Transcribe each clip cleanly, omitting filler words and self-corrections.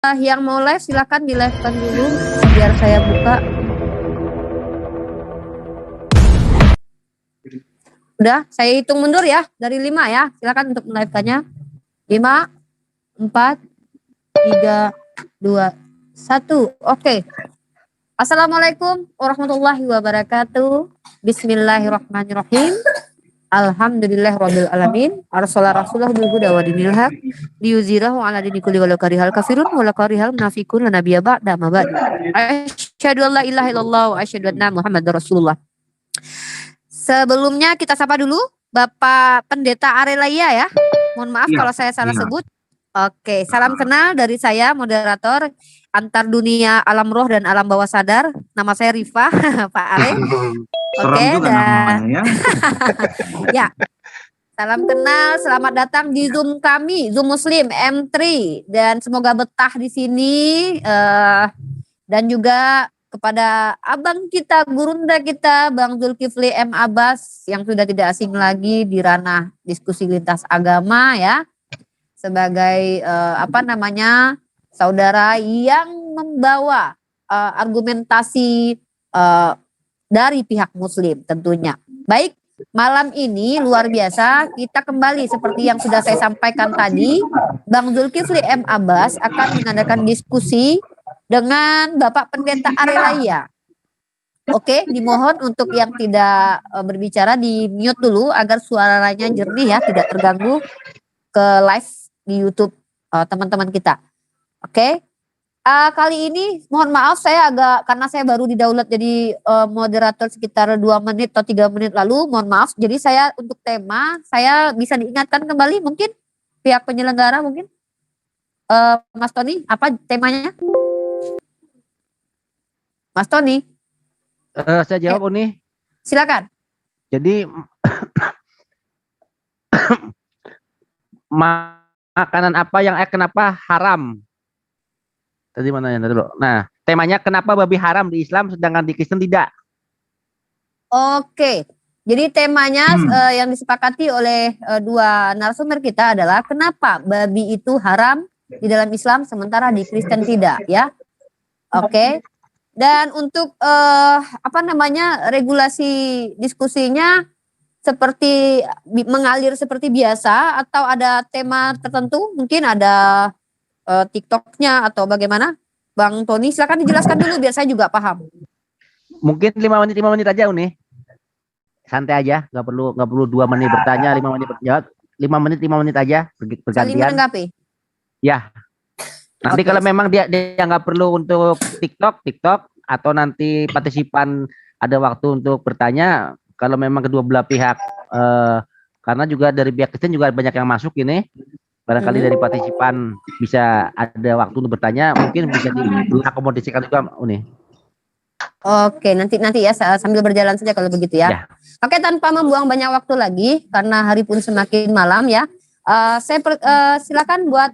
Yang mau live silakan di live-kan dulu biar saya buka. Udah, saya hitung mundur ya dari 5 ya. Silakan untuk melive-kannya. 5, 4, 3, 2, 1. Oke. Assalamualaikum warahmatullahi wabarakatuh. Bismillahirrahmanirrahim. Alhamdulillahirabbil alamin. Arsala rasulahu bil huda wa dinil haq liyuzhirahu 'ala dini kulli walau karihal kafirun walau karihal munafiqun la nabiyya ba'da ma ba'du. Asyhadu an la ilaha illallah wa asyhadu anna Muhammadar Rasulullah. Sebelumnya kita sapa dulu Bapak Pendeta Arelaya ya. Mohon maaf kalau saya salah sebut. Oke, salam kenal dari saya moderator antar dunia alam roh dan alam bawah sadar. Nama saya Rifa, Pak Are. Oke, dan ya. Ya. Salam kenal, selamat datang di Zoom kami, Zoom Muslim M3 dan semoga betah di sini dan juga kepada abang kita, gurunda kita, Bang Zulkifli M. Abbas yang sudah tidak asing lagi di ranah diskusi lintas agama ya, sebagai saudara yang membawa argumentasi dari pihak Muslim tentunya. Baik, malam ini luar biasa kita kembali seperti yang sudah saya sampaikan tadi, Bang Zulkifli M. Abbas akan mengadakan diskusi dengan Bapak Pendeta Arelaya. Oke, dimohon untuk yang tidak berbicara di mute dulu agar suaranya jernih ya, tidak terganggu ke live di YouTube teman-teman kita. Oke, kali ini mohon maaf saya karena saya baru didaulat jadi moderator sekitar 2 menit atau 3 menit lalu, mohon maaf. Jadi saya untuk tema saya bisa diingatkan kembali mungkin pihak penyelenggara mungkin Mas Tony apa temanya? Mas Tony. Saya jawab Uni. Silakan. Jadi makanan apa yang kenapa haram? Tadi mana yang dulu? Nah, temanya kenapa babi haram di Islam sedangkan di Kristen tidak? Oke. Jadi temanya yang disepakati oleh dua narasumber kita adalah kenapa babi itu haram di dalam Islam sementara di Kristen tidak ya. Oke. Dan untuk regulasi diskusinya seperti mengalir seperti biasa atau ada tema tertentu, mungkin ada TikToknya atau bagaimana? Bang Tony silakan dijelaskan dulu biar saya juga paham. Mungkin 5 menit aja Uni. Santai aja, nggak perlu 2 menit bertanya, 5 menit berjawab. 5 menit aja bergantian. Saling menanggapi. Ya. Nanti kalau memang dia nggak perlu untuk TikTok atau nanti partisipan ada waktu untuk bertanya, kalau memang kedua belah pihak karena juga dari pihak Kristen juga banyak yang masuk ini, barangkali dari partisipan bisa ada waktu untuk bertanya, mungkin bisa diakomodasikan juga Uni. Oke, nanti ya sambil berjalan saja kalau begitu ya. Oke, tanpa membuang banyak waktu lagi karena hari pun semakin malam ya. Saya silakan buat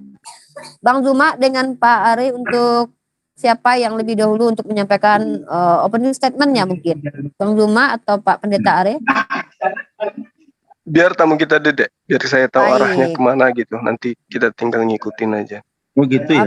Bang Zuma dengan Pak Ari untuk siapa yang lebih dahulu untuk menyampaikan opening statement-nya mungkin. Bang Zuma atau Pak Pendeta Ari? Biar tamu kita Dedek, biar saya tahu arahnya kemana gitu. Nanti kita tinggal ngikutin aja. Oh gitu ya?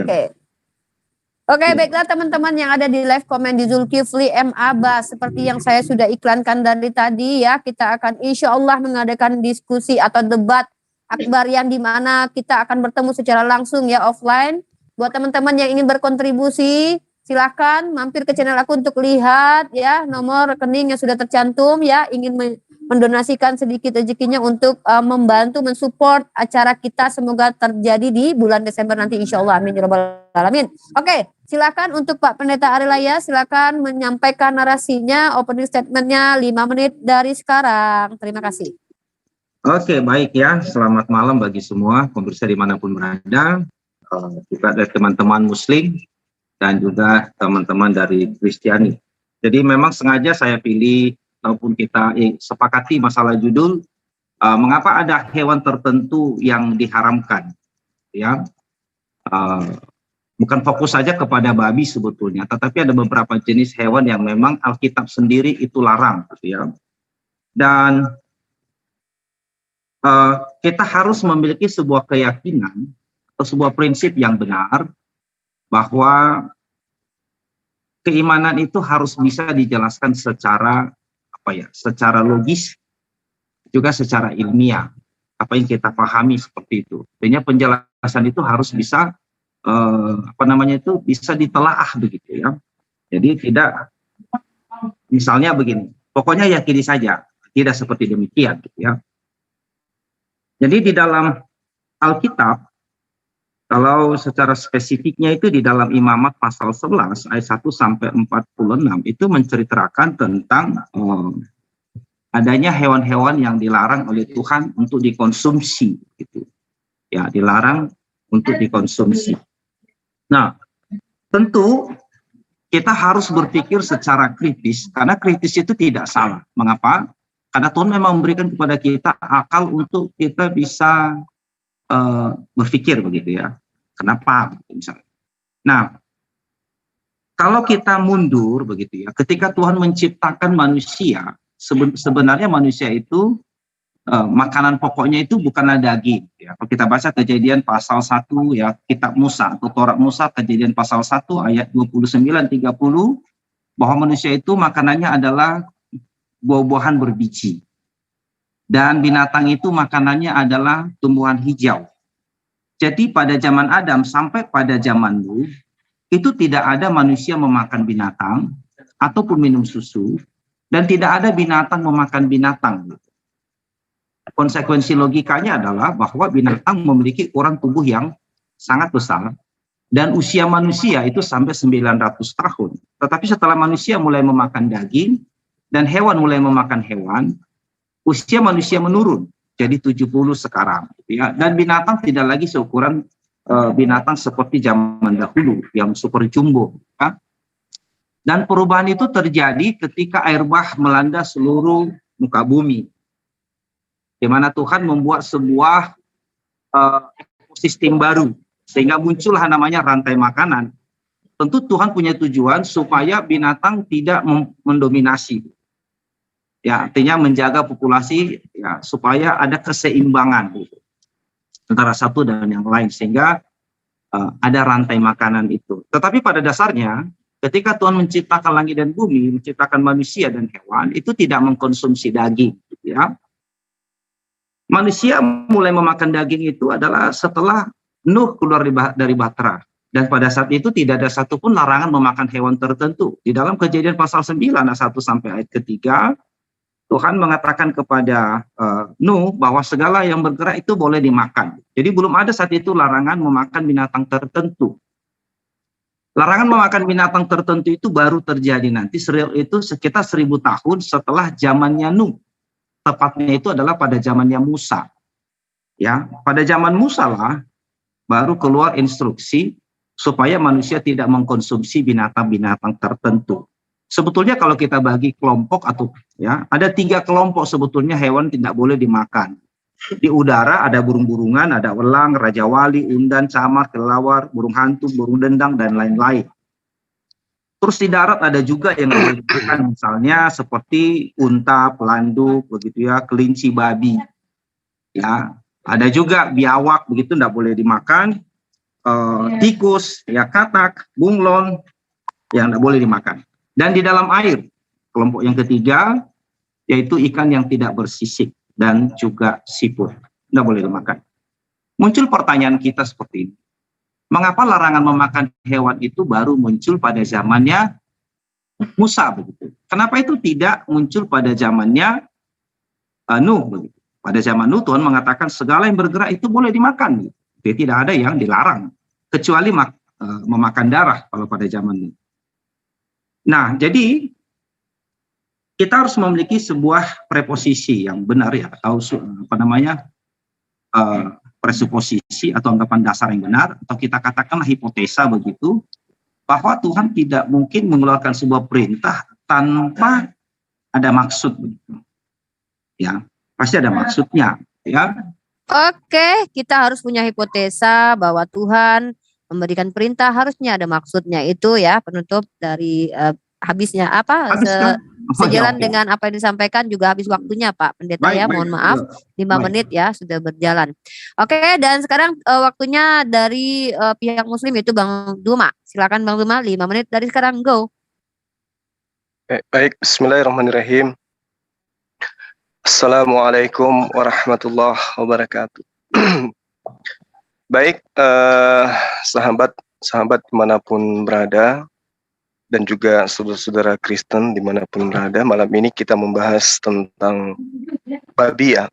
Oke, baiklah teman-teman yang ada di live komen di Zulkifli M. Abbas. Seperti yang saya sudah iklankan dari tadi ya, kita akan insya Allah mengadakan diskusi atau debat akbar yang dimana kita akan bertemu secara langsung ya offline. Buat teman-teman yang ingin berkontribusi, silakan mampir ke channel aku untuk lihat ya nomor rekening yang sudah tercantum ya, ingin mendonasikan sedikit rezekinya untuk membantu mensupport acara kita, semoga terjadi di bulan Desember nanti insya Allah, amin ya rabbal alamin. Oke, silakan untuk Pak Pendeta Arelaya, silakan menyampaikan narasinya, opening statementnya 5 menit dari sekarang. Terima kasih. Oke, baik ya. Selamat malam bagi semua pemirsa dimanapun berada, juga dari teman-teman Muslim dan juga teman-teman dari Kristiani. Jadi memang sengaja saya pilih ataupun kita sepakati masalah judul mengapa ada hewan tertentu yang diharamkan, ya. Bukan fokus saja kepada babi sebetulnya, tetapi ada beberapa jenis hewan yang memang Alkitab sendiri itu larang, gitu ya. Dan kita harus memiliki sebuah keyakinan atau sebuah prinsip yang benar bahwa keimanan itu harus bisa dijelaskan secara secara logis, juga secara ilmiah. Apa yang kita pahami seperti itu. Artinya penjelasan itu harus bisa bisa ditelaah begitu ya. Jadi tidak misalnya begini, pokoknya yakini saja, tidak seperti demikian gitu ya. Jadi di dalam Alkitab, kalau secara spesifiknya itu di dalam Imamat pasal 11 ayat 1 sampai 46 itu menceritakan tentang adanya hewan-hewan yang dilarang oleh Tuhan untuk dikonsumsi gitu. Ya, dilarang untuk dikonsumsi. Nah, tentu kita harus berpikir secara kritis, karena kritis itu tidak salah. Mengapa? Karena Tuhan memang memberikan kepada kita akal untuk kita bisa berpikir begitu ya. Kenapa? Misalnya. Nah, kalau kita mundur begitu ya, ketika Tuhan menciptakan manusia, sebenarnya manusia itu makanan pokoknya itu bukanlah daging ya. Kalau kita baca Kejadian pasal 1 ya, kitab Musa atau Taurat Musa, Kejadian pasal 1 ayat 29-30, bahwa manusia itu makanannya adalah buah-buahan berbiji, dan binatang itu makanannya adalah tumbuhan hijau. Jadi pada zaman Adam sampai pada zaman Nuh itu tidak ada manusia memakan binatang ataupun minum susu, dan tidak ada binatang memakan binatang. Konsekuensi logikanya adalah bahwa binatang memiliki ukuran tubuh yang sangat besar, dan usia manusia itu sampai 900 tahun. Tetapi setelah manusia mulai memakan daging, dan hewan mulai memakan hewan, usia manusia menurun, jadi 70 sekarang. Ya. Dan binatang tidak lagi seukuran binatang seperti zaman dahulu, yang super jumbo. Ya. Dan perubahan itu terjadi ketika air bah melanda seluruh muka bumi, di mana Tuhan membuat sebuah ekosistem baru, sehingga muncullah namanya rantai makanan. Tentu Tuhan punya tujuan supaya binatang tidak mendominasi. Ya, artinya menjaga populasi ya, supaya ada keseimbangan gitu, antara satu dan yang lain, sehingga ada rantai makanan itu. Tetapi pada dasarnya ketika Tuhan menciptakan langit dan bumi, menciptakan manusia dan hewan, itu tidak mengkonsumsi daging gitu ya. Manusia mulai memakan daging itu adalah setelah Nuh keluar dari Bahtera, dan pada saat itu tidak ada satupun larangan memakan hewan tertentu. Di dalam Kejadian pasal 9 ayat 1 sampai ayat ketiga, Tuhan mengatakan kepada Nuh bahwa segala yang bergerak itu boleh dimakan. Jadi belum ada saat itu larangan memakan binatang tertentu. Larangan memakan binatang tertentu itu baru terjadi nanti itu sekitar 1000 tahun setelah zamannya Nuh. Tepatnya itu adalah pada zamannya Musa. Ya, pada zaman Musa lah baru keluar instruksi supaya manusia tidak mengkonsumsi binatang-binatang tertentu. Sebetulnya kalau kita bagi kelompok atau ya, ada 3 kelompok sebetulnya hewan tidak boleh dimakan. Di udara ada burung-burungan, ada elang, raja wali, undan, camar, kelelawar, burung hantu, burung dendang, dan lain-lain. Terus di darat ada juga yang boleh dimakan, misalnya seperti unta, pelanduk, begitu ya, kelinci, babi. Ya, ada juga biawak, begitu tidak boleh dimakan. Tikus, ya, katak, bunglon, yang tidak boleh dimakan. Dan di dalam air, kelompok yang ketiga, yaitu ikan yang tidak bersisik dan juga siput. Tidak boleh dimakan. Muncul pertanyaan kita seperti ini. Mengapa larangan memakan hewan itu baru muncul pada zamannya Musa begitu? Kenapa itu tidak muncul pada zamannya Nuh begitu? Pada zaman Nuh Tuhan mengatakan segala yang bergerak itu boleh dimakan. Gitu. Jadi tidak ada yang dilarang, kecuali memakan darah kalau pada zaman Nuh. Nah, jadi kita harus memiliki sebuah preposisi yang benar ya, atau presuposisi atau anggapan dasar yang benar, atau kita katakanlah hipotesa begitu, bahwa Tuhan tidak mungkin mengeluarkan sebuah perintah tanpa ada maksud begitu. Ya, pasti ada maksudnya, ya. Oke, kita harus punya hipotesa bahwa Tuhan memberikan perintah harusnya ada maksudnya, itu ya penutup dari habisnya apa? sejalan Oke. dengan apa yang disampaikan juga habis waktunya Pak Pendeta ya, mohon maaf. 5 Baik. menit ya sudah berjalan. Oke, dan sekarang waktunya dari pihak Muslim itu Bang Duma. Silakan Bang Duma, 5 menit dari sekarang, go. Baik, bismillahirrahmanirrahim. Assalamualaikum warahmatullahi wabarakatuh. Baik, sahabat dimanapun berada, dan juga saudara-saudara Kristen dimanapun berada, malam ini kita membahas tentang babi ya,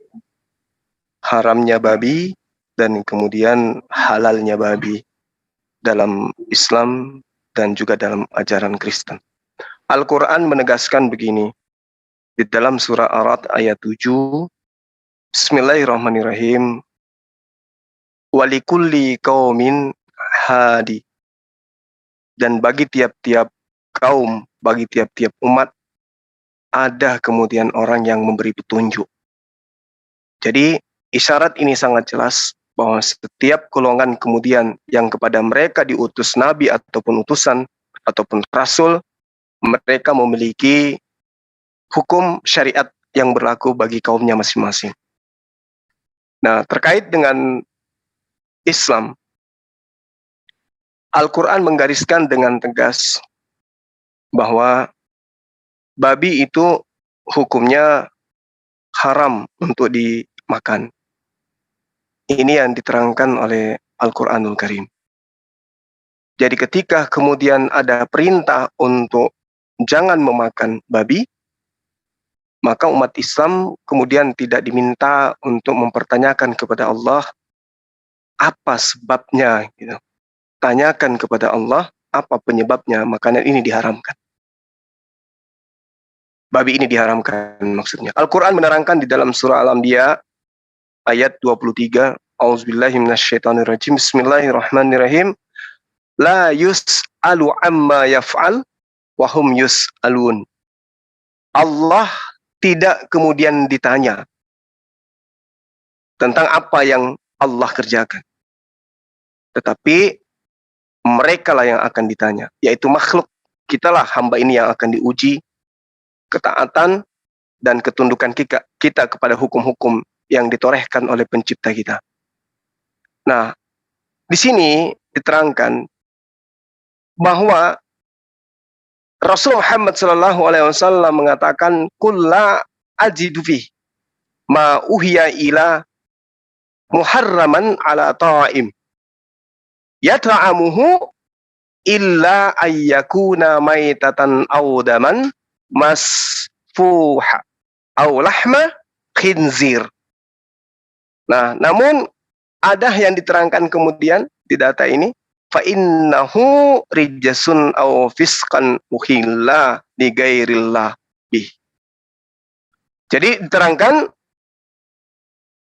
haramnya babi dan kemudian halalnya babi dalam Islam dan juga dalam ajaran Kristen. Al-Quran menegaskan begini, di dalam surah Ar-Ra'd ayat 7, Bismillahirrahmanirrahim, walikulli qaumin hadi, dan bagi tiap-tiap kaum, bagi tiap-tiap umat, ada kemudian orang yang memberi petunjuk. Jadi isyarat ini sangat jelas bahwa setiap golongan kemudian yang kepada mereka diutus nabi ataupun utusan ataupun rasul, mereka memiliki hukum syariat yang berlaku bagi kaumnya masing-masing. Nah, terkait dengan Islam, Al-Quran menggariskan dengan tegas bahwa babi itu hukumnya haram untuk dimakan. Ini yang diterangkan oleh Al-Quranul Karim. Jadi ketika kemudian ada perintah untuk jangan memakan babi, maka umat Islam kemudian tidak diminta untuk mempertanyakan kepada Allah apa sebabnya, gitu. Tanyakan kepada Allah apa penyebabnya makanan ini diharamkan. Babi ini diharamkan maksudnya. Al-Quran menerangkan di dalam surah Al-Anbiya ayat 23, Auzubillahi minasyaitonirrajim, Bismillahirrahmanirrahim, la yus'alu amma yaf'al wa hum yus'alun. Allah tidak kemudian ditanya tentang apa yang Allah kerjakan, tetapi mereka lah yang akan ditanya, yaitu makhluk. Kitalah hamba ini yang akan diuji ketaatan dan ketundukan kita kepada hukum-hukum yang ditorehkan oleh pencipta kita. Nah, di sini diterangkan bahwa Rasul Muhammad SAW mengatakan, kulla ajidu fi ma uhiya ila muharraman ala ta'im yata'amuhu illa ayyakuna maitatan aw daman masfuha aw lahma khinzir. Nah, namun ada yang diterangkan kemudian di data ini, fa innahu rijsun aw fisqan uhilla li ghairillah bih. Jadi diterangkan,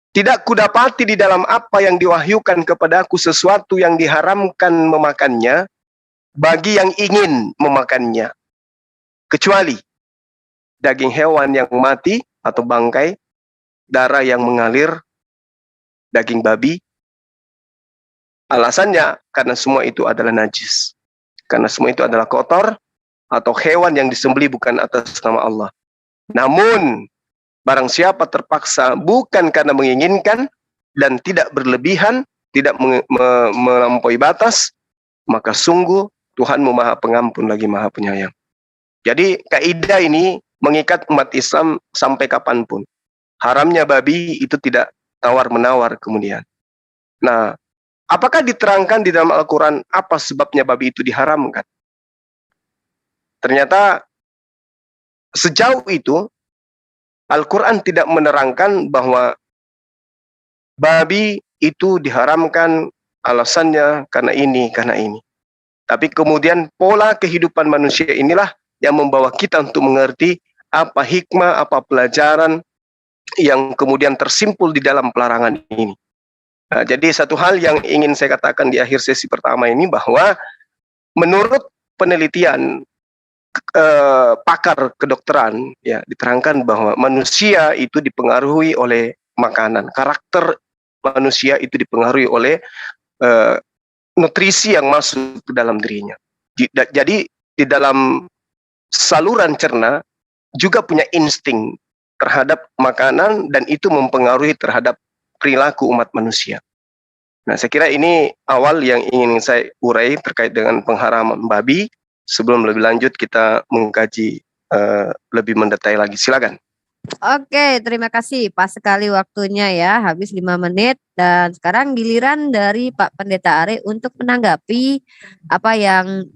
tidak kudapati di dalam apa yang diwahyukan kepadaku sesuatu yang diharamkan memakannya bagi yang ingin memakannya, kecuali daging hewan yang mati atau bangkai, darah yang mengalir, daging babi. Alasannya karena semua itu adalah najis, karena semua itu adalah kotor atau hewan yang disembelih bukan atas nama Allah. Namun barang siapa terpaksa bukan karena menginginkan dan tidak berlebihan, tidak melampaui batas, maka sungguh Tuhanmu Maha Pengampun lagi Maha Penyayang. Jadi kaidah ini mengikat umat Islam sampai kapanpun. Haramnya babi itu tidak tawar-menawar kemudian. Nah, apakah diterangkan di dalam Al-Quran apa sebabnya babi itu diharamkan? Ternyata sejauh itu Al-Quran tidak menerangkan bahwa babi itu diharamkan alasannya karena ini, karena ini. Tapi kemudian pola kehidupan manusia inilah yang membawa kita untuk mengerti apa hikmah, apa pelajaran yang kemudian tersimpul di dalam pelarangan ini. Nah, jadi satu hal yang ingin saya katakan di akhir sesi pertama ini bahwa menurut penelitian pakar kedokteran, ya, diterangkan bahwa manusia itu dipengaruhi oleh makanan. Karakter manusia itu dipengaruhi oleh nutrisi yang masuk ke dalam dirinya. Jadi di dalam saluran cerna juga punya insting terhadap makanan dan itu mempengaruhi terhadap perilaku umat manusia. Nah, saya kira ini awal yang ingin saya urai terkait dengan pengharaman babi. Sebelum lebih lanjut kita mengkaji lebih mendetail lagi. Silakan. Oke, terima kasih. Pas sekali waktunya ya, habis 5 menit. Dan sekarang giliran dari Pak Pendeta Are untuk menanggapi apa yang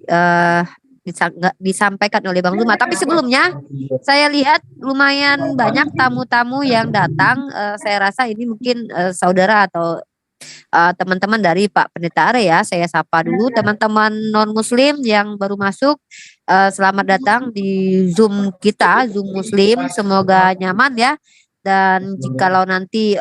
disampaikan oleh Bang Zuma. Tapi sebelumnya, saya lihat lumayan banyak tamu-tamu yang datang. Saya rasa ini mungkin saudara atau teman-teman dari Pak Pendeta Are ya. Saya sapa dulu teman-teman non-muslim yang baru masuk. Selamat datang di Zoom kita, Zoom Muslim. Semoga nyaman ya. Dan jikalau nanti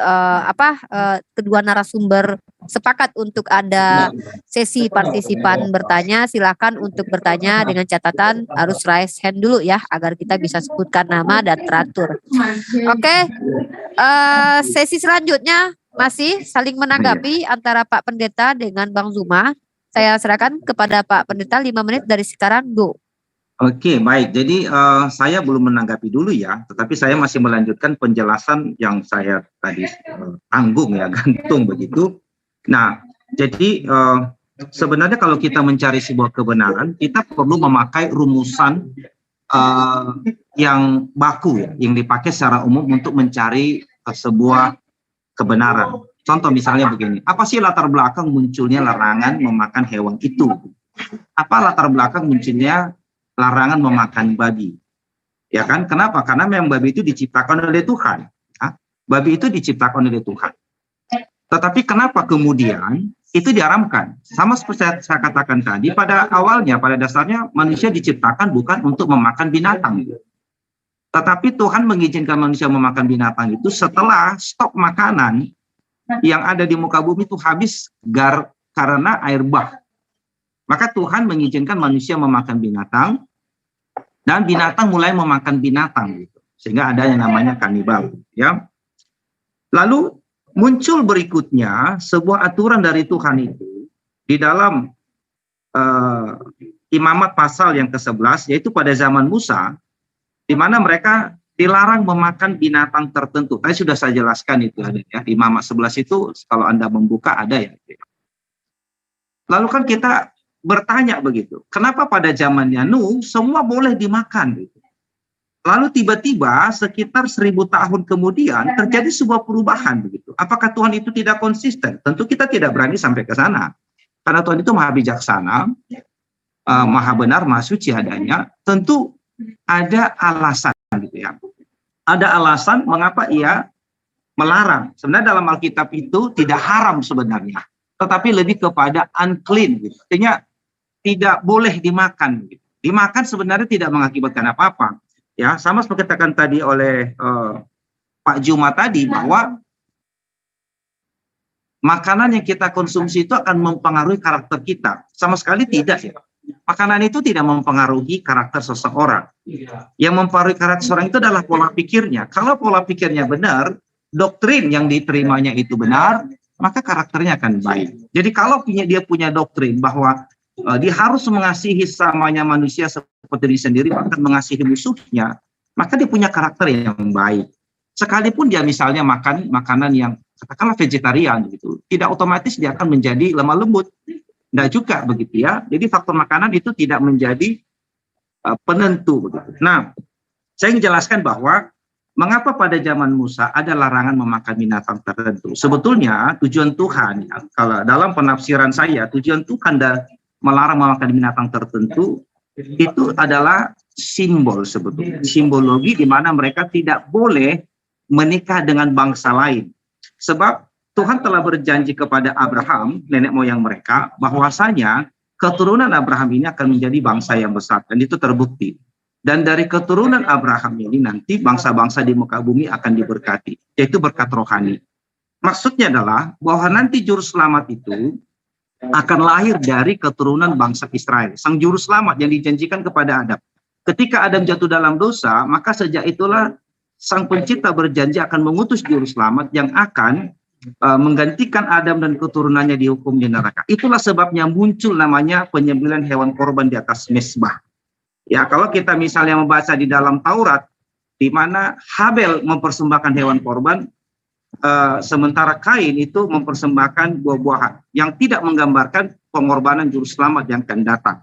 kedua narasumber sepakat untuk ada sesi partisipan bertanya, silakan untuk bertanya dengan catatan harus raise hand dulu ya, agar kita bisa sebutkan nama dan teratur. Oke, sesi selanjutnya masih saling menanggapi antara Pak Pendeta dengan Bang Zuma. Saya serahkan kepada Pak Pendeta 5 menit dari sekarang, go. Oke, baik. Jadi saya belum menanggapi dulu ya, tetapi saya masih melanjutkan penjelasan yang saya tadi tanggung ya, gantung begitu. Nah, jadi sebenarnya kalau kita mencari sebuah kebenaran, kita perlu memakai rumusan yang baku ya, yang dipakai secara umum untuk mencari sebuah kebenaran. Contoh misalnya begini, apa sih latar belakang munculnya larangan memakan hewan itu? Apa latar belakang munculnya larangan memakan babi? Ya kan? Kenapa? Karena memang babi itu diciptakan oleh Tuhan. Ya? Babi itu diciptakan oleh Tuhan. Tetapi kenapa kemudian itu diharamkan? Sama seperti saya katakan tadi, pada awalnya, pada dasarnya manusia diciptakan bukan untuk memakan binatang. Tetapi Tuhan mengizinkan manusia memakan binatang itu setelah stok makanan yang ada di muka bumi itu habis karena air bah. Maka Tuhan mengizinkan manusia memakan binatang dan binatang mulai memakan binatang gitu. Sehingga ada yang namanya kanibal ya. Lalu muncul berikutnya sebuah aturan dari Tuhan itu di dalam Imamat pasal yang ke-11, yaitu pada zaman Musa, di mana mereka dilarang memakan binatang tertentu. Tadi sudah saya jelaskan itu ada ya. Imamat 11 itu kalau Anda membuka ada ya. Lalu kan kita bertanya begitu, kenapa pada zamannya Nuh semua boleh dimakan gitu. Lalu tiba-tiba sekitar 1000 tahun kemudian terjadi sebuah perubahan begitu. Apakah Tuhan itu tidak konsisten? Tentu kita tidak berani sampai ke sana. Karena Tuhan itu maha bijaksana, maha benar, maha suci adanya. Tentu ada alasan gitu ya. Ada alasan mengapa ia melarang. Sebenarnya dalam Alkitab itu tidak haram sebenarnya, tetapi lebih kepada unclean gitu. Artinya tidak boleh dimakan. Gitu. Dimakan sebenarnya tidak mengakibatkan apa-apa. Ya, sama seperti katakan tadi oleh Pak Juma tadi bahwa makanan yang kita konsumsi itu akan mempengaruhi karakter kita. Sama sekali tidak ya. Makanan itu tidak mempengaruhi karakter seseorang. Yang mempengaruhi karakter seseorang itu adalah pola pikirnya. Kalau pola pikirnya benar, doktrin yang diterimanya itu benar, maka karakternya akan baik. Jadi kalau dia punya doktrin bahwa dia harus mengasihi samanya manusia seperti diri sendiri, bahkan mengasihi musuhnya, maka dia punya karakter yang baik. Sekalipun dia misalnya makan makanan yang katakanlah vegetarian gitu, tidak otomatis dia akan menjadi lemah lembut. Tidak juga begitu ya. Jadi faktor makanan itu tidak menjadi penentu begitu. Nah, saya ingin jelaskan bahwa mengapa pada zaman Musa ada larangan memakan binatang tertentu. Sebetulnya tujuan Tuhan, ya, kalau dalam penafsiran saya, tujuan Tuhan melarang memakan binatang tertentu itu adalah simbol sebetulnya. Simbologi di mana mereka tidak boleh menikah dengan bangsa lain. Sebab Tuhan telah berjanji kepada Abraham, nenek moyang mereka, bahwasanya keturunan Abraham ini akan menjadi bangsa yang besar. Dan itu terbukti. Dan dari keturunan Abraham ini nanti bangsa-bangsa di muka bumi akan diberkati. Yaitu berkat rohani. Maksudnya adalah bahwa nanti juru selamat itu akan lahir dari keturunan bangsa Israel. Sang juru selamat yang dijanjikan kepada Adam. Ketika Adam jatuh dalam dosa, maka sejak itulah Sang Pencipta berjanji akan mengutus juru selamat yang akan menggantikan Adam dan keturunannya dihukum di neraka. Itulah sebabnya muncul namanya penyembelihan hewan korban di atas mezbah. Ya, kalau kita misalnya membaca di dalam Taurat, di mana Habel mempersembahkan hewan korban, sementara Kain itu mempersembahkan buah-buahan yang tidak menggambarkan pengorbanan juru selamat yang akan datang.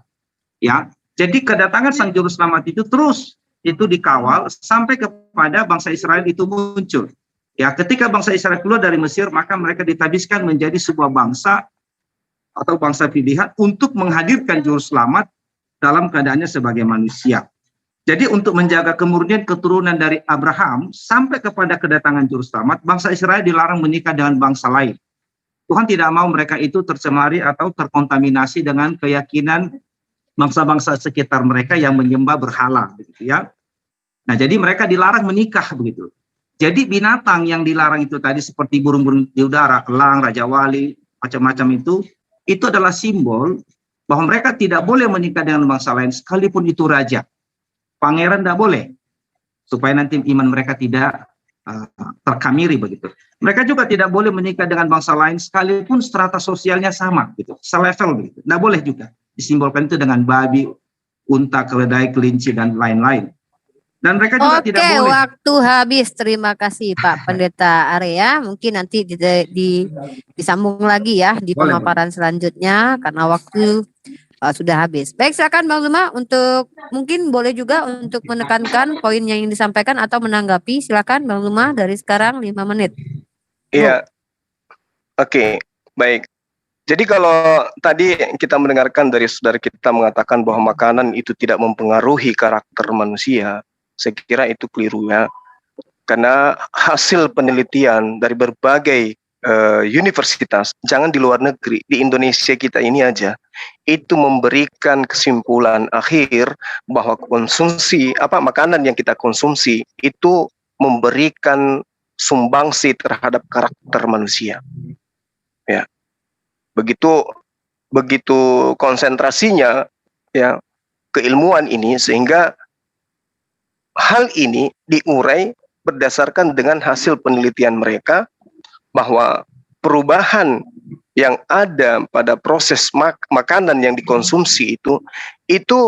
Ya, jadi kedatangan sang juru selamat itu terus itu dikawal sampai kepada bangsa Israel itu muncul. Ya, ketika bangsa Israel keluar dari Mesir, maka mereka ditabiskan menjadi sebuah bangsa atau bangsa pilihan untuk menghadirkan juru selamat dalam keadaannya sebagai manusia. Jadi untuk menjaga kemurnian keturunan dari Abraham sampai kepada kedatangan juru selamat, bangsa Israel dilarang menikah dengan bangsa lain. Tuhan tidak mau mereka itu tercemari atau terkontaminasi dengan keyakinan bangsa-bangsa sekitar mereka yang menyembah berhala, begitu ya. Nah, jadi mereka dilarang menikah begitu. Jadi binatang yang dilarang itu tadi seperti burung-burung di udara, elang, raja wali, macam-macam itu adalah simbol bahwa mereka tidak boleh menikah dengan bangsa lain sekalipun itu raja. Pangeran tidak boleh, supaya nanti iman mereka tidak terkamiri begitu. Mereka juga tidak boleh menikah dengan bangsa lain sekalipun strata sosialnya sama, gitu, selevel begitu. Tidak boleh juga. Disimbolkan itu dengan babi, unta, keledai, kelinci dan lain-lain. Dan mereka juga tidak boleh. Oke, waktu habis. Terima kasih Pak Pendeta Arya. Mungkin nanti disambung lagi ya di pemaparan selanjutnya karena waktu sudah habis. Baik, silakan Bang Zuma untuk mungkin boleh juga untuk menekankan poin yang ingin disampaikan atau menanggapi. Silakan Bang Zuma dari sekarang 5 menit. Iya. Oke, baik. Jadi kalau tadi kita mendengarkan dari saudara kita mengatakan bahwa makanan itu tidak mempengaruhi karakter manusia, saya kira itu keliru ya. Karena hasil penelitian dari berbagai universitas, jangan di luar negeri, di Indonesia kita ini aja, itu memberikan kesimpulan akhir bahwa konsumsi makanan yang kita konsumsi itu memberikan sumbangsi terhadap karakter manusia. Ya, begitu konsentrasinya ya keilmuan ini sehingga hal ini diurai berdasarkan dengan hasil penelitian mereka bahwa perubahan yang ada pada proses makanan yang dikonsumsi itu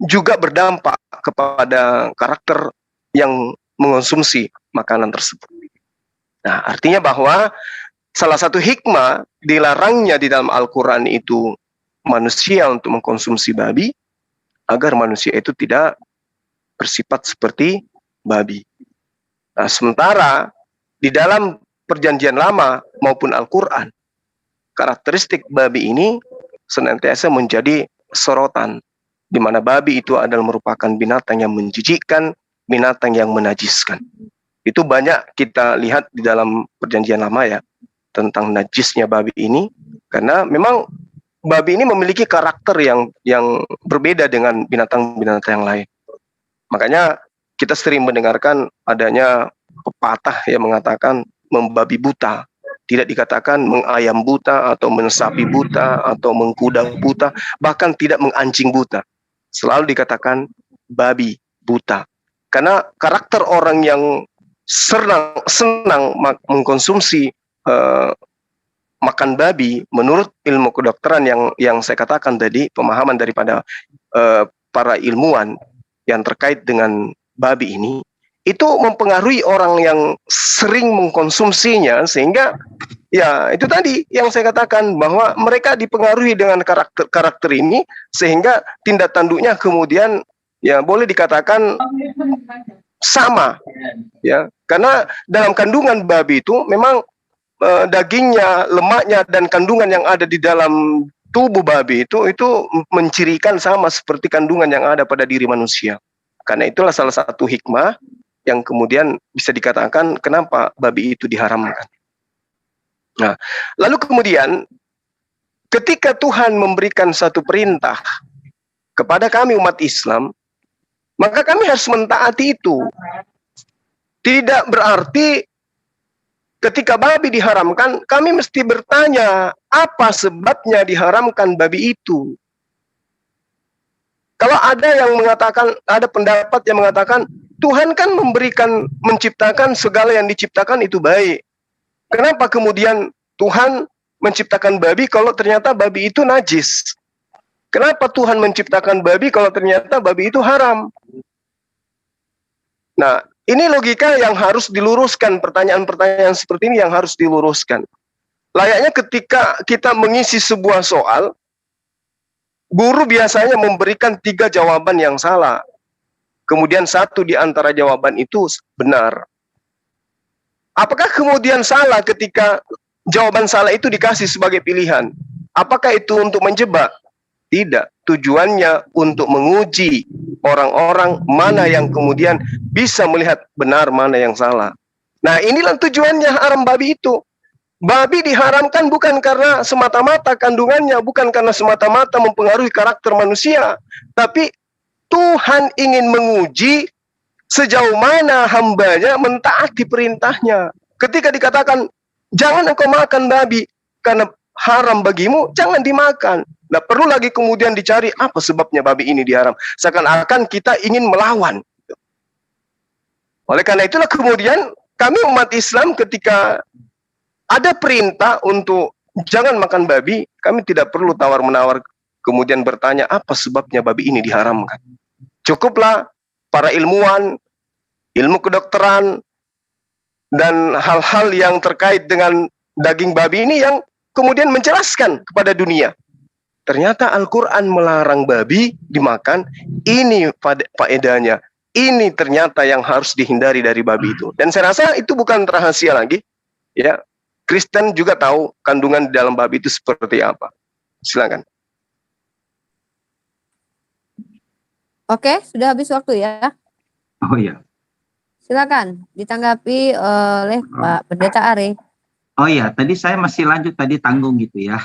juga berdampak kepada karakter yang mengonsumsi makanan tersebut. Nah, artinya bahwa salah satu hikmah dilarangnya di dalam Al-Quran itu manusia untuk mengkonsumsi babi agar manusia itu tidak bersifat seperti babi. Nah, sementara di dalam Perjanjian Lama maupun Al-Quran, karakteristik babi ini senantiasa menjadi sorotan, di mana babi itu adalah merupakan binatang yang menjijikkan, binatang yang menajiskan. Itu banyak kita lihat di dalam Perjanjian Lama ya, tentang najisnya babi ini, karena memang babi ini memiliki karakter yang berbeda dengan binatang-binatang yang lain. Makanya kita sering mendengarkan adanya pepatah yang mengatakan membabi buta, tidak dikatakan mengayam buta atau mensapi buta atau mengkuda buta, bahkan tidak menganjing buta. Selalu dikatakan babi buta. Karena karakter orang yang senang mengkonsumsi makan babi, menurut ilmu kedokteran yang saya katakan tadi, pemahaman daripada para ilmuwan yang terkait dengan babi ini, itu mempengaruhi orang yang sering mengkonsumsinya, sehingga ya itu tadi yang saya katakan bahwa mereka dipengaruhi dengan karakter ini, sehingga tindak tanduknya kemudian ya boleh dikatakan sama ya, karena dalam kandungan babi itu memang dagingnya, lemaknya dan kandungan yang ada di dalam tubuh babi itu mencirikan sama seperti kandungan yang ada pada diri manusia. Karena itulah salah satu hikmah yang kemudian bisa dikatakan kenapa babi itu diharamkan. Nah, lalu kemudian ketika Tuhan memberikan satu perintah kepada kami umat Islam, maka kami harus mentaati itu. Tidak berarti ketika babi diharamkan, kami mesti bertanya apa sebabnya diharamkan babi itu. Kalau ada yang mengatakan, ada pendapat yang mengatakan, Tuhan kan menciptakan segala yang diciptakan itu baik. Kenapa kemudian Tuhan menciptakan babi kalau ternyata babi itu najis? Kenapa Tuhan menciptakan babi kalau ternyata babi itu haram? Nah, Ini logika yang harus diluruskan, pertanyaan-pertanyaan seperti ini yang harus diluruskan. Layaknya ketika kita mengisi sebuah soal, guru biasanya memberikan 3 jawaban yang salah. Kemudian 1 di antara jawaban itu benar. Apakah kemudian salah ketika jawaban salah itu dikasih sebagai pilihan? Apakah itu untuk menjebak? Tidak. Tujuannya untuk menguji orang-orang mana yang kemudian bisa melihat benar, mana yang salah. Nah, inilah tujuannya haram babi itu. Babi diharamkan bukan karena semata-mata kandungannya, bukan karena semata-mata mempengaruhi karakter manusia, tapi Tuhan ingin menguji sejauh mana hambanya mentaati perintahnya. Ketika dikatakan, jangan engkau makan babi, karena haram bagimu, jangan dimakan. Nah, perlu lagi kemudian dicari apa sebabnya babi ini diharam. Seakan-akan kita ingin melawan. Oleh karena itulah kemudian kami umat Islam ketika ada perintah untuk jangan makan babi, kami tidak perlu tawar-menawar kemudian bertanya apa sebabnya babi ini diharamkan. Cukuplah para ilmuwan, ilmu kedokteran, dan hal-hal yang terkait dengan daging babi ini yang kemudian menjelaskan kepada dunia. Ternyata Al-Quran melarang babi dimakan, ini faedahnya. Ini ternyata yang harus dihindari dari babi itu. Dan saya rasa itu bukan rahasia lagi. Ya, Kristen juga tahu kandungan di dalam babi itu seperti apa. Silakan. Oke, sudah habis waktu ya. Oh iya. Silakan ditanggapi oleh Pak Pendeta Are. Oh iya, tadi saya masih lanjut tadi tanggung gitu ya.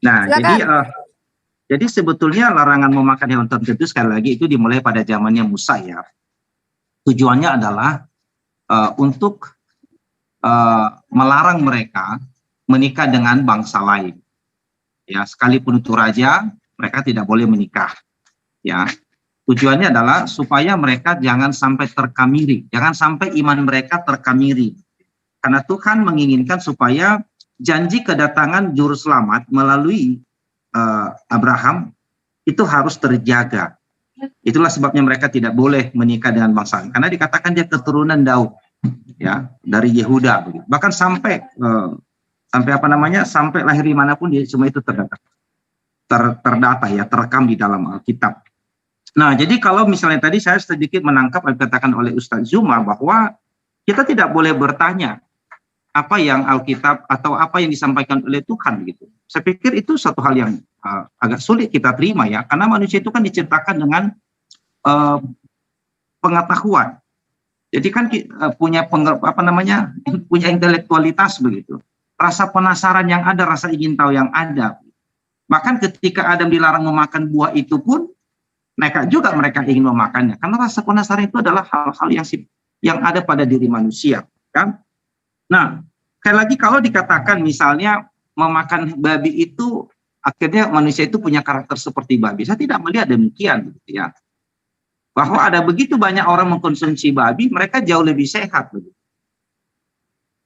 Nah, Silakan. jadi sebetulnya larangan memakan hewan tertentu sekali lagi itu dimulai pada zamannya Musa ya. Tujuannya adalah untuk melarang mereka menikah dengan bangsa lain. Ya, sekalipun itu raja, mereka tidak boleh menikah. Ya, tujuannya adalah supaya mereka jangan sampai terkamiri, jangan sampai iman mereka terkamiri. Karena Tuhan menginginkan supaya janji kedatangan juru selamat melalui Abraham itu harus terjaga. Itulah sebabnya mereka tidak boleh menikah dengan bangsa lain. Karena dikatakan dia keturunan Daud, ya, dari Yehuda. Begitu. Bahkan sampai sampai lahir dimanapun dia semua itu terdata ya, terekam di dalam Alkitab. Nah, jadi kalau misalnya tadi saya sedikit menangkap apa yang dikatakan oleh Ustaz Zuma bahwa kita tidak boleh bertanya apa yang Alkitab atau apa yang disampaikan oleh Tuhan gitu. Saya pikir itu satu hal yang agak sulit kita terima ya, karena manusia itu kan diciptakan dengan pengetahuan. Jadi kan punya punya intelektualitas begitu. Rasa penasaran yang ada, rasa ingin tahu yang ada. Bahkan ketika Adam dilarang memakan buah itu pun nekat juga mereka ingin memakannya, karena rasa penasaran itu adalah hal-hal yang ada pada diri manusia, kan? Nah, sekali lagi kalau dikatakan misalnya memakan babi itu akhirnya manusia itu punya karakter seperti babi, saya tidak melihat demikian, gitu ya. Bahwa ada begitu banyak orang mengkonsumsi babi, mereka jauh lebih sehat, begitu.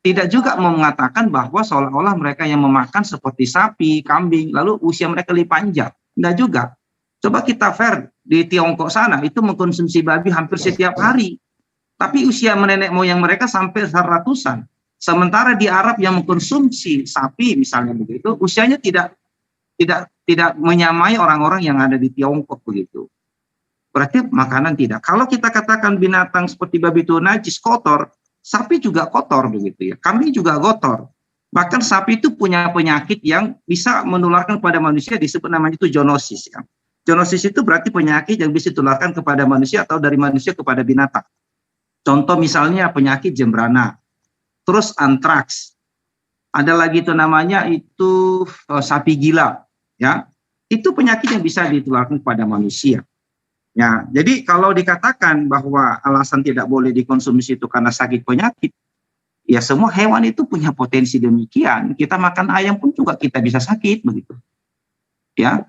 Tidak juga mengatakan bahwa seolah-olah mereka yang memakan seperti sapi, kambing, lalu usia mereka lebih panjang. Tidak juga. Coba kita fair, di Tiongkok sana itu mengkonsumsi babi hampir setiap hari. Tapi usia nenek moyang mereka sampai ratusan. Sementara di Arab yang mengkonsumsi sapi misalnya begitu, usianya tidak menyamai orang-orang yang ada di Tiongkok begitu. Berarti makanan tidak. Kalau kita katakan binatang seperti babi itu najis, kotor, sapi juga kotor begitu ya. Kambing juga kotor. Bahkan sapi itu punya penyakit yang bisa menularkan kepada manusia, disebut namanya itu zoonosis ya. Zoonosis itu berarti penyakit yang bisa ditularkan kepada manusia atau dari manusia kepada binatang. Contoh misalnya penyakit jembrana, terus antraks. Ada lagi itu namanya itu sapi gila, ya. Itu penyakit yang bisa ditularkan kepada manusia. Ya, jadi kalau dikatakan bahwa alasan tidak boleh dikonsumsi itu karena sakit penyakit, ya semua hewan itu punya potensi demikian. Kita makan ayam pun juga kita bisa sakit begitu. Ya.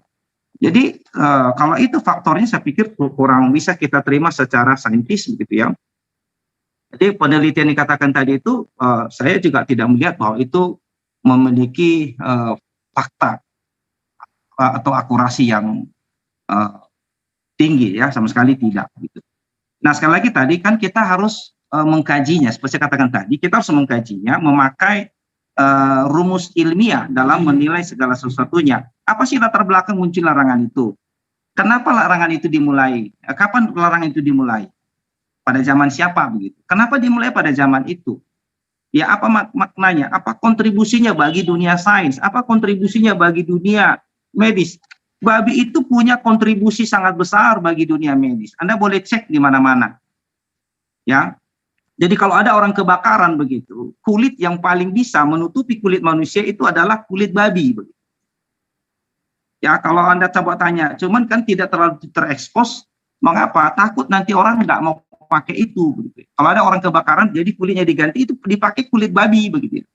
Jadi kalau itu faktornya saya pikir kurang bisa kita terima secara saintis begitu ya. Jadi penelitian yang dikatakan tadi itu saya juga tidak melihat bahwa itu memiliki fakta atau akurasi yang tinggi ya, sama sekali tidak gitu. Nah, sekali lagi tadi kan kita harus mengkajinya, seperti saya katakan tadi, kita harus mengkajinya, memakai rumus ilmiah dalam menilai segala sesuatunya. Apa sih latar belakang muncul larangan itu? Kenapa larangan itu dimulai? Kapan larangan itu dimulai? Pada zaman siapa begitu? Kenapa dimulai pada zaman itu? Ya, apa maknanya? Apa kontribusinya bagi dunia sains? Apa kontribusinya bagi dunia medis? Babi itu punya kontribusi sangat besar bagi dunia medis. Anda boleh cek di mana-mana. Ya. Jadi kalau ada orang kebakaran begitu, kulit yang paling bisa menutupi kulit manusia itu adalah kulit babi. Begitu. Ya, kalau Anda coba tanya, cuman kan tidak terlalu terekspos, mengapa? Takut nanti orang nggak mau pakai itu. Begitu. Kalau ada orang kebakaran, jadi kulitnya diganti, itu dipakai kulit babi. Begitu.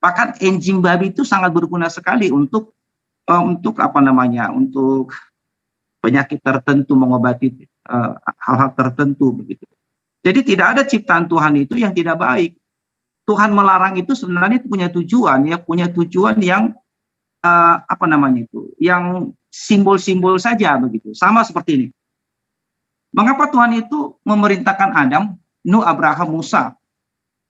Bahkan enzim babi itu sangat berguna sekali untuk apa namanya, untuk penyakit tertentu, mengobati hal-hal tertentu. Begitu. Jadi tidak ada ciptaan Tuhan itu yang tidak baik. Tuhan melarang itu sebenarnya punya tujuan, ya, punya tujuan yang apa namanya itu, yang simbol-simbol saja begitu. Sama seperti ini. Mengapa Tuhan itu memerintahkan Adam, Nuh, Abraham, Musa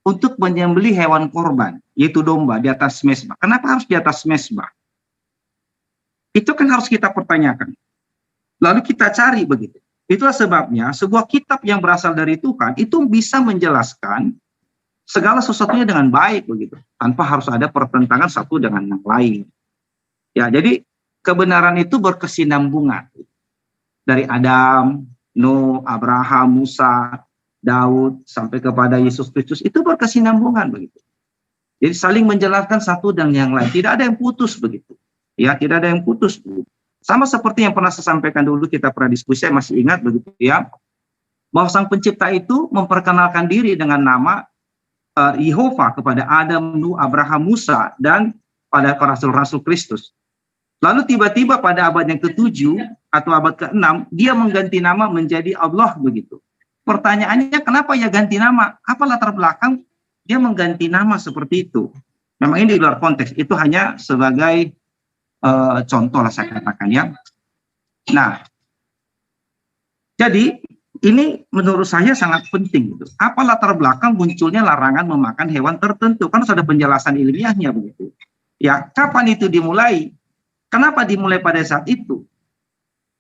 untuk menyembelih hewan korban, yaitu domba di atas mezbah? Kenapa harus di atas mezbah? Itu kan harus kita pertanyakan. Lalu kita cari begitu. Itulah sebabnya sebuah kitab yang berasal dari Tuhan itu bisa menjelaskan segala sesuatunya dengan baik begitu, tanpa harus ada pertentangan satu dengan yang lain. Ya, jadi kebenaran itu berkesinambungan dari Adam, Nuh, Abraham, Musa, Daud sampai kepada Yesus Kristus, itu berkesinambungan begitu. Jadi saling menjelaskan satu dan yang lain, tidak ada yang putus begitu. Ya, tidak ada yang putus begitu. Sama seperti yang pernah saya sampaikan dulu, kita pernah diskusi, saya masih ingat begitu ya, bahwa Sang Pencipta itu memperkenalkan diri dengan nama Yehova kepada Adam, Nuh, Abraham, Musa, dan pada rasul-rasul Kristus. Lalu tiba-tiba pada abad yang ke-7 atau abad ke-6, dia mengganti nama menjadi Allah begitu. Pertanyaannya, kenapa ya ganti nama? Apa latar belakang dia mengganti nama seperti itu? Memang ini di luar konteks, itu hanya sebagai contoh lah saya katakan ya. Nah, jadi ini menurut saya sangat penting. Gitu. Apa latar belakang munculnya larangan memakan hewan tertentu? Kan harus ada penjelasan ilmiahnya begitu. Ya, kapan itu dimulai? Kenapa dimulai pada saat itu?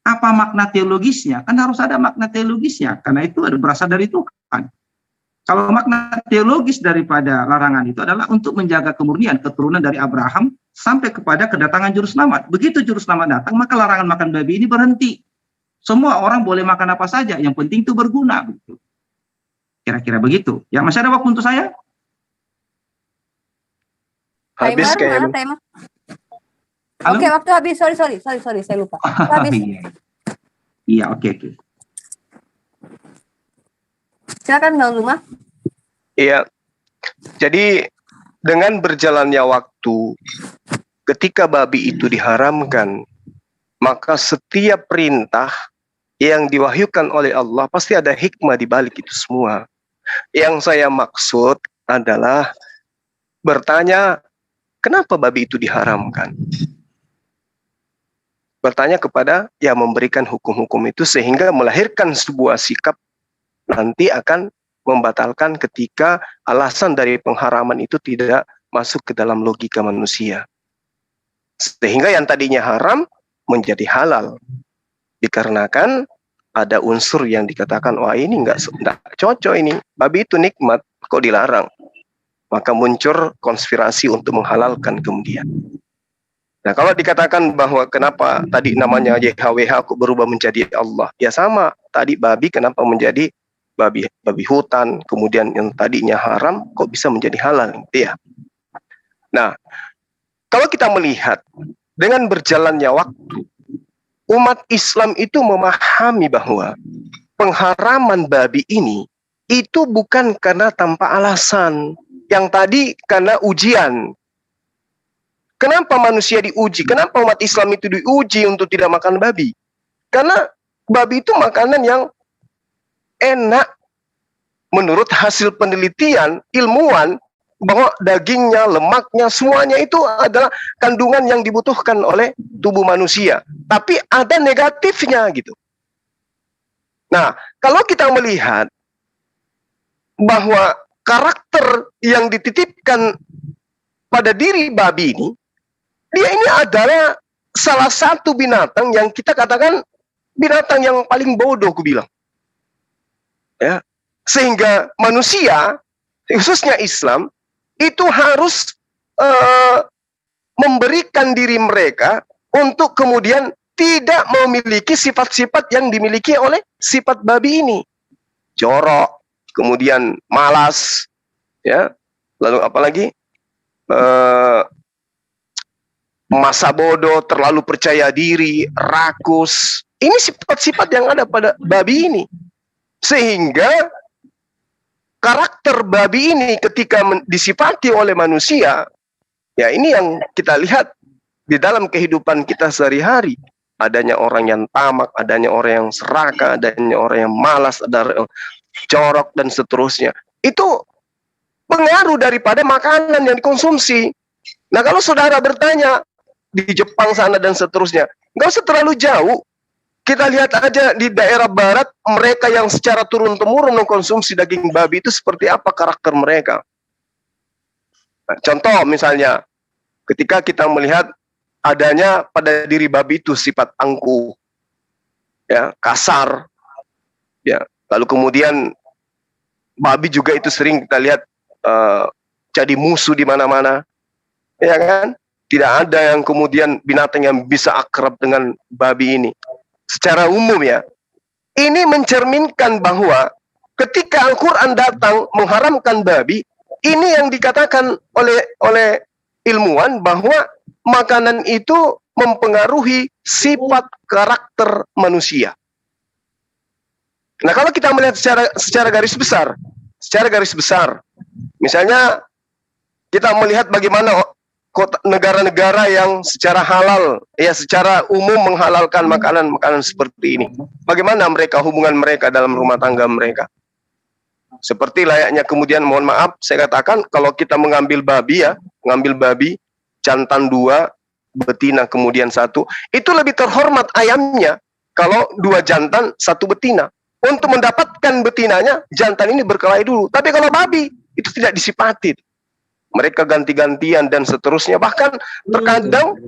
Apa makna teologisnya? Kan harus ada makna teologisnya, karena itu berasal dari Tuhan. Kalau makna teologis daripada larangan itu adalah untuk menjaga kemurnian keturunan dari Abraham sampai kepada kedatangan juru selamat. Begitu juru selamat datang, maka larangan makan babi ini berhenti. Semua orang boleh makan apa saja, yang penting itu berguna. Begitu. Kira-kira begitu. Ya, masih ada waktu untuk saya? Habis kayaknya. Timer. Oke, waktu habis. Sorry, saya lupa. Habis. Iya, oke. Silakan Bang Luma. Iya. Jadi dengan berjalannya waktu, ketika babi itu diharamkan, maka setiap perintah yang diwahyukan oleh Allah pasti ada hikmah di balik itu semua. Yang saya maksud adalah bertanya, kenapa babi itu diharamkan? Bertanya kepada yang memberikan hukum-hukum itu sehingga melahirkan sebuah sikap nanti akan membatalkan ketika alasan dari pengharaman itu tidak masuk ke dalam logika manusia. Sehingga yang tadinya haram menjadi halal. Dikarenakan ada unsur yang dikatakan, wah ini enggak cocok ini. Babi itu nikmat, kok dilarang? Maka muncul konspirasi untuk menghalalkan kemudian. Nah, kalau dikatakan bahwa kenapa tadi namanya YHWH kok berubah menjadi Allah? Ya sama, tadi babi kenapa menjadi babi hutan, kemudian yang tadinya haram kok bisa menjadi halal, gitu ya. Nah, kalau kita melihat dengan berjalannya waktu, umat Islam itu memahami bahwa pengharaman babi ini itu bukan karena tanpa alasan. Yang tadi karena ujian. Kenapa manusia diuji? Kenapa umat Islam itu diuji untuk tidak makan babi? Karena babi itu makanan yang enak menurut hasil penelitian ilmuwan, bahwa dagingnya, lemaknya, semuanya itu adalah kandungan yang dibutuhkan oleh tubuh manusia. Tapi ada negatifnya gitu. Nah, kalau kita melihat bahwa karakter yang dititipkan pada diri babi ini, dia ini adalah salah satu binatang yang kita katakan binatang yang paling bodoh, aku bilang. Ya, sehingga manusia, khususnya Islam, itu harus memberikan diri mereka untuk kemudian tidak memiliki sifat-sifat yang dimiliki oleh sifat babi ini. Jorok, kemudian malas, ya, lalu apalagi masa bodoh, terlalu percaya diri, rakus. Ini sifat-sifat yang ada pada babi ini. Sehingga karakter babi ini ketika disifati oleh manusia, ya ini yang kita lihat di dalam kehidupan kita sehari-hari. Adanya orang yang tamak, adanya orang yang serakah, adanya orang yang malas, ada orang yang corok dan seterusnya. Itu pengaruh daripada makanan yang dikonsumsi. Nah, kalau saudara bertanya di Jepang sana dan seterusnya, nggak usah terlalu jauh. Kita lihat aja di daerah barat, mereka yang secara turun-temurun mengkonsumsi daging babi itu seperti apa karakter mereka. Nah, contoh misalnya, ketika kita melihat adanya pada diri babi itu sifat angkuh, ya, kasar, ya. Lalu kemudian babi juga itu sering kita lihat jadi musuh di mana-mana, ya kan? Tidak ada yang kemudian binatang yang bisa akrab dengan babi ini. Secara umum ya, ini mencerminkan bahwa ketika Al-Quran datang mengharamkan babi, ini yang dikatakan oleh ilmuwan bahwa makanan itu mempengaruhi sifat karakter manusia. Nah, kalau kita melihat secara garis besar, misalnya kita melihat bagaimana negara-negara yang secara halal, ya secara umum menghalalkan makanan-makanan seperti ini. Bagaimana hubungan mereka dalam rumah tangga mereka? Seperti layaknya kemudian, mohon maaf, saya katakan kalau kita mengambil babi, jantan 2, betina kemudian 1, itu lebih terhormat ayamnya kalau 2 jantan 1 betina. Untuk mendapatkan betinanya, jantan ini berkelahi dulu. Tapi kalau babi, itu tidak disifati. Mereka ganti-gantian dan seterusnya. Bahkan terkadang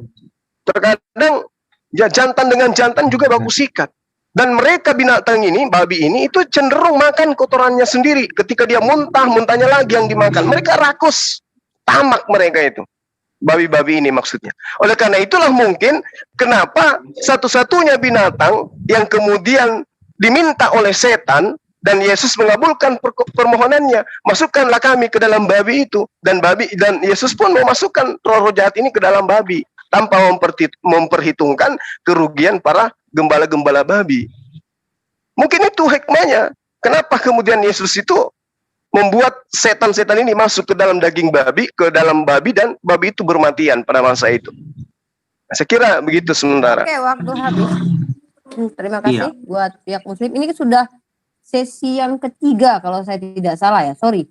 ya, jantan dengan jantan juga baku sikat. Dan mereka binatang ini, babi ini, itu cenderung makan kotorannya sendiri. Ketika dia muntahnya lagi yang dimakan. Mereka rakus, tamak mereka itu. Babi-babi ini maksudnya. Oleh karena itulah mungkin kenapa satu-satunya binatang yang kemudian diminta oleh setan dan Yesus mengabulkan permohonannya, masukkanlah kami ke dalam babi itu, dan Yesus pun memasukkan roh-roh jahat ini ke dalam babi tanpa memperhitungkan kerugian para gembala-gembala babi. Mungkin itu hikmahnya kenapa kemudian Yesus itu membuat setan-setan ini masuk ke dalam daging babi, ke dalam babi, dan babi itu bermatian pada masa itu. Saya kira begitu sementara. Oke, waktu habis. Terima kasih buat pihak Muslim. Ini sudah sesi yang ketiga kalau saya tidak salah ya. Sorry.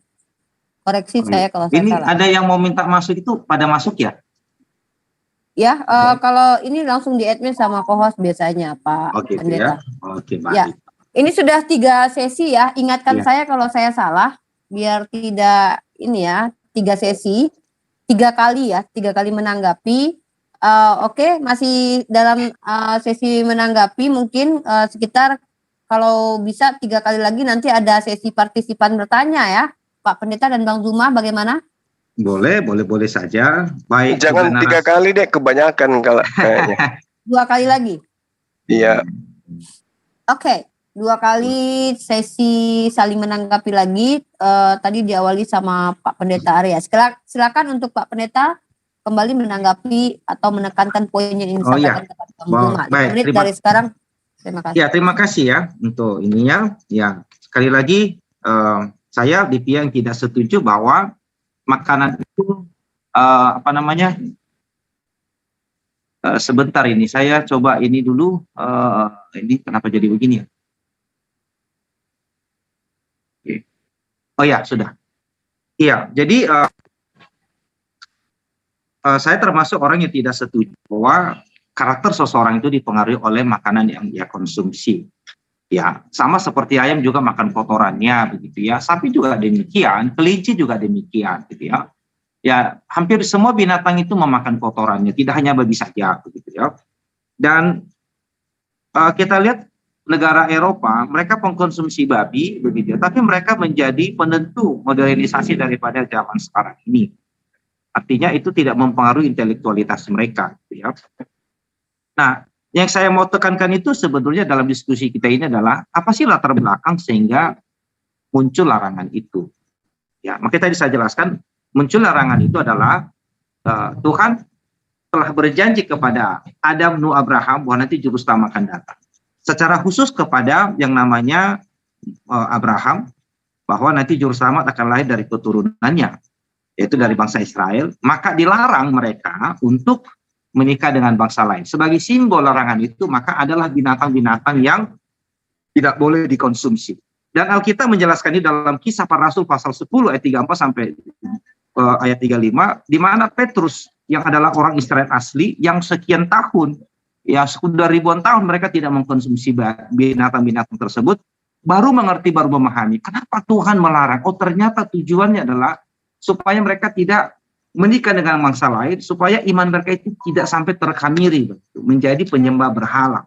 Koreksi saya kalau saya salah. Ini ada yang mau minta masuk itu pada masuk ya? Ya, kalau ini langsung di admin sama co-host biasanya Pak Pendeta. Oke, baik. Ya. Ini sudah 3 sesi ya. Ingatkan saya kalau saya salah biar tidak ini ya, 3 sesi, 3 kali ya, 3 kali menanggapi. Oke, masih dalam sesi menanggapi mungkin sekitar kalau bisa 3 kali lagi nanti ada sesi partisipan bertanya ya, Pak Pendeta dan Bang Zuma, bagaimana? Boleh saja. Baik. Jangan 3 kali deh, kebanyakan kalau kayaknya. 2 kali lagi? Iya. Oke, 2 kali sesi saling menanggapi lagi. Tadi diawali sama Pak Pendeta Arya. Silakan untuk Pak Pendeta kembali menanggapi atau menekankan poin yang ingin disampaikan kepada Bang Zuma. Baik, dari sekarang. Terima kasih. Ya, terima kasih ya untuk ininya. Ya, sekali lagi saya di pihak yang tidak setuju bahwa makanan itu sebentar ini saya coba ini dulu. Ini kenapa jadi begini ya? Oke. Oh ya, sudah. Iya, jadi saya termasuk orang yang tidak setuju bahwa karakter seseorang itu dipengaruhi oleh makanan yang dia konsumsi. Ya, sama seperti ayam juga makan kotorannya begitu ya. Sapi juga demikian, kelinci juga demikian gitu ya. Ya, hampir semua binatang itu memakan kotorannya, tidak hanya babi saja begitu ya. Dan kita lihat negara Eropa, mereka mengkonsumsi babi begitu ya, tapi mereka menjadi penentu modernisasi daripada zaman sekarang ini. Artinya itu tidak mempengaruhi intelektualitas mereka gitu ya. Nah, yang saya mau tekankan itu sebetulnya dalam diskusi kita ini adalah apa sih latar belakang sehingga muncul larangan itu. Ya, makanya tadi saya jelaskan muncul larangan itu adalah Tuhan telah berjanji kepada Adam, Nuh, Abraham bahwa nanti juru selamat akan datang. Secara khusus kepada yang namanya Abraham, bahwa nanti juru selamat akan lahir dari keturunannya, yaitu dari bangsa Israel. Maka dilarang mereka untuk menikah dengan bangsa lain. Sebagai simbol larangan itu, maka adalah binatang-binatang yang tidak boleh dikonsumsi. Dan Alkitab menjelaskan ini dalam Kisah Para Rasul pasal 10 ayat 34 sampai ayat 35, di mana Petrus yang adalah orang Israel asli yang sekian tahun, ya sudah ribuan tahun mereka tidak mengkonsumsi binatang-binatang tersebut, baru mengerti, baru memahami kenapa Tuhan melarang. Oh, ternyata tujuannya adalah supaya mereka tidak menikah dengan bangsa lain, supaya iman mereka itu tidak sampai terkamiri menjadi penyembah berhala.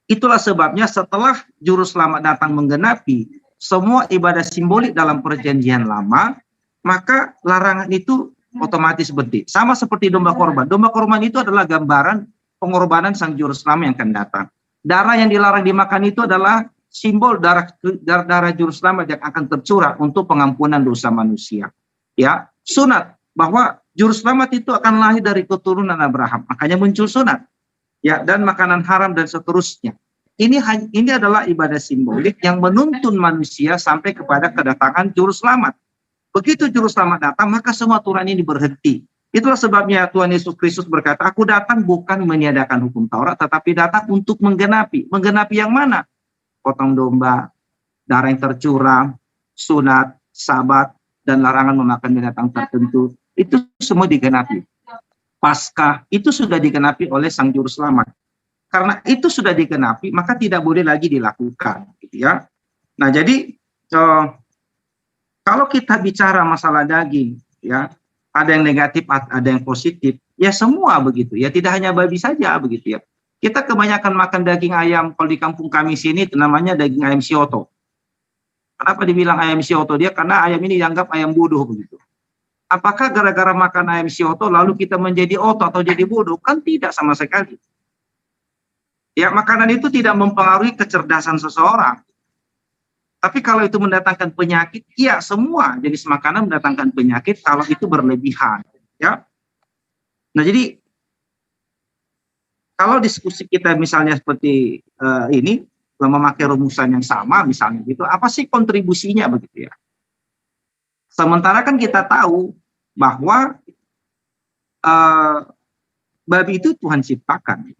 Itulah sebabnya setelah juru selamat datang menggenapi semua ibadah simbolik dalam perjanjian lama, maka larangan itu otomatis berhenti. Sama seperti domba korban. Domba korban itu adalah gambaran pengorbanan sang juru selamat yang akan datang. Darah yang dilarang dimakan itu adalah simbol darah juru selamat yang akan tercurah untuk pengampunan dosa manusia. Ya, sunat, bahwa juru selamat itu akan lahir dari keturunan Abraham, makanya muncul sunat, ya, dan makanan haram dan seterusnya. Ini adalah ibadah simbolik yang menuntun manusia sampai kepada kedatangan juru selamat. Begitu juru selamat datang, maka semua aturan ini berhenti. Itulah sebabnya Tuhan Yesus Kristus berkata, aku datang bukan meniadakan hukum Taurat, tetapi datang untuk menggenapi. Menggenapi yang mana? Potong domba, darah yang tercurah, sunat, sabat, dan larangan memakan binatang tertentu. Itu semua digenapi. Paskah itu sudah digenapi oleh sang juru selamat. Karena itu sudah digenapi, maka tidak boleh lagi dilakukan, gitu ya. Nah, jadi kalau kita bicara masalah daging, ya, ada yang negatif, ada yang positif, ya semua begitu, ya, tidak hanya babi saja begitu ya. Kita kebanyakan makan daging ayam, kalau di kampung kami sini itu namanya daging ayam sioto. Kenapa dibilang ayam sioto? Dia karena ayam ini dianggap ayam bodoh begitu. Apakah gara-gara makan ayam sioto lalu kita menjadi otot atau jadi bodoh? Kan tidak sama sekali. Ya, makanan itu tidak mempengaruhi kecerdasan seseorang. Tapi kalau itu mendatangkan penyakit, ya semua jenis makanan mendatangkan penyakit kalau itu berlebihan. Ya. Nah, jadi kalau diskusi kita misalnya seperti ini, memakai rumusan yang sama misalnya gitu, apa sih kontribusinya begitu ya? Sementara kan kita tahu bahwa babi itu Tuhan ciptakan.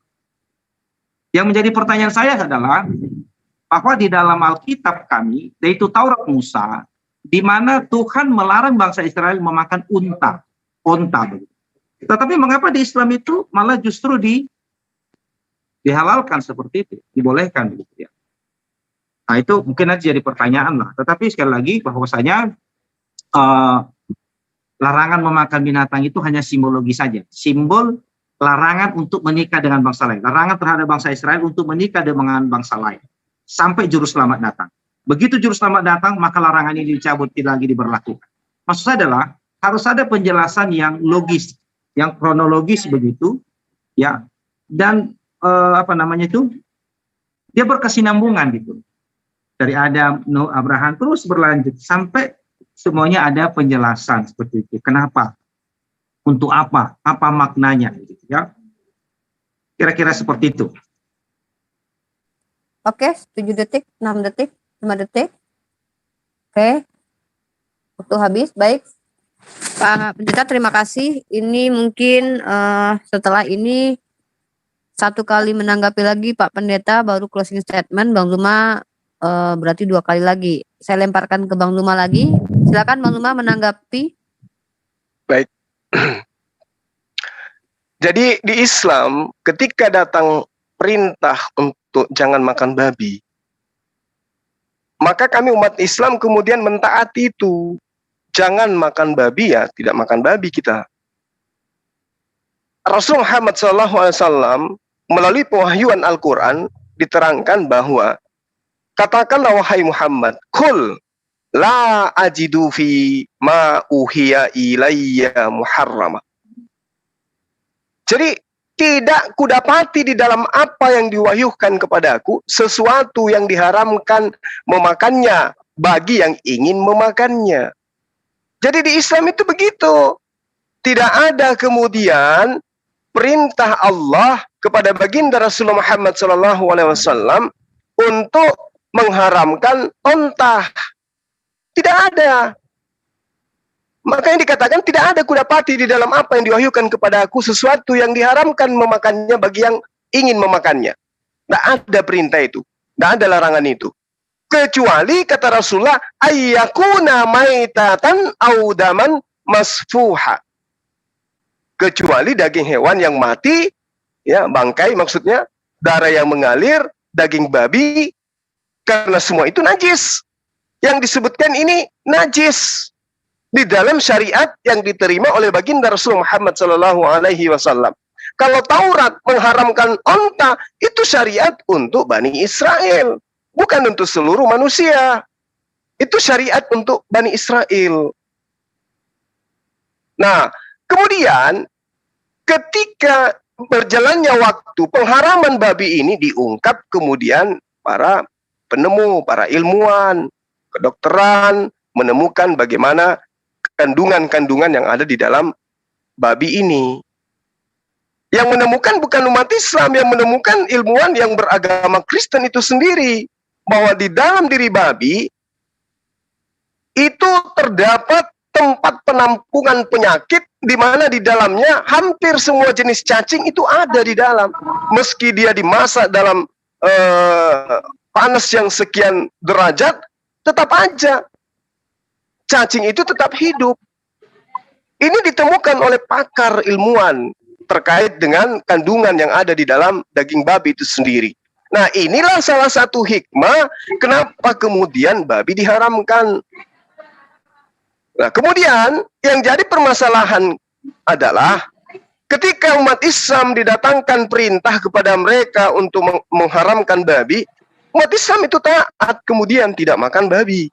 Yang menjadi pertanyaan saya adalah bahwa di dalam Alkitab kami, yaitu Taurat Musa, di mana Tuhan melarang bangsa Israel memakan onta. Tetapi mengapa di Islam itu malah justru dihalalkan seperti itu, dibolehkan begitu ya? Nah, itu mungkin nanti jadi pertanyaan lah. Tetapi sekali lagi bahwasanya larangan memakan binatang itu hanya simbologi saja. Simbol larangan untuk menikah dengan bangsa lain. Larangan terhadap bangsa Israel untuk menikah dengan bangsa lain. Sampai juru selamat datang. Begitu juru selamat datang, maka larangan ini dicabut, tidak lagi diberlakukan. Maksud saya adalah, harus ada penjelasan yang logis, yang kronologis begitu, ya. Dan, dia berkesinambungan gitu. Dari Adam, Nuh, Abraham, terus berlanjut. Sampai semuanya ada penjelasan seperti itu. Kenapa? Untuk apa? Apa maknanya? Gitu, ya. Kira-kira seperti itu. Oke, 7 detik, 6 detik, 5 detik. Oke. Waktu habis, baik. Pak Pendeta, terima kasih. Ini mungkin setelah ini satu kali menanggapi lagi Pak Pendeta, baru closing statement. Bang Luma berarti 2 kali lagi. Saya lemparkan ke Bang Luma lagi. Silakan Bang Luma menanggapi. Baik. Jadi di Islam ketika datang perintah untuk jangan makan babi, Maka kami umat Islam kemudian mentaati itu. Jangan makan babi ya, tidak makan babi kita. Rasul Muhammad SAW melalui pewahyuan Al-Quran diterangkan bahwa katakanlah wahai Muhammad, kul la ajidu fi ma uhiya ilayya muharrama. Jadi tidak kudapati di dalam apa yang diwahyukan kepadaku sesuatu yang diharamkan memakannya bagi yang ingin memakannya. Jadi di Islam itu begitu. Tidak ada kemudian perintah Allah kepada baginda Rasulullah Muhammad SAW untuk mengharamkan onta. Tidak ada. Maka yang dikatakan tidak ada kudapati di dalam apa yang diwahyukan kepada aku sesuatu yang diharamkan memakannya bagi yang ingin memakannya. Tidak ada perintah itu. Tidak ada larangan itu. Kecuali kata Rasulullah, ayyakuna maitatan audaman masfuha. Kecuali daging hewan yang mati, ya bangkai maksudnya, darah yang mengalir, daging babi, karena semua itu najis. Yang disebutkan ini najis di dalam syariat yang diterima oleh baginda Rasul Muhammad SAW. Kalau Taurat mengharamkan onta, itu syariat untuk Bani Israel, bukan untuk seluruh manusia. Itu syariat untuk Bani Israel. Nah, kemudian ketika berjalannya waktu, pengharaman babi ini diungkap kemudian para penemu, para ilmuwan, kedokteran menemukan bagaimana kandungan-kandungan yang ada di dalam babi ini. Yang menemukan bukan umat Islam, yang menemukan ilmuwan yang beragama Kristen itu sendiri. Bahwa di dalam diri babi itu terdapat tempat penampungan penyakit di mana di dalamnya hampir semua jenis cacing itu ada di dalam. Meski dia dimasak dalam panas yang sekian derajat, tetap aja cacing itu tetap hidup. Ini ditemukan oleh pakar ilmuwan terkait dengan kandungan yang ada di dalam daging babi itu sendiri. Nah, inilah salah satu hikmah kenapa kemudian babi diharamkan. Nah, kemudian yang jadi permasalahan adalah ketika umat Islam didatangkan perintah kepada mereka untuk mengharamkan babi, umat Islam itu taat kemudian tidak makan babi.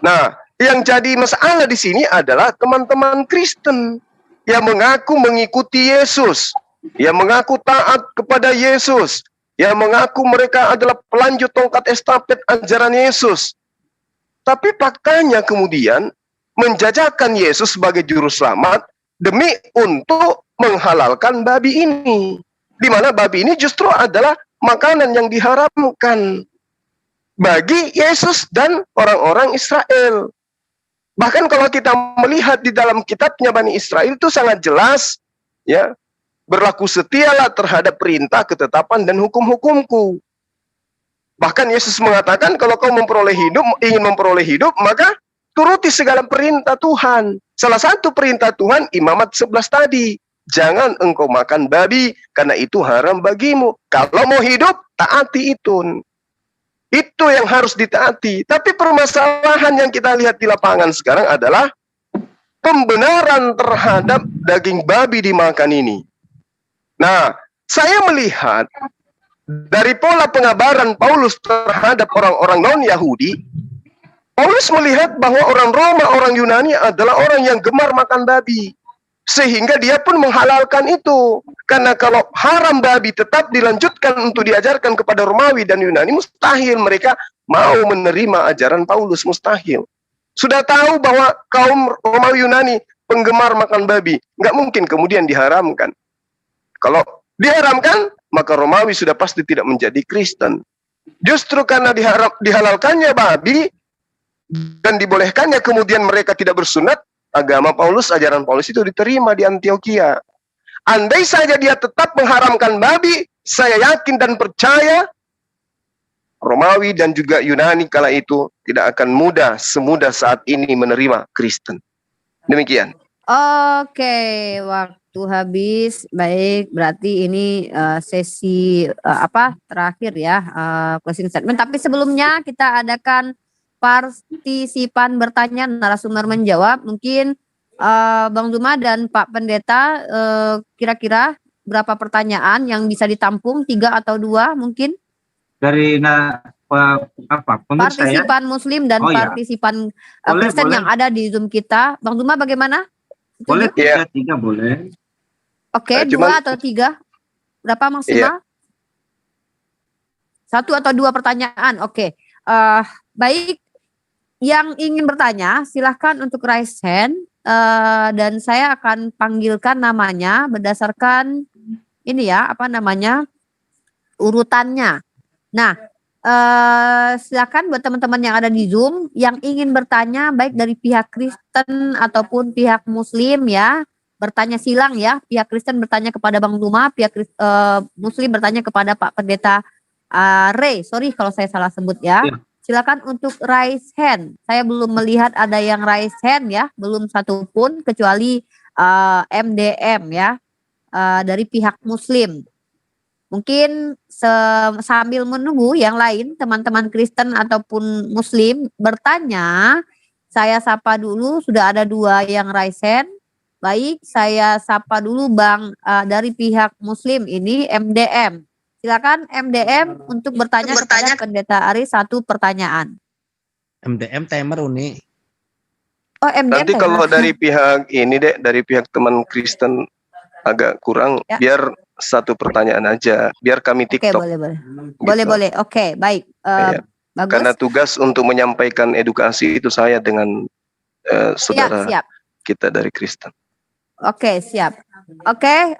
Nah, yang jadi masalah di sini adalah teman-teman Kristen yang mengaku mengikuti Yesus, yang mengaku taat kepada Yesus, yang mengaku mereka adalah pelanjut tongkat estafet ajaran Yesus. Tapi faktanya kemudian menjajakan Yesus sebagai juru selamat demi untuk menghalalkan babi ini. Di mana babi ini justru adalah makanan yang diharamkan bagi Yesus dan orang-orang Israel. Bahkan kalau kita melihat di dalam kitabnya Bani Israel itu sangat jelas, ya, berlaku setialah terhadap perintah, ketetapan dan hukum-hukumku. Bahkan Yesus mengatakan kalau kau ingin memperoleh hidup, maka turuti segala perintah Tuhan. Salah satu perintah Tuhan Imamat 11 tadi, jangan engkau makan babi karena itu haram bagimu. Kalau mau hidup, taati itu. Itu yang harus ditaati. Tapi permasalahan yang kita lihat di lapangan sekarang adalah pembenaran terhadap daging babi dimakan ini. Nah, saya melihat dari pola pengabaran Paulus terhadap orang-orang non-Yahudi, Paulus melihat bahwa orang Roma, orang Yunani adalah orang yang gemar makan babi. Sehingga dia pun menghalalkan itu. Karena kalau haram babi tetap dilanjutkan untuk diajarkan kepada Romawi dan Yunani, mustahil mereka mau menerima ajaran Paulus, mustahil. Sudah tahu bahwa kaum Romawi Yunani penggemar makan babi, nggak mungkin kemudian diharamkan. Kalau diharamkan, maka Romawi sudah pasti tidak menjadi Kristen. Justru karena dihalalkannya babi dan dibolehkannya kemudian mereka tidak bersunat, agama Paulus, ajaran Paulus itu diterima di Antioquia. Andai saja dia tetap mengharamkan babi, saya yakin dan percaya Romawi dan juga Yunani kala itu tidak akan semudah saat ini menerima Kristen. Demikian. Oke, waktu waktu habis. Baik, berarti ini sesi terakhir ya, closing statement. Tapi sebelumnya kita adakan partisipan bertanya, narasumber menjawab. Mungkin Bang Zuma dan Pak Pendeta kira-kira berapa pertanyaan yang bisa ditampung, 3 atau 2 mungkin? Dari pemirsa ya? Partisipan Muslim dan Oh, ya. partisipan Boleh, Kristen boleh. yang ada di Zoom kita. Bang Zuma bagaimana? Boleh Iya. 3 boleh. Oke, 2 Cuman- atau 3? Berapa maksimal? 1 atau 2 pertanyaan. Oke. Baik, yang ingin bertanya silahkan untuk raise hand, dan saya akan panggilkan namanya berdasarkan ini ya, urutannya. Nah, silakan buat teman-teman yang ada di Zoom yang ingin bertanya baik dari pihak Kristen ataupun pihak Muslim ya, bertanya silang ya. Pihak Kristen bertanya kepada Bang Zuma, pihak Muslim bertanya kepada Pak Pendeta Ray. Sorry kalau saya salah sebut ya. Ya. Silakan untuk raise hand. Saya belum melihat ada yang raise hand ya, belum satu pun kecuali MDM ya, dari pihak Muslim. Mungkin sambil menunggu yang lain teman-teman Kristen ataupun Muslim bertanya, saya sapa dulu, sudah ada 2 yang raise hand. Baik, saya sapa dulu Bang dari pihak Muslim ini MDM. Silakan MDM untuk bertanya kepada Pendeta Ari 1 pertanyaan. MDM timer Uni. Oh, MDM Nanti timer. kalau dari pihak ini dari pihak teman Kristen agak kurang, Ya. biar 1 pertanyaan aja, biar kami Oke, TikTok. boleh. Gitu. Boleh. Oke, baik. Iya. Bagus. Karena tugas untuk menyampaikan edukasi itu saya dengan saudara Siap. kita dari Kristen. Oke, siap. Oke,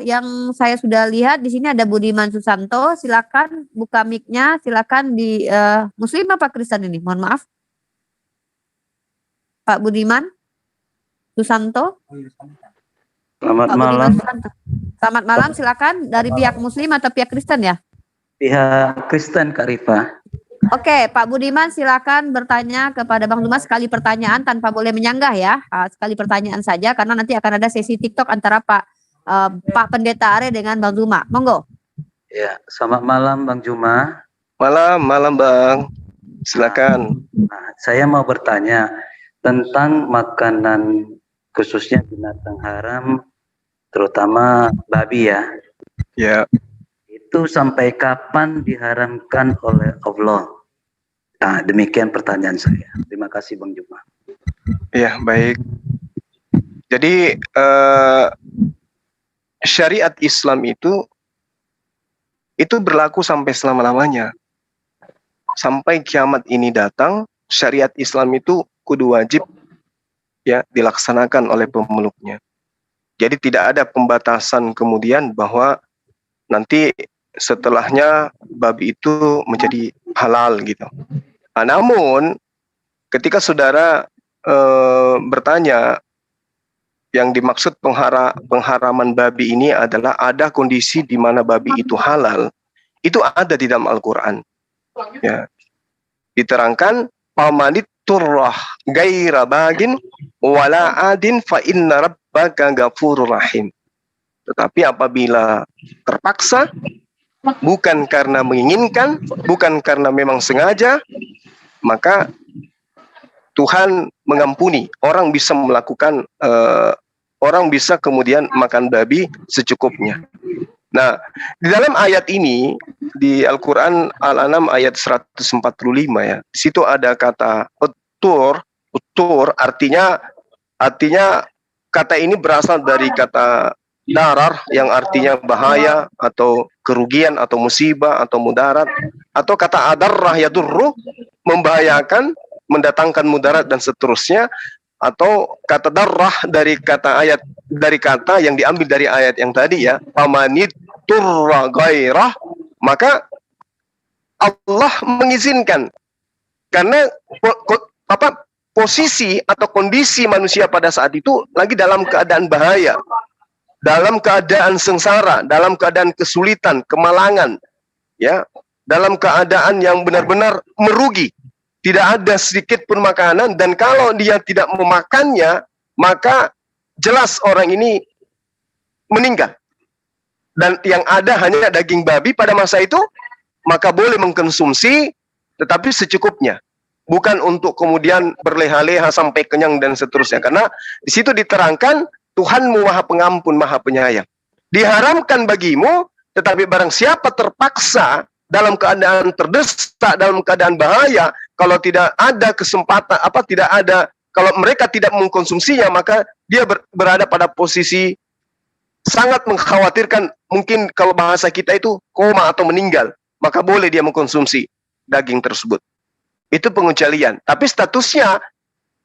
yang saya sudah lihat di sini ada Budiman Susanto. Silakan buka mic-nya. Silakan di Muslim apa Kristen ini? Mohon maaf. Pak Budiman Susanto. Selamat Pak malam, Budiman Susanto. Selamat malam. Silakan dari pihak Muslim atau pihak Kristen ya? pihak Kristen Kak Rifa. Oke, Pak Budiman silakan bertanya kepada Bang Zuma, sekali pertanyaan tanpa boleh menyanggah ya. Sekali pertanyaan saja karena nanti akan ada sesi TikTok antara Pak Pendeta Are dengan Bang Zuma. Monggo. Ya, selamat malam Bang Juma. Malam Bang. Silakan. Nah, saya mau bertanya tentang makanan khususnya binatang haram, terutama babi ya. Ya. Itu sampai kapan diharamkan oleh Allah? Nah, demikian pertanyaan saya. Terima kasih Bang Juma. Ya, baik. Jadi syariat Islam itu berlaku sampai selama-lamanya. Sampai kiamat ini datang, syariat Islam itu kudu wajib ya dilaksanakan oleh pemeluknya. Jadi tidak ada pembatasan kemudian bahwa nanti setelahnya babi itu menjadi halal gitu. Nah, namun ketika saudara bertanya yang dimaksud pengharaman babi ini adalah ada kondisi di mana babi itu halal, itu ada di dalam Al-Quran. Ya. Diterangkan pamanit turrah gaira bagin wala adin fa inna rabbaka ghafurur rahim. Tetapi apabila terpaksa, bukan karena menginginkan, bukan karena memang sengaja, maka Tuhan mengampuni. Orang bisa melakukan, orang bisa kemudian makan babi secukupnya. Nah, di dalam ayat ini, di Al-Quran Al-An'am ayat 145 ya, di situ ada kata utur artinya kata ini berasal dari kata darar yang artinya bahaya atau kerugian atau musibah atau mudarat, atau kata adarrah yadurru membahayakan, mendatangkan mudarat dan seterusnya, atau kata darrah dari kata yang diambil dari ayat yang tadi ya, pamanit turra gairah, maka Allah mengizinkan karena posisi atau kondisi manusia pada saat itu lagi dalam keadaan bahaya, dalam keadaan sengsara, dalam keadaan kesulitan, kemalangan, ya, dalam keadaan yang benar-benar merugi, tidak ada sedikit pun makanan, dan kalau dia tidak memakannya, maka jelas orang ini meninggal dan yang ada hanya daging babi pada masa itu, maka boleh mengkonsumsi tetapi secukupnya, bukan untuk kemudian berleha-leha sampai kenyang dan seterusnya, karena di situ diterangkan Tuhanmu Maha Pengampun, Maha Penyayang. Diharamkan bagimu, tetapi barang siapa terpaksa dalam keadaan terdesak, dalam keadaan bahaya, kalau tidak ada kesempatan, kalau mereka tidak mengkonsumsinya, maka dia berada pada posisi sangat mengkhawatirkan, mungkin kalau bahasa kita itu koma atau meninggal, maka boleh dia mengkonsumsi daging tersebut. Itu pengecualian. Tapi statusnya,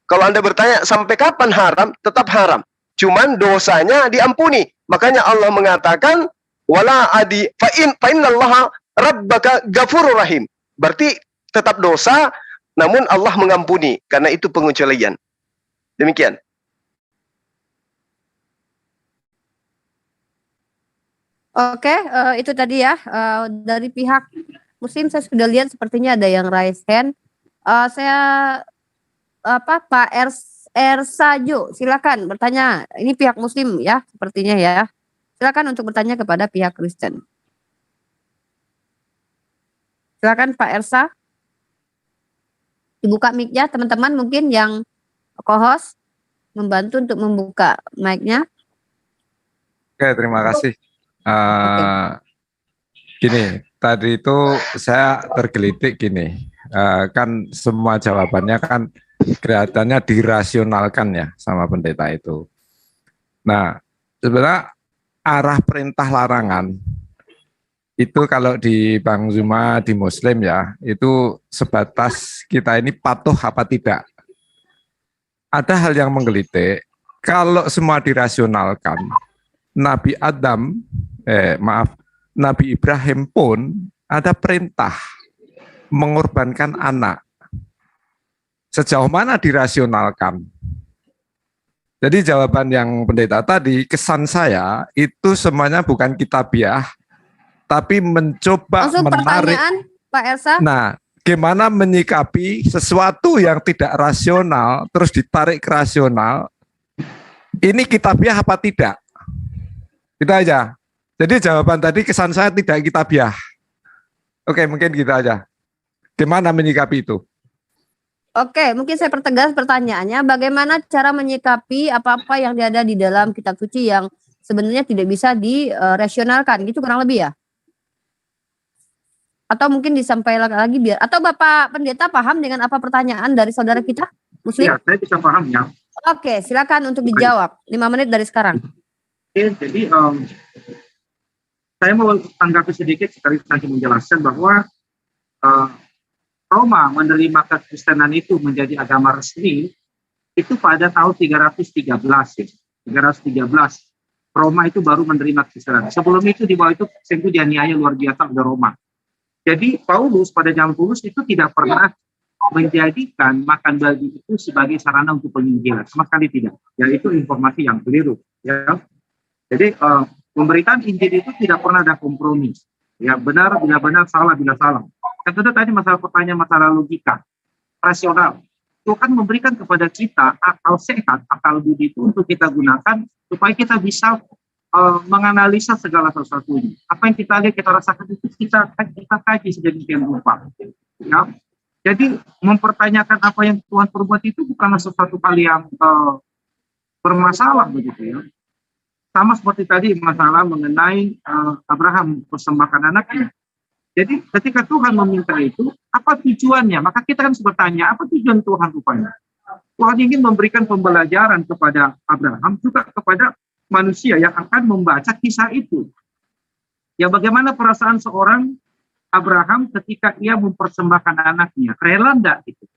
kalau Anda bertanya sampai kapan haram, tetap haram. Cuman dosanya diampuni. Makanya Allah mengatakan, wala adi fa innallaha rabbaka ghafurur rahim. Berarti tetap dosa, namun Allah mengampuni, karena itu pengecualian. Demikian. Oke, itu tadi ya dari pihak Muslim saya sudah lihat sepertinya ada yang raise hand. Pak Ersajo, silakan bertanya. Ini pihak Muslim ya, sepertinya ya. Silakan untuk bertanya kepada pihak Kristen. Silakan Pak Ersa. Dibuka mic-nya, teman-teman mungkin yang co-host membantu untuk membuka mic-nya. Oke, terima kasih. Gini, tadi itu saya tergelitik gini. Kan semua jawabannya kan kelihatannya dirasionalkan ya sama pendeta itu. Nah, sebenarnya arah perintah larangan itu kalau di Bang Zuma, di Muslim ya, itu sebatas kita ini patuh apa tidak. Ada hal yang menggelitik, kalau semua dirasionalkan, Nabi Ibrahim pun ada perintah mengorbankan anak. Sejauh mana dirasionalkan? Jadi jawaban yang pendeta tadi, kesan saya itu semuanya bukan kitabiah, tapi mencoba langsung menarik. Pertanyaan, Pak Elsa. Nah, gimana menyikapi sesuatu yang tidak rasional, terus ditarik ke rasional, ini kitabiah apa tidak? Itu aja. Jadi jawaban tadi kesan saya tidak kitabiah. Oke, mungkin gitu aja. Gimana menyikapi itu? Oke, mungkin saya pertegas pertanyaannya, bagaimana cara menyikapi apa-apa yang ada di dalam kitab suci yang sebenarnya tidak bisa dirasionalkan, gitu kurang lebih ya? Atau mungkin disampaikan lagi biar, atau Bapak Pendeta paham dengan apa pertanyaan dari saudara kita, Muslim? Ya, saya bisa paham ya. Oke, silakan untuk dijawab, 5 menit dari sekarang. Oke, jadi saya mau tanggapi sedikit sekali nanti menjelaskan bahwa Roma menerima kekristenan itu menjadi agama resmi itu pada tahun 313 ya. 313 Roma itu baru menerima kekristenan. Sebelum itu di bawah itu Kristen itu dianiaya luar biasa oleh Roma. Jadi Paulus pada zaman Paulus itu tidak pernah menjadikan makan babi itu sebagai sarana untuk penginjilan, sama sekali tidak. Ya itu informasi yang keliru. Ya. Jadi pemberitaan Injil itu tidak pernah ada kompromi. Ya benar bila benar, salah bila salah. Yang kedua tadi pertanyaan masalah logika, rasional. Tuhan memberikan kepada kita akal sehat, akal budi itu untuk kita gunakan supaya kita bisa menganalisa segala sesuatunya. Apa yang kita lihat, kita rasakan itu kita kaji sedemikian rupa. Ya. Jadi mempertanyakan apa yang Tuhan perbuat itu bukanlah sesuatu hal yang bermasalah begitu ya. Sama seperti tadi masalah mengenai Abraham persembahkan anaknya. Jadi ketika Tuhan meminta itu, apa tujuannya? Maka kita kan bertanya, apa tujuan Tuhan rupanya? Tuhan ingin memberikan pembelajaran kepada Abraham, juga kepada manusia yang akan membaca kisah itu. Ya bagaimana perasaan seorang Abraham ketika ia mempersembahkan anaknya? Rela enggak gitu?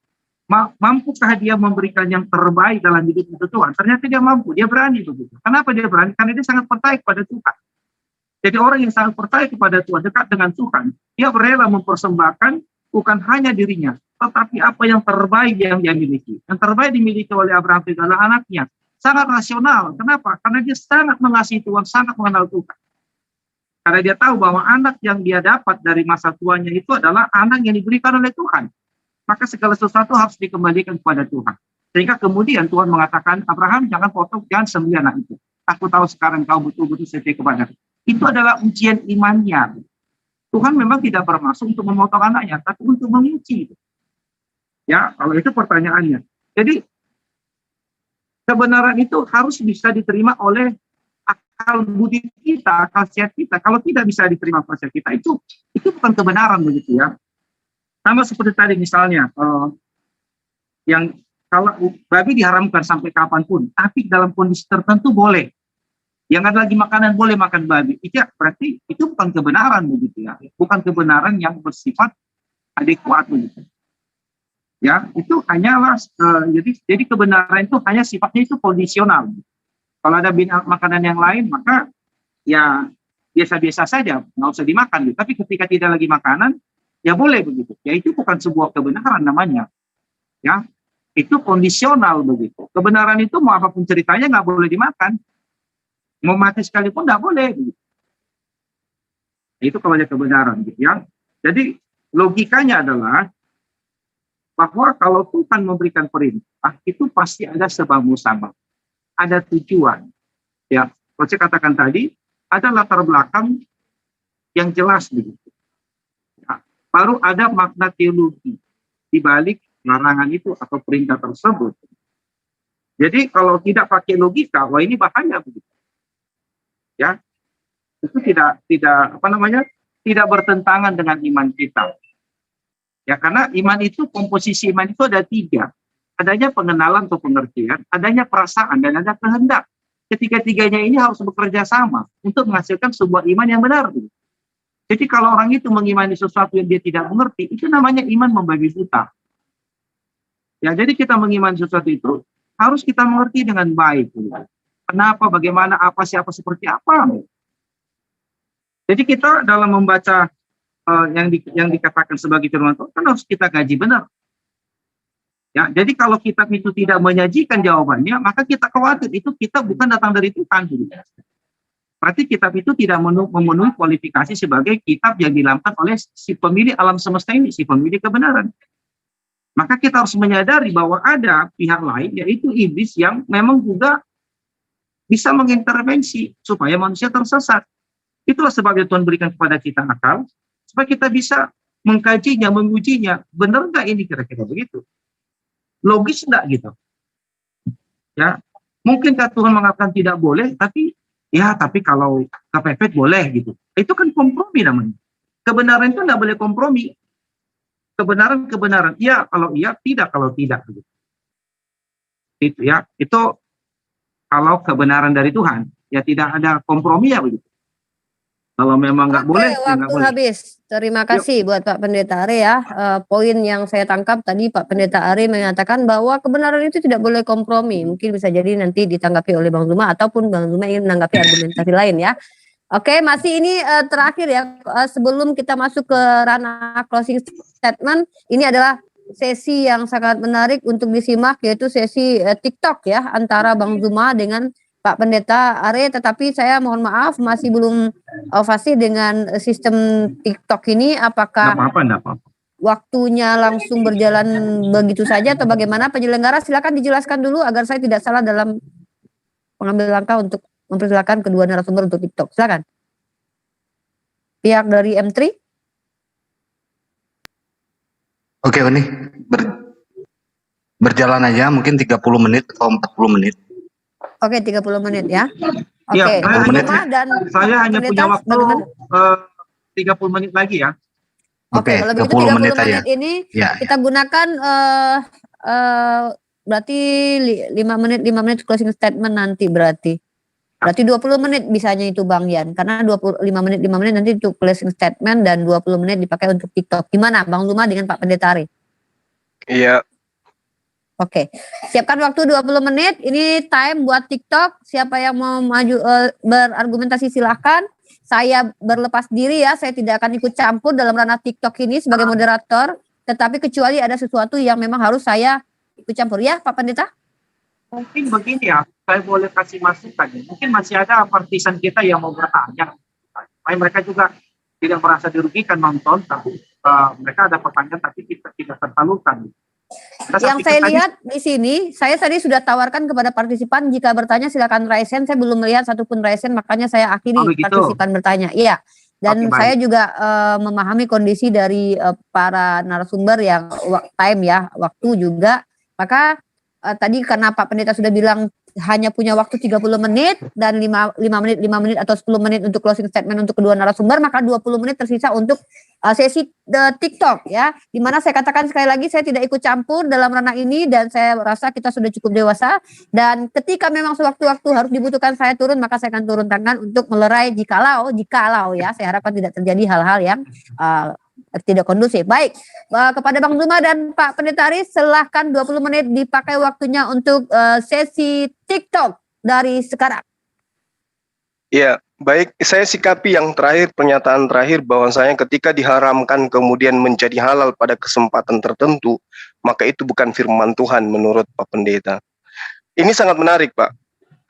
Mampukah dia memberikan yang terbaik dalam hidup itu Tuhan? Ternyata dia mampu, dia berani begitu. Kenapa dia berani? Karena dia sangat percaya kepada Tuhan. Jadi orang yang sangat percaya kepada Tuhan, dekat dengan Tuhan, dia rela mempersembahkan bukan hanya dirinya, tetapi apa yang terbaik yang dia miliki. Yang terbaik dimiliki oleh Abraham itu adalah anaknya. Sangat rasional. Kenapa? Karena dia sangat mengasihi Tuhan, sangat mengenal Tuhan. Karena dia tahu bahwa anak yang dia dapat dari masa tuanya itu adalah anak yang diberikan oleh Tuhan. Maka segala sesuatu harus dikembalikan kepada Tuhan. Sehingga kemudian Tuhan mengatakan, Abraham jangan potong, jangan sembelih anak itu. Aku tahu sekarang kau betul-betul setia kepadaku. Itu adalah ujian imannya. Tuhan memang tidak bermaksud untuk memotong anaknya, tapi untuk menguji. Ya, kalau itu pertanyaannya. Jadi kebenaran itu harus bisa diterima oleh akal budi kita, akal sehat kita. Kalau tidak bisa diterima akal sehat kita, itu bukan kebenaran begitu ya. Sama seperti tadi misalnya, yang kalau babi diharamkan sampai kapanpun, tapi dalam kondisi tertentu boleh. Yang ada lagi makanan boleh makan babi. Itu berarti itu bukan kebenaran begitu ya. Bukan kebenaran yang bersifat adekuat begitu. Ya, itu hanyalah jadi kebenaran itu hanya sifatnya itu kondisional. Kalau ada makanan yang lain maka ya biasa-biasa saja, nggak usah dimakan. Tapi ketika tidak lagi makanan, ya boleh begitu. Ya itu bukan sebuah kebenaran namanya. Ya, itu kondisional begitu. Kebenaran itu mau apapun ceritanya nggak boleh dimakan. Mau mati sekalipun nggak boleh. Begitu. Itu kalau ada kebenaran gitu ya. Jadi logikanya adalah bahwa kalau Tuhan memberikan perintah itu pasti ada sebab musabab, ada tujuan. Ya, kalau saya katakan tadi ada latar belakang yang jelas begitu. Ya, baru ada makna teologi di balik larangan itu atau perintah tersebut. Jadi kalau tidak pakai logika, wah ini bahaya begitu. Ya, itu tidak tidak bertentangan dengan iman kita. Ya, karena iman itu, komposisi iman itu ada 3. Adanya pengenalan atau pengertian, adanya perasaan, dan ada kehendak. Ketiga-tiganya ini harus bekerja sama untuk menghasilkan sebuah iman yang benar. Jadi kalau orang itu mengimani sesuatu yang dia tidak mengerti, itu namanya iman membabi buta. Ya, jadi kita mengimani sesuatu itu harus kita mengerti dengan baik. Kenapa, bagaimana, apa, siapa, seperti apa. Jadi kita dalam membaca yang dikatakan sebagai firman Tuhan kan harus kita gaji benar. Ya, jadi kalau kitab itu tidak menyajikan jawabannya, maka kita khawatir itu kita bukan datang dari Tuhan. Berarti kitab itu tidak memenuhi kualifikasi sebagai kitab yang dilampirkan oleh si pemilik alam semesta ini, si pemilik kebenaran. Maka kita harus menyadari bahwa ada pihak lain, yaitu iblis yang memang juga bisa mengintervensi supaya manusia tersesat. Itulah sebabnya Tuhan berikan kepada kita akal, supaya kita bisa mengkajinya, mengujinya. Benar nggak ini kira-kira begitu? Logis nggak gitu? Ya, mungkinkah Tuhan mengatakan tidak boleh, tapi kalau kepepet boleh gitu. Itu kan kompromi namanya. Kebenaran itu nggak boleh kompromi. Kebenaran, iya kalau iya, tidak kalau tidak begitu. Itu ya, itu kalau kebenaran dari Tuhan, ya tidak ada kompromi ya begitu. Kalau memang nggak boleh, waktu nggak boleh. habis. Terima kasih buat Pak Pendeta Ari ya. Poin yang saya tangkap tadi Pak Pendeta Ari mengatakan bahwa kebenaran itu tidak boleh kompromi. Mungkin bisa jadi nanti ditanggapi oleh Bang Zuma ataupun Bang Zuma ingin menanggapi argumentasi lain ya. Oke, masih ini terakhir ya. Sebelum kita masuk ke ranah closing statement, ini adalah sesi yang sangat menarik untuk disimak, yaitu sesi TikTok ya antara Bang Zuma dengan Pak Pendeta Ari, tetapi saya mohon maaf masih belum fasih dengan sistem TikTok ini. Apakah Nggak apa-apa. Waktunya langsung berjalan begitu saja atau bagaimana? Penyelenggara silakan dijelaskan dulu agar saya tidak salah dalam mengambil langkah untuk mempersilakan kedua narasumber untuk TikTok. Silakan. Pihak dari M3. Oke, ini berjalan aja mungkin 30 menit atau 40 menit. Oke, 30 menit ya. Oke, Ya, dan saya hanya punya waktu bagaimana? 30 menit lagi ya. Oke, kalau begitu 30 menit ini Ya. kita gunakan berarti 5 menit closing statement nanti berarti 20 menit bisanya itu Bang Yan, karena 5 menit nanti untuk closing statement dan 20 menit dipakai untuk TikTok. Gimana Bang Zuma dengan Pak Pendeta Ari? Iya. Oke, siapkan waktu 20 menit. Ini time buat TikTok. Siapa yang mau maju berargumentasi silahkan. Saya berlepas diri ya, saya tidak akan ikut campur dalam ranah TikTok ini sebagai moderator. Tetapi kecuali ada sesuatu yang memang harus saya ikut campur ya, Pak Pendeta. Mungkin begini ya, saya boleh kasih masukan. Mungkin masih ada partisan kita yang mau bertanya. Mereka juga tidak merasa dirugikan nonton, tapi mereka ada pertanyaan tapi kita tidak tersalurkan. Yang saya lihat di sini, saya tadi sudah tawarkan kepada partisipan jika bertanya silakan raise hand. Saya belum melihat satupun raise hand, makanya saya akhiri partisipan bertanya. Iya. Dan saya juga memahami kondisi dari para narasumber yang waktu juga. Maka tadi karena Pak Pendeta sudah bilang hanya punya waktu 30 menit dan 5 menit atau 10 menit untuk closing statement untuk kedua narasumber, maka 20 menit tersisa untuk sesi TikTok ya. Dimana saya katakan sekali lagi saya tidak ikut campur dalam ranah ini dan saya rasa kita sudah cukup dewasa, dan ketika memang sewaktu-waktu harus dibutuhkan saya turun, maka saya akan turun tangan untuk melerai jikalau ya, saya harapkan tidak terjadi hal-hal yang tidak kondusif. Baik, kepada Bang Zuma dan Pak Pendeta Aris, silahkan 20 menit dipakai waktunya untuk sesi TikTok dari sekarang. Ya, baik, saya sikapi yang terakhir, pernyataan terakhir bahwasanya ketika diharamkan kemudian menjadi halal pada kesempatan tertentu, maka itu bukan firman Tuhan menurut Pak Pendeta. Ini sangat menarik, Pak.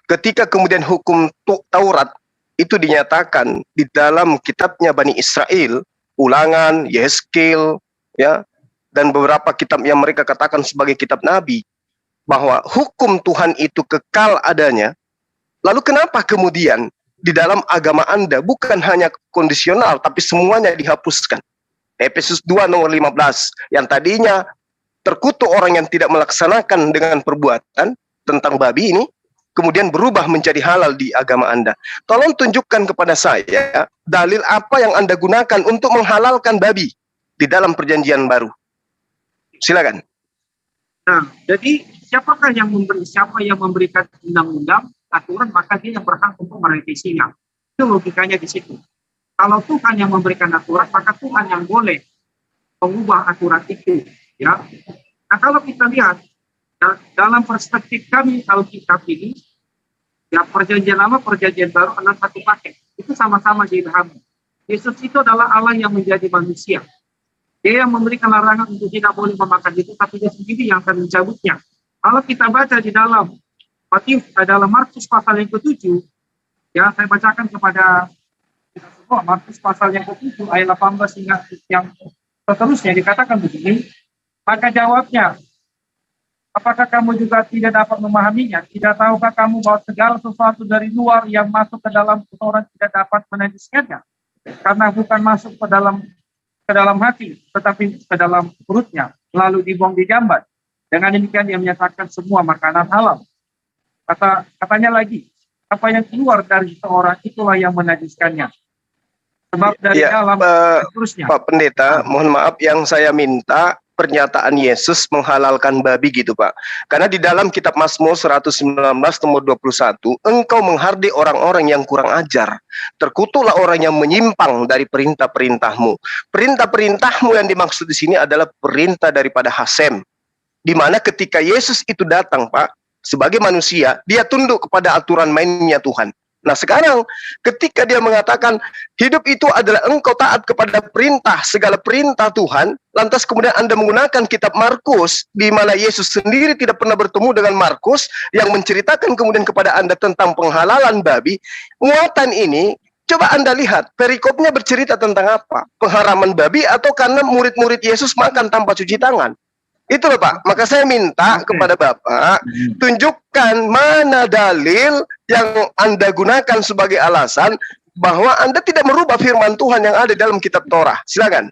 Ketika kemudian hukum Taurat itu dinyatakan di dalam kitabnya Bani Israel, Ulangan, Yeskel, ya, dan beberapa kitab yang mereka katakan sebagai kitab Nabi, bahwa hukum Tuhan itu kekal adanya. Lalu kenapa kemudian di dalam agama Anda bukan hanya kondisional, tapi semuanya dihapuskan? Efesus 2 nomor 15, yang tadinya terkutuk orang yang tidak melaksanakan dengan perbuatan tentang babi ini, kemudian berubah menjadi halal di agama Anda. Tolong tunjukkan kepada saya dalil apa yang Anda gunakan untuk menghalalkan babi di dalam perjanjian baru. Silakan. Nah, jadi siapa yang memberikan undang-undang, aturan, maka dia yang berhak untuk merevisinya. Itu logikanya di situ. Kalau Tuhan yang memberikan aturan, maka Tuhan yang boleh mengubah aturan itu. Ya. Nah, kalau kita lihat dalam perspektif kami Alkitab ini, ya, perjanjian lama, perjanjian baru adalah satu paket. Itu sama-sama diilhami. Yesus itu adalah Allah yang menjadi manusia. Dia yang memberikan larangan untuk tidak boleh memakan itu, tapi dia sendiri yang akan mencabutnya. Kalau kita baca di dalam Markus pasal yang ke-7, ya, saya bacakan kepada kita semua, Markus pasal yang ke-7 ayat 18 hingga yang seterusnya, dikatakan begini, maka jawabnya, apakah kamu juga tidak dapat memahaminya? Tidak tahukah kamu bahwa segala sesuatu dari luar yang masuk ke dalam seseorang tidak dapat menajiskannya? Karena bukan masuk ke dalam hati, tetapi ke dalam perutnya, lalu dibuang di jambat. Dengan demikian dia menyatakan semua makanan halal. Katanya lagi, apa yang keluar dari seseorang itulah yang menajiskannya. Sebab dari dalam terusnya. Pak Pendeta, mohon maaf, yang saya minta pernyataan Yesus menghalalkan babi gitu, Pak. Karena di dalam kitab Mazmur 119 nomor 21, engkau menghardik orang-orang yang kurang ajar. Terkutuklah orang yang menyimpang dari perintah-perintahmu. Perintah-perintahmu yang dimaksud di sini adalah perintah daripada Hasem. Di mana ketika Yesus itu datang, Pak, sebagai manusia, dia tunduk kepada aturan mainnya Tuhan. Nah sekarang ketika dia mengatakan hidup itu adalah engkau taat kepada segala perintah Tuhan, lantas kemudian Anda menggunakan kitab Markus, di mana Yesus sendiri tidak pernah bertemu dengan Markus yang menceritakan kemudian kepada Anda tentang penghalalan babi. Muatan ini, coba Anda lihat, perikopnya bercerita tentang apa? Pengharaman babi atau karena murid-murid Yesus makan tanpa cuci tangan? Itu loh Pak, maka saya minta kepada Bapak, tunjukkan mana dalil yang Anda gunakan sebagai alasan bahwa Anda tidak merubah firman Tuhan yang ada dalam kitab Torah. Silakan.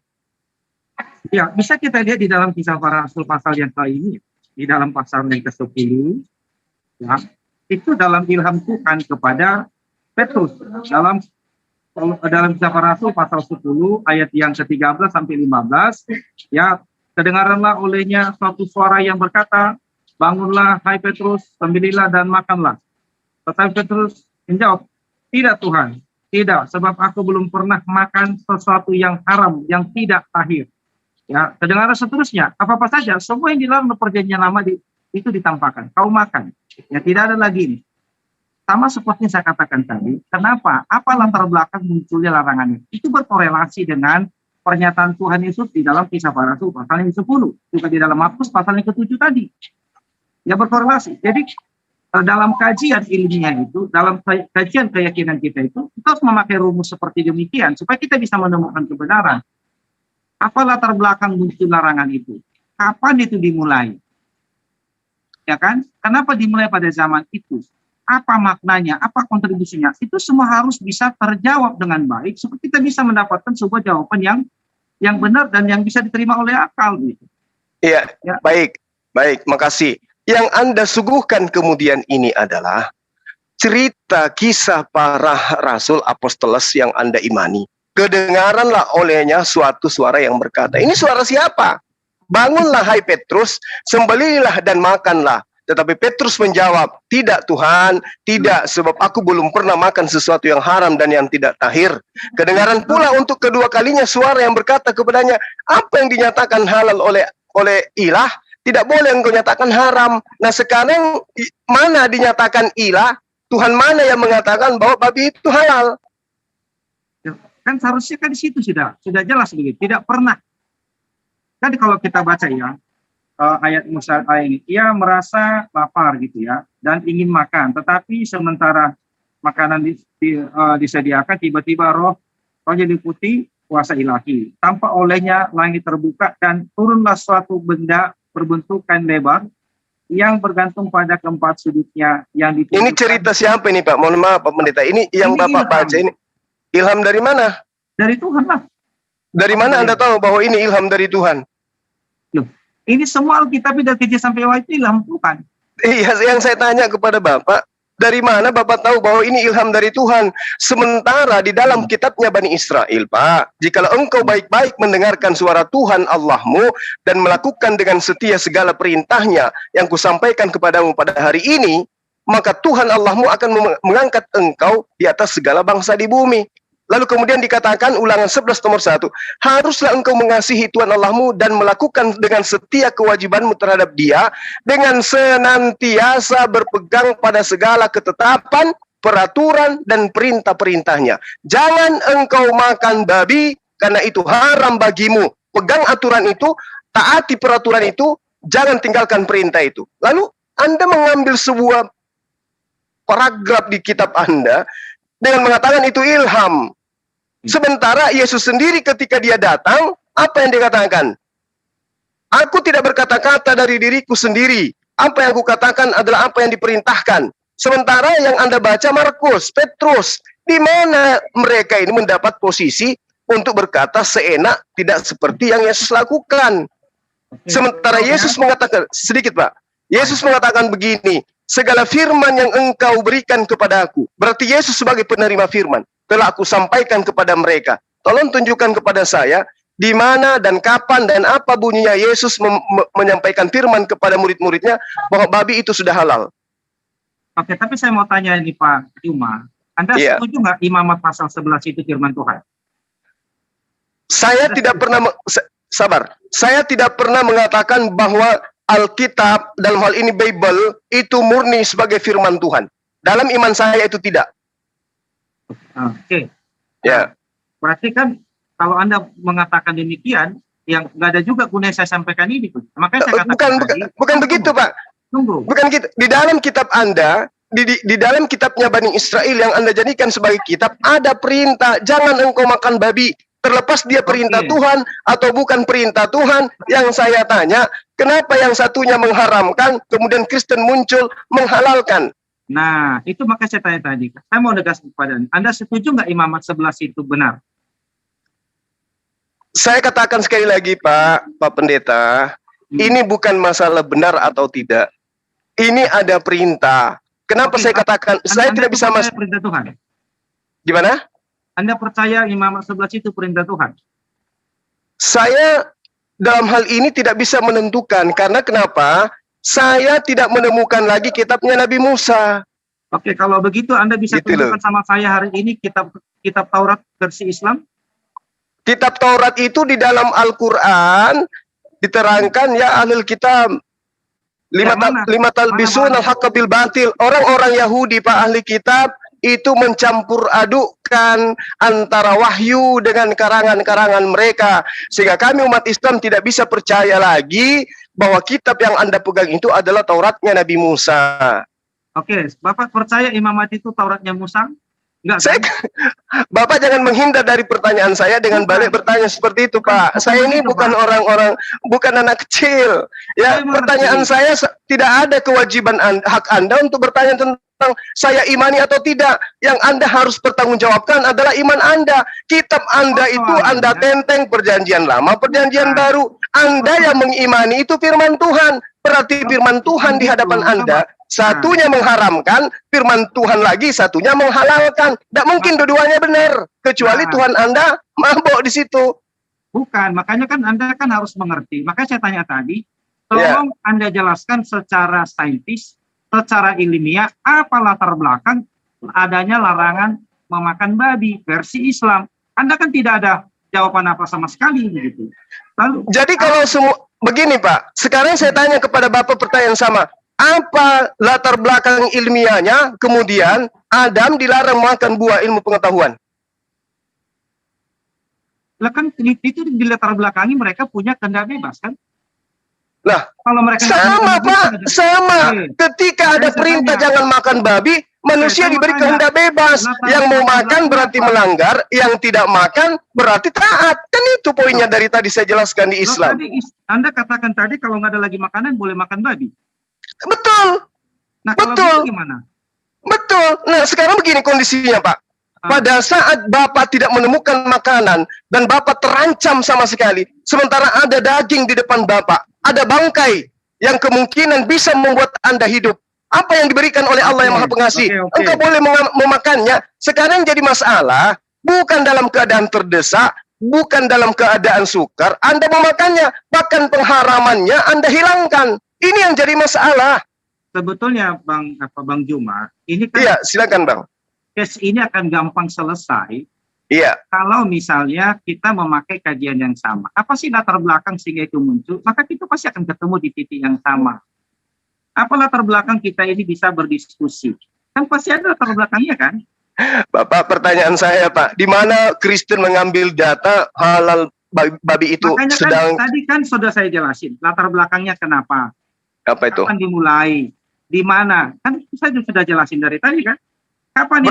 Ya, bisa kita lihat di dalam Kisah Para Rasul pasal yang ini, di dalam pasal yang ke-10, ya, itu dalam ilham Tuhan kepada Petrus, dalam Kisah Para Rasul pasal 10 ayat yang ke-13 sampai 15, ya, kedengaranlah olehnya suatu suara yang berkata, bangunlah hai Petrus, sembililah dan makanlah. Tetapi Petrus menjawab, tidak Tuhan, tidak, sebab aku belum pernah makan sesuatu yang haram, yang tidak tahir. Ya, kedengaran seterusnya, apa-apa saja, semua yang di dalam perjanjian lama itu ditampakkan, kau makan. Ya, tidak ada lagi ini. Sama seperti yang saya katakan tadi, kenapa? Apa latar belakang munculnya larangannya? Itu berkorelasi dengan pernyataan Tuhan Yesus di dalam Kisah Para Rasul pasal yang 10, juga di dalam Markus pasal yang ke-7 tadi. Ya, berkorelasi. Jadi dalam kajian ilmiah itu, dalam kajian keyakinan kita itu, kita harus memakai rumus seperti demikian supaya kita bisa menemukan kebenaran. Apa latar belakang muncul larangan itu? kapan itu dimulai? Ya kan? Kenapa dimulai pada zaman itu? Apa maknanya? Apa kontribusinya? Itu semua harus bisa terjawab dengan baik supaya kita bisa mendapatkan sebuah jawaban yang benar dan yang bisa diterima oleh akal gitu. Iya, Ya. baik, makasih. Yang Anda suguhkan kemudian ini adalah cerita kisah para rasul apostolos yang Anda imani. Kedengaranlah olehnya suatu suara yang berkata, ini suara siapa? Bangunlah hai Petrus, sembelihlah dan makanlah. Tetapi Petrus menjawab, tidak Tuhan, tidak, sebab aku belum pernah makan sesuatu yang haram dan yang tidak tahir. Kedengaran pula untuk kedua kalinya suara yang berkata kepadanya, apa yang dinyatakan halal oleh ilah, tidak boleh engkau nyatakan haram. Nah sekarang mana dinyatakan ilah? Tuhan mana yang mengatakan bahwa babi itu halal? Kan seharusnya kan di situ sudah jelas begitu. Tidak pernah. Kan kalau kita baca ya ayat Musa ini, ia merasa lapar gitu ya dan ingin makan, tetapi sementara makanan disediakan, tiba-tiba rohnya diikuti kuasa ilahi. Tanpa olehnya langit terbuka dan turunlah suatu benda berbentukan lebar yang bergantung pada keempat sudutnya yang ditunjukkan. Ini cerita siapa ini Pak? Mohon maaf Pak Pendeta. Ini yang Bapak baca ini ilham dari mana? Dari Tuhan lah. Dari mana Anda tahu bahwa ini ilham dari Tuhan? Loh, ini semua Alkitab dari kecil sampai wahid itu ilham Tuhan. Iya, yang saya tanya kepada Bapak, dari mana Bapak tahu bahwa ini ilham dari Tuhan? Sementara di dalam kitabnya Bani Israel, Pak, jikalau engkau baik-baik mendengarkan suara Tuhan Allahmu dan melakukan dengan setia segala perintahnya yang kusampaikan kepadamu pada hari ini, maka Tuhan Allahmu akan mengangkat engkau di atas segala bangsa di bumi. Lalu kemudian dikatakan Ulangan 11 nomor 1, haruslah engkau mengasihi Tuhan Allahmu dan melakukan dengan setia kewajibanmu terhadap Dia dengan senantiasa berpegang pada segala ketetapan, peraturan dan perintah-perintahnya. Jangan engkau makan babi karena itu haram bagimu. Pegang aturan itu, taati peraturan itu, jangan tinggalkan perintah itu. Lalu Anda mengambil sebuah paragraf di kitab Anda dengan mengatakan itu ilham. Sementara Yesus sendiri ketika dia datang, apa yang dikatakan? Aku tidak berkata-kata dari diriku sendiri. Apa yang aku katakan adalah apa yang diperintahkan. Sementara yang Anda baca Markus, Petrus, di mana mereka ini mendapat posisi untuk berkata seenak tidak seperti yang Yesus lakukan. Sementara Yesus mengatakan, sedikit Pak, Yesus mengatakan begini, segala firman yang engkau berikan kepadaku, berarti Yesus sebagai penerima firman, telah aku sampaikan kepada mereka. Tolong tunjukkan kepada saya, di mana dan kapan dan apa bunyinya Yesus menyampaikan firman kepada murid-muridnya, bahwa babi itu sudah halal. Oke, tapi saya mau tanya ini Pak Juma, Anda setuju nggak imamat pasal 11 itu firman Tuhan? Saya tidak pernah, saya tidak pernah mengatakan bahwa Alkitab, dalam hal ini Bible, itu murni sebagai firman Tuhan. Dalam iman saya itu tidak. Oke. Ya. Berarti kan kalau Anda mengatakan demikian, yang nggak ada juga gunanya saya sampaikan ini. Makanya saya katakan bukan begitu Pak. Tunggu. Bukan gitu. Di dalam kitab Anda, di dalam kitabnya Bani Israel yang Anda jadikan sebagai kitab, ada perintah, jangan engkau makan babi. Terlepas dia perintah Tuhan atau bukan perintah Tuhan, yang saya tanya, kenapa yang satunya mengharamkan, kemudian Kristen muncul menghalalkan? Nah, itu maka saya tanya tadi. Saya mau negas kepada Anda, setuju nggak imamat 11 itu benar? Saya katakan sekali lagi Pak Pendeta, ini bukan masalah benar atau tidak. Ini ada perintah. Kenapa saya katakan, saya tidak bisa perintah Tuhan? Gimana? Anda percaya imamat 11 itu perintah Tuhan? Saya dalam hal ini tidak bisa menentukan, karena kenapa? Saya tidak menemukan lagi kitabnya Nabi Musa. Oke, kalau begitu Anda bisa tunjukkan sama saya hari ini kitab Taurat versi Islam? Kitab Taurat itu di dalam Al-Quran diterangkan ya ahlul kitab lima talbisun al-haqqa bil batil. Orang-orang Yahudi Pak ahli kitab itu mencampur adukkan antara wahyu dengan karangan-karangan mereka, sehingga kami umat Islam tidak bisa percaya lagi bahwa kitab yang Anda pegang itu adalah Tauratnya Nabi Musa. Oke, Bapak percaya imamat itu Tauratnya Musa? Enggak, Saya, Bapak jangan menghindar dari pertanyaan saya dengan balik bertanya seperti itu, Pak. Saya ini bukan orang-orang, bukan anak kecil. Ya, pertanyaan saya tidak ada kewajiban hak Anda untuk bertanya tentang saya imani atau tidak. Yang Anda harus bertanggungjawabkan adalah iman Anda. Kitab Anda itu Anda tenteng perjanjian lama, perjanjian baru. Anda yang mengimani itu firman Tuhan. Berarti firman Tuhan di hadapan Anda satunya mengharamkan, firman Tuhan lagi satunya menghalalkan. Tidak mungkin dua-duanya benar, kecuali Tuhan Anda mabok di situ. Bukan, makanya kan Anda kan harus mengerti. Makanya saya tanya tadi, tolong Anda jelaskan secara saintis, secara ilmiah, apa latar belakang adanya larangan memakan babi versi Islam. Anda kan tidak ada jawaban apa sama sekali begitu. Lalu, jadi kalau semua begini Pak, sekarang saya tanya kepada Bapak pertanyaan sama. Apa latar belakang ilmiahnya kemudian Adam dilarang makan buah ilmu pengetahuan? Lah kan itu di latar belakangi mereka punya kehendak bebas kan? Lah, kalau mereka sama Pak, sama. Ketika ada perintah jangan makan babi, manusia diberi kehendak bebas. Yang mau makan berarti melanggar, yang tidak makan berarti taat. Kan itu poinnya dari tadi saya jelaskan di Islam. Anda katakan tadi kalau nggak ada lagi makanan boleh makan babi. Betul. Nah, kalau betul. Gimana? Betul. Nah, sekarang begini kondisinya, Pak. Pada saat Bapak tidak menemukan makanan dan Bapak terancam sama sekali, sementara ada daging di depan Bapak, ada bangkai yang kemungkinan bisa membuat Anda hidup. Apa yang diberikan oleh Allah yang Maha Pengasih? Engkau boleh memakannya. Sekarang jadi masalah, bukan dalam keadaan terdesak, bukan dalam keadaan sukar, Anda memakannya, bahkan pengharamannya Anda hilangkan. Ini yang jadi masalah. Sebetulnya Bang Juma, ini kan iya, silakan Bang. Case ini akan gampang selesai. Iya. Kalau misalnya kita memakai kajian yang sama. Apa sih latar belakang sehingga itu muncul? Maka kita pasti akan ketemu di titik yang sama. Apa latar belakang kita ini bisa berdiskusi? Kan pasti ada latar belakangnya kan? Bapak, pertanyaan saya Pak, di mana Kristen mengambil data halal babi itu? Makanya tadi kan sudah saya jelasin latar belakangnya kenapa. Apa itu? Kapan dimulai? Di mana? Kan saya sudah jelasin dari tadi kan? Kapan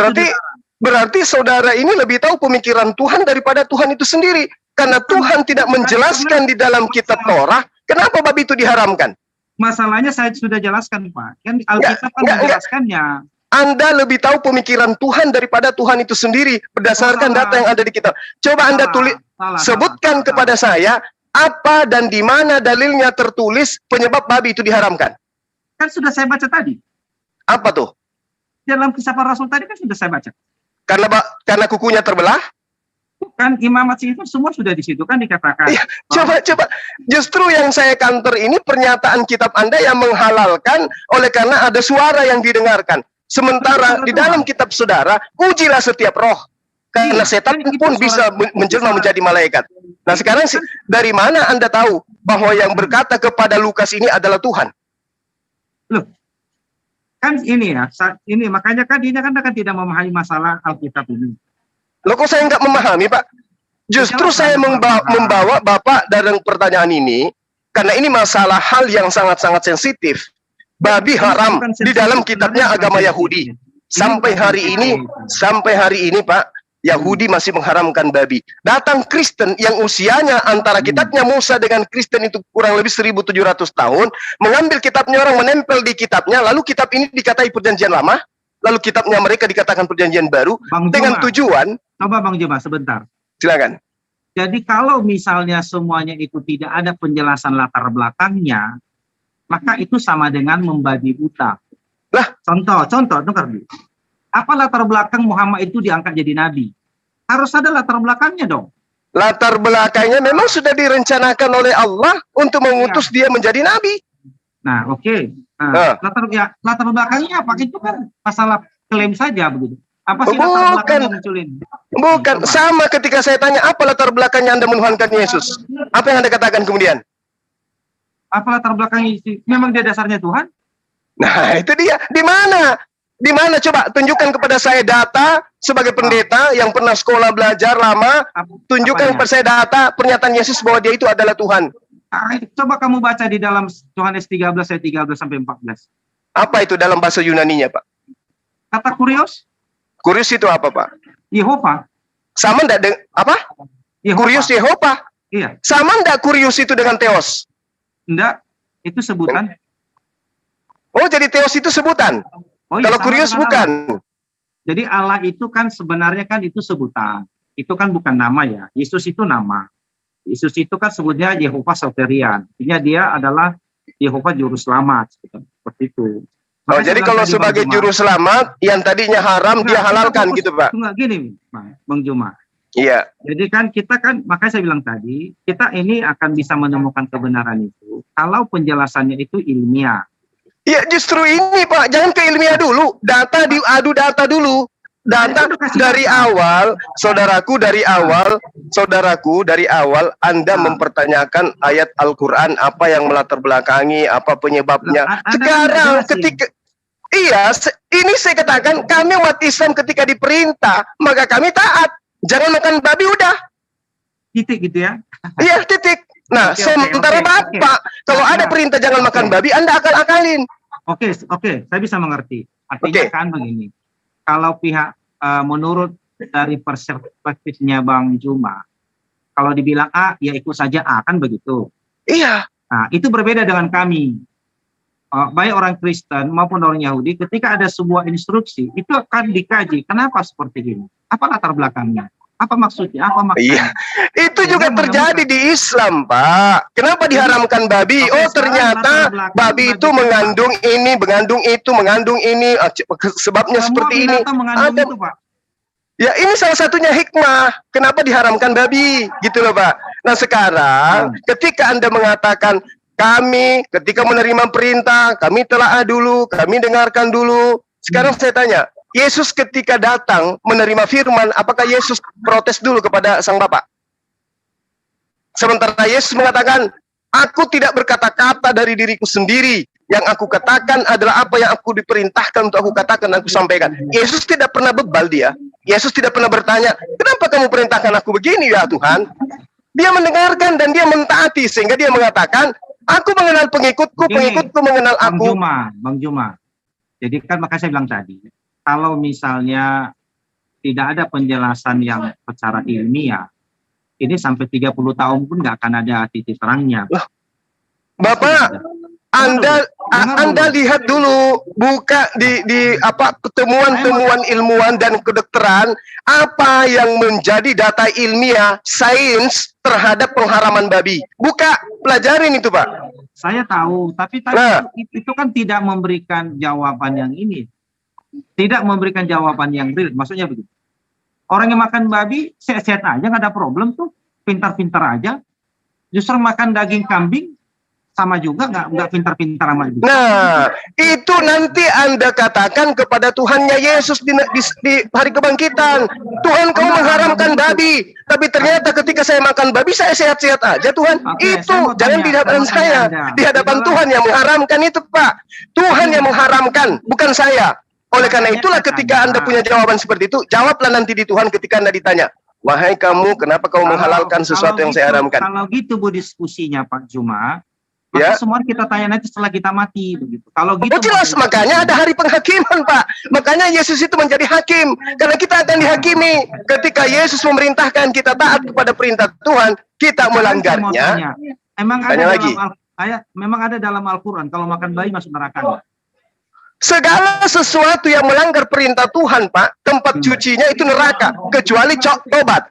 berarti saudara ini lebih tahu pemikiran Tuhan daripada Tuhan itu sendiri. Karena Tuhan tidak menjelaskan di dalam kitab Torah, kenapa babi itu diharamkan? Masalahnya saya sudah jelaskan Pak. Kan Alkitab kan menjelaskannya. Anda lebih tahu pemikiran Tuhan daripada Tuhan itu sendiri berdasarkan data yang ada di kitab. Coba Anda sebutkan kepada saya apa dan di mana dalilnya tertulis penyebab babi itu diharamkan. Kan sudah saya baca tadi. Apa tuh? Dalam kisah para rasul tadi kan sudah saya baca. Karena kukunya terbelah? Bukan, imamat itu semua sudah di situ kan dikatakan. Ya, coba. Justru yang saya counter ini pernyataan kitab Anda yang menghalalkan oleh karena ada suara yang didengarkan. Sementara di dalam kitab saudara, ujilah setiap roh. Karena setan pun bisa menjelma menjadi malaikat. Nah sekarang dari mana Anda tahu bahwa yang berkata kepada Lukas ini adalah Tuhan? Loh, kan ini ya, ini makanya kan ini kan akan tidak memahami masalah Alkitab ini. Loh kok saya nggak memahami Pak? Justru saya membawa Bapak dalam pertanyaan ini, karena ini masalah hal yang sangat-sangat sensitif. Babi haram di dalam kitabnya agama Yahudi. Sampai hari ini Pak, Yahudi masih mengharamkan babi. Datang Kristen yang usianya antara kitabnya Musa dengan Kristen itu kurang lebih 1700 tahun, mengambil kitabnya orang menempel di kitabnya, lalu kitab ini dikatai perjanjian lama, lalu kitabnya mereka dikatakan perjanjian baru, dengan tujuan. Coba Bang Juma sebentar. Silakan. Jadi kalau misalnya semuanya itu tidak ada penjelasan latar belakangnya, maka itu sama dengan membabi buta. Lah, contoh, dengar dulu. Apa latar belakang Muhammad itu diangkat jadi nabi? Harus ada latar belakangnya dong. Latar belakangnya memang sudah direncanakan oleh Allah untuk mengutus dia menjadi nabi. Nah, oke. Latar belakangnya apa? Itu kan masalah klaim saja begitu. Apa sih latar belakang yang munculin? Bukan, sama ketika saya tanya apa latar belakangnya Anda menuhankan Yesus. Apa yang Anda katakan kemudian? Apa latar belakangnya? Memang dia dasarnya Tuhan? Nah, itu dia. Di mana? Di mana? Coba tunjukkan kepada saya data sebagai pendeta yang pernah sekolah belajar lama. Tunjukkan kepada saya data pernyataan Yesus bahwa dia itu adalah Tuhan. Coba kamu baca di dalam Yohanes 13 ayat 13 sampai 14. Apa itu dalam bahasa Yunaninya, Pak? Kata kurios. Kurius itu apa, Pak? Yehova. Sama enggak apa? Yehova. Kurius Yehova. Iya. Sama enggak kurius itu dengan Theos? Enggak, itu sebutan. Oh, jadi Theos itu sebutan. Oh, iya, Kalau sama kurius dengan bukan. Allah. Jadi Allah itu kan sebenarnya kan itu sebutan. Itu kan bukan nama ya. Yesus itu nama. Yesus itu kan sebutnya Yehova Soterian. Artinya dia adalah Yehova Juru Selamat. Seperti itu. Oh, jadi kalau sebagai juru selamat, yang tadinya haram dia halalkan gitu, Pak? Enggak gini, Bang Juma. Iya. Jadi kan kita kan, makanya saya bilang tadi, kita ini akan bisa menemukan kebenaran itu kalau penjelasannya itu ilmiah. Ya justru ini Pak, jangan ke ilmiah dulu. Data diadu data dulu. Data dari awal, saudaraku dari awal Anda mempertanyakan ayat Al-Quran, apa yang melatar belakangi, apa penyebabnya. Sekarang ketika ini saya katakan, kami umat Islam ketika diperintah, maka kami taat. Jangan makan babi, udah. Titik gitu ya? Iya, titik. Nah, sementara Bapak, kalau ada perintah jangan makan babi, Anda akal-akalin. Oke, saya bisa mengerti. Artinya kan begini, kalau pihak menurut dari perspektifnya Bang Juma, kalau dibilang A, ya ikut saja A, kan begitu. Iya. Nah, itu berbeda dengan kami. Baik orang Kristen maupun orang Yahudi, ketika ada sebuah instruksi, itu akan dikaji. Kenapa seperti ini? Apa latar belakangnya? Apa maksudnya? Apa maksudnya? Iya, itu juga terjadi di Islam, Pak. Kenapa diharamkan babi? Oh, ternyata babi itu mengandung ini, mengandung itu, mengandung ini. Sebabnya seperti ini. Ada, itu, Pak. Ya, ini salah satunya hikmah. Kenapa diharamkan babi? Gitu loh, Pak. Nah, sekarang ketika Anda mengatakan kami ketika menerima perintah, kami telaah dulu, kami dengarkan dulu. Sekarang saya tanya, Yesus ketika datang menerima firman, apakah Yesus protes dulu kepada Sang Bapa? Sementara Yesus mengatakan, aku tidak berkata-kata dari diriku sendiri. Yang aku katakan adalah apa yang aku diperintahkan untuk aku katakan, aku sampaikan. Yesus tidak pernah bebal dia. Yesus tidak pernah bertanya, kenapa kamu perintahkan aku begini ya Tuhan? Dia mendengarkan dan dia mentaati, sehingga dia mengatakan, aku mengenal pengikutku, pengikutku mengenal aku. Bang Juma. Jadi kan makanya saya bilang tadi, kalau misalnya tidak ada penjelasan yang secara ilmiah, ini sampai 30 tahun pun nggak akan ada titik terangnya. Loh, Bapak, Anda lihat dulu, buka di apa temuan-temuan ilmuwan dan kedokteran, apa yang menjadi data ilmiah sains terhadap pengharaman babi. Buka, pelajarin itu, Pak. Saya tahu, tapi itu kan tidak memberikan jawaban yang ini. Tidak memberikan jawaban yang real. Maksudnya begitu. Orang yang makan babi, sehat-sehat aja, nggak ada problem tuh. Pintar-pintar aja. Justru makan daging kambing, sama juga nggak pintar-pintar sama juga. Nah, itu nanti Anda katakan kepada Tuhannya Yesus di hari kebangkitan. Tuhan, kamu mengharamkan babi, tapi ternyata ketika saya makan babi saya sehat-sehat aja, Tuhan. Itu jangan di hadapan saya, di hadapan Tuhan yang mengharamkan itu, Pak. Tuhan yang mengharamkan, bukan saya. Oleh karena itulah ketika Anda punya jawaban seperti itu, jawablah nanti di Tuhan ketika Anda ditanya, wahai kamu, kenapa kamu menghalalkan sesuatu yang saya haramkan? Kalau gitu Bu diskusinya Pak Juma, maka semua kita tanya nanti setelah kita mati begitu. Kalau gitu jelas, makanya ada hari penghakiman, Pak. Makanya Yesus itu menjadi hakim karena kita akan dihakimi. Ketika Yesus memerintahkan kita taat kepada perintah Tuhan, kita melanggarnya. Memang ada dalam Al-Qur'an kalau makan bayi masuk neraka. Segala sesuatu yang melanggar perintah Tuhan, Pak, tempat cucinya itu neraka, kecuali tobat.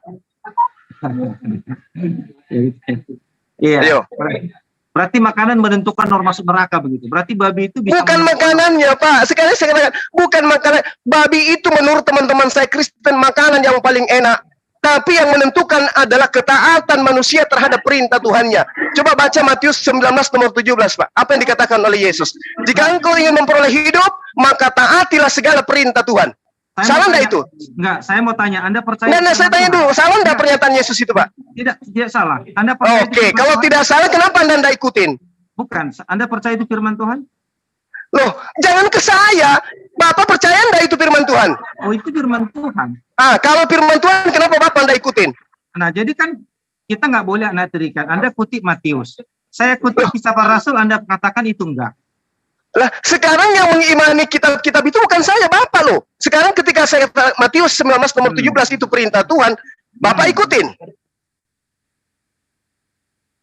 Iya. Berarti makanan menentukan orang masuk neraka begitu. Berarti babi itu bisa bukan makanannya, Pak. Sekali saya katakan, bukan makanan. Babi itu menurut teman-teman saya Kristen makanan yang paling enak. Tapi yang menentukan adalah ketaatan manusia terhadap perintah Tuhannya. Coba baca Matius 19 nomor 17, Pak. Apa yang dikatakan oleh Yesus? Jika engkau ingin memperoleh hidup, maka taatilah segala perintah Tuhan. Salah enggak itu? Enggak, saya mau tanya, Anda percaya? Nah, saya tanya dulu, salah enggak pernyataan Yesus itu, Pak? Tidak salah. Anda percaya? Oke, kalau tidak salah, kenapa Anda enggak ikutin? Bukan, Anda percaya itu firman Tuhan? Loh, jangan ke saya. Bapak percaya enggak itu firman Tuhan? Oh, itu firman Tuhan. Kalau firman Tuhan, kenapa Bapak enggak ikutin? Nah, jadi kan kita nggak boleh anatrikan. Anda kutip Matius. Saya kutip Kisah Para Rasul, Anda katakan itu enggak. Lah, sekarang yang mengimani kitab-kitab itu bukan saya, Bapak loh. Sekarang ketika saya Matius 19 nomor 17 itu perintah Tuhan, Bapak ikutin.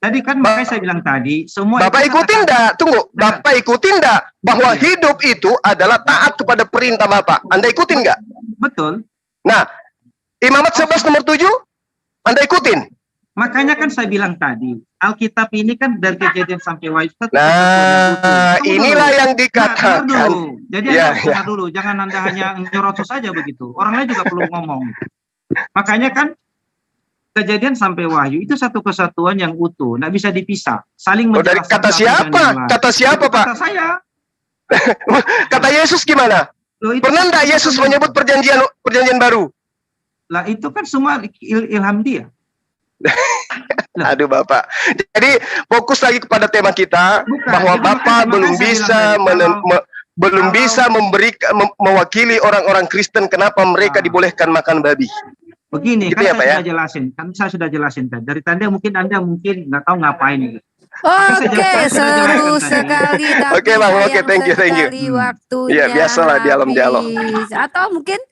Tadi kan makanya saya bilang tadi, semua Bapak itu ikutin enggak? Tunggu, Nah. Bapak ikutin enggak bahwa hidup itu adalah taat kepada perintah Bapak? Anda ikutin enggak? betul. Nah, Imamat 11 nomor 7, Anda ikutin. Makanya kan saya bilang tadi, Alkitab ini kan dari Kejadian sampai Wahyu. Nah, inilah yang dikatakan. Dulu. Jadi Ya, Anda dengar dulu, jangan Anda hanya nyorotos saja begitu. Orang lain juga perlu ngomong. Makanya kan Kejadian sampai Wahyu itu satu kesatuan yang utuh, nggak bisa dipisah. Saling Oh, dari menjelaskan kata satu siapa? dan yang lain. Kata siapa, Itu Pak? Kata saya. Kata Yesus gimana? Loh, itu Pernah enggak kan Yesus kesatuan. menyebut perjanjian baru? Lah itu kan semua ilham dia. Aduh Bapak. Jadi fokus lagi kepada tema kita, Bukan, bahwa jadi Bapak makanya belum saya bisa bilang tadi, belum kalau- bisa mewakili orang-orang Kristen kenapa mereka dibolehkan makan babi. Begini, Gitu kan ya, saya Pak, ya? sudah jelasin. Kan saya sudah jelasin tadi. Dari tadi Anda mungkin nggak tahu ngapain gitu. Oke, Saya sudah seru jelaskan tadi. sekali. Tapi Oke, Bang. Oke, sayang thank you. sekali waktunya. Iya, biasalah dialog-dialog. habis. Atau mungkin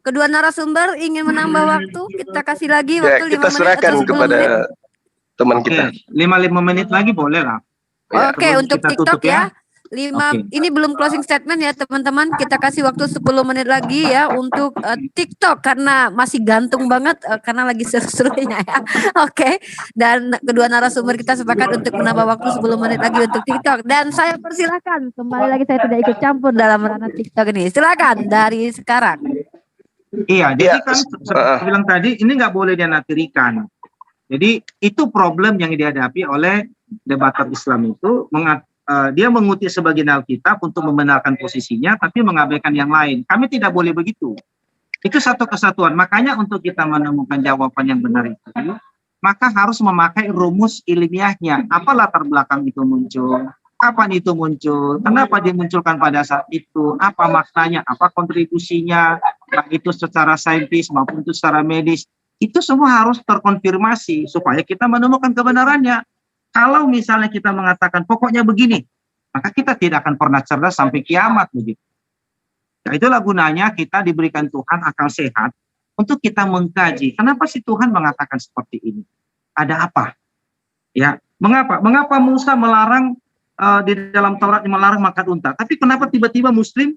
kedua narasumber ingin menambah waktu, kita kasih lagi Ya, waktu 5 kita menit serahkan atau 10 kepada menit. teman Oke, kita. 5 menit lagi boleh lah. Ya, Oke, sebelum untuk kita TikTok tutup ya. ya. 5 Oke. ini belum closing statement ya teman-teman. Kita kasih waktu 10 menit lagi ya untuk TikTok karena masih gantung banget karena lagi seru-serunya ya. Oke. Dan kedua narasumber kita sepakat untuk menambah waktu 10 menit lagi untuk TikTok dan saya persilakan. Kembali lagi saya tidak ikut campur dalam ranah TikTok ini. Silakan dari sekarang. Iya, Iya, jadi kan seperti saya bilang tadi, ini nggak boleh dinafikan. Jadi itu problem yang dihadapi oleh debater Islam itu, dia mengutip sebagian Alkitab untuk membenarkan posisinya, tapi mengabaikan yang lain. Kami tidak boleh begitu. Itu satu kesatuan. Makanya untuk kita menemukan jawaban yang benar itu, maka harus memakai rumus ilmiahnya. Apa latar belakang itu muncul? Kapan itu muncul? Kenapa dimunculkan pada saat itu? Apa maknanya? Apa kontribusinya? Baik itu secara saintis maupun itu secara medis. Itu semua harus terkonfirmasi supaya kita menemukan kebenarannya. Kalau misalnya kita mengatakan pokoknya begini, maka kita tidak akan pernah cerdas sampai kiamat begitu. Nah, itulah gunanya kita diberikan Tuhan akal sehat untuk kita mengkaji. Kenapa sih Tuhan mengatakan seperti ini? Ada apa? Ya, mengapa Musa melarang di dalam Taurat melarang makan unta? Tapi kenapa tiba-tiba Muslim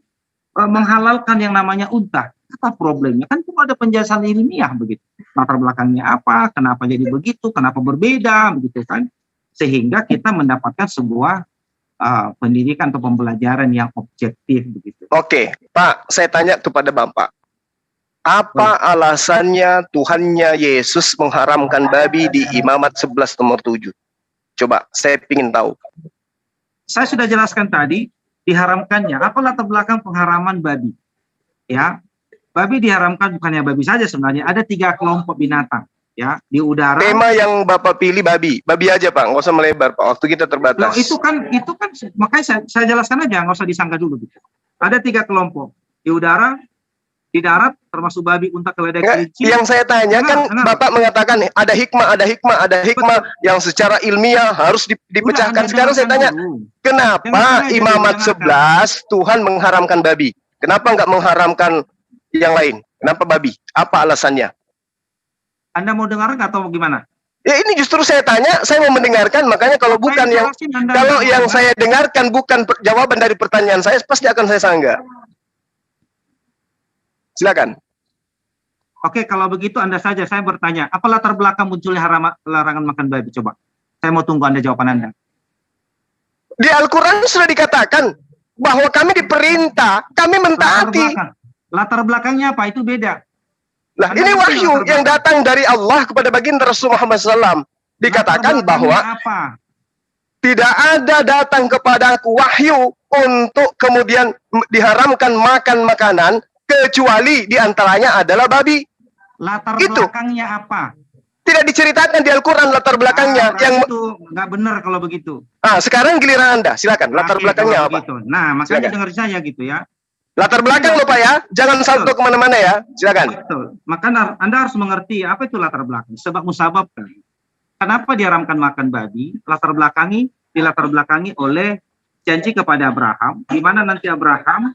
menghalalkan yang namanya unta? Apa problemnya? Kan itu ada penjelasan ilmiah begitu. Latar belakangnya apa? Kenapa jadi begitu? Kenapa berbeda? Begitu kan? Sehingga kita mendapatkan sebuah pendidikan atau pembelajaran yang objektif begitu. Oke, Pak, saya tanya kepada Bapak. Apa alasannya Tuhannya Yesus mengharamkan babi di Imamat 11 nomor 7? Coba, saya ingin tahu. Saya sudah jelaskan tadi, diharamkannya. Apa latar belakang pengharaman babi? Ya, babi diharamkan bukannya babi saja sebenarnya. Ada 3 kelompok binatang. Ya, di udara. Tema yang Bapak pilih babi aja Pak, nggak usah melebar Pak, waktu kita terbatas. Loh, itu kan makanya saya jelaskan aja, nggak usah disangka dulu gitu. Ada 3 kelompok di udara, di darat, termasuk babi, unta, keledai, kelinci. Yang saya tanya kan Bapak mengatakan ada hikmah yang secara ilmiah harus dipecahkan. Sekarang saya tanya, kenapa Imamat 11 Tuhan mengharamkan babi? Kenapa nggak mengharamkan yang lain? Kenapa babi? Apa alasannya? Anda mau dengar nggak atau gimana? Ya ini justru saya tanya, saya mau mendengarkan, makanya kalau bukan yang saya dengarkan bukan jawaban dari pertanyaan saya, pasti akan saya sanggah. Silakan. Oke, kalau begitu Anda saja, saya bertanya, apa latar belakang munculnya larangan makan babi? Coba, saya mau tunggu Anda jawaban Anda. Di Al-Quran sudah dikatakan bahwa kami diperintah, kami mentaati. Latar belakangnya apa? Itu beda. Lah, ini wahyu yang datang dari Allah kepada baginda Rasul Muhammad SAW. Dikatakan bahwa tidak ada datang kepadaku wahyu untuk kemudian diharamkan makan makanan kecuali diantaranya adalah babi. Latar belakangnya apa? Tidak diceritakan di Al-Quran latar belakangnya. Yang itu nggak benar kalau begitu. Sekarang giliran Anda, silakan. Latar belakangnya apa? Begitu. Nah, makanya dengar saya gitu ya. Latar belakang loh Pak ya, jangan salto kemana-mana ya, silakan. Betul. Maka Anda harus mengerti apa itu latar belakang. Sebab musabab kan. Kenapa diharamkan makan babi? Dilatar belakangi oleh janji kepada Abraham, di mana nanti Abraham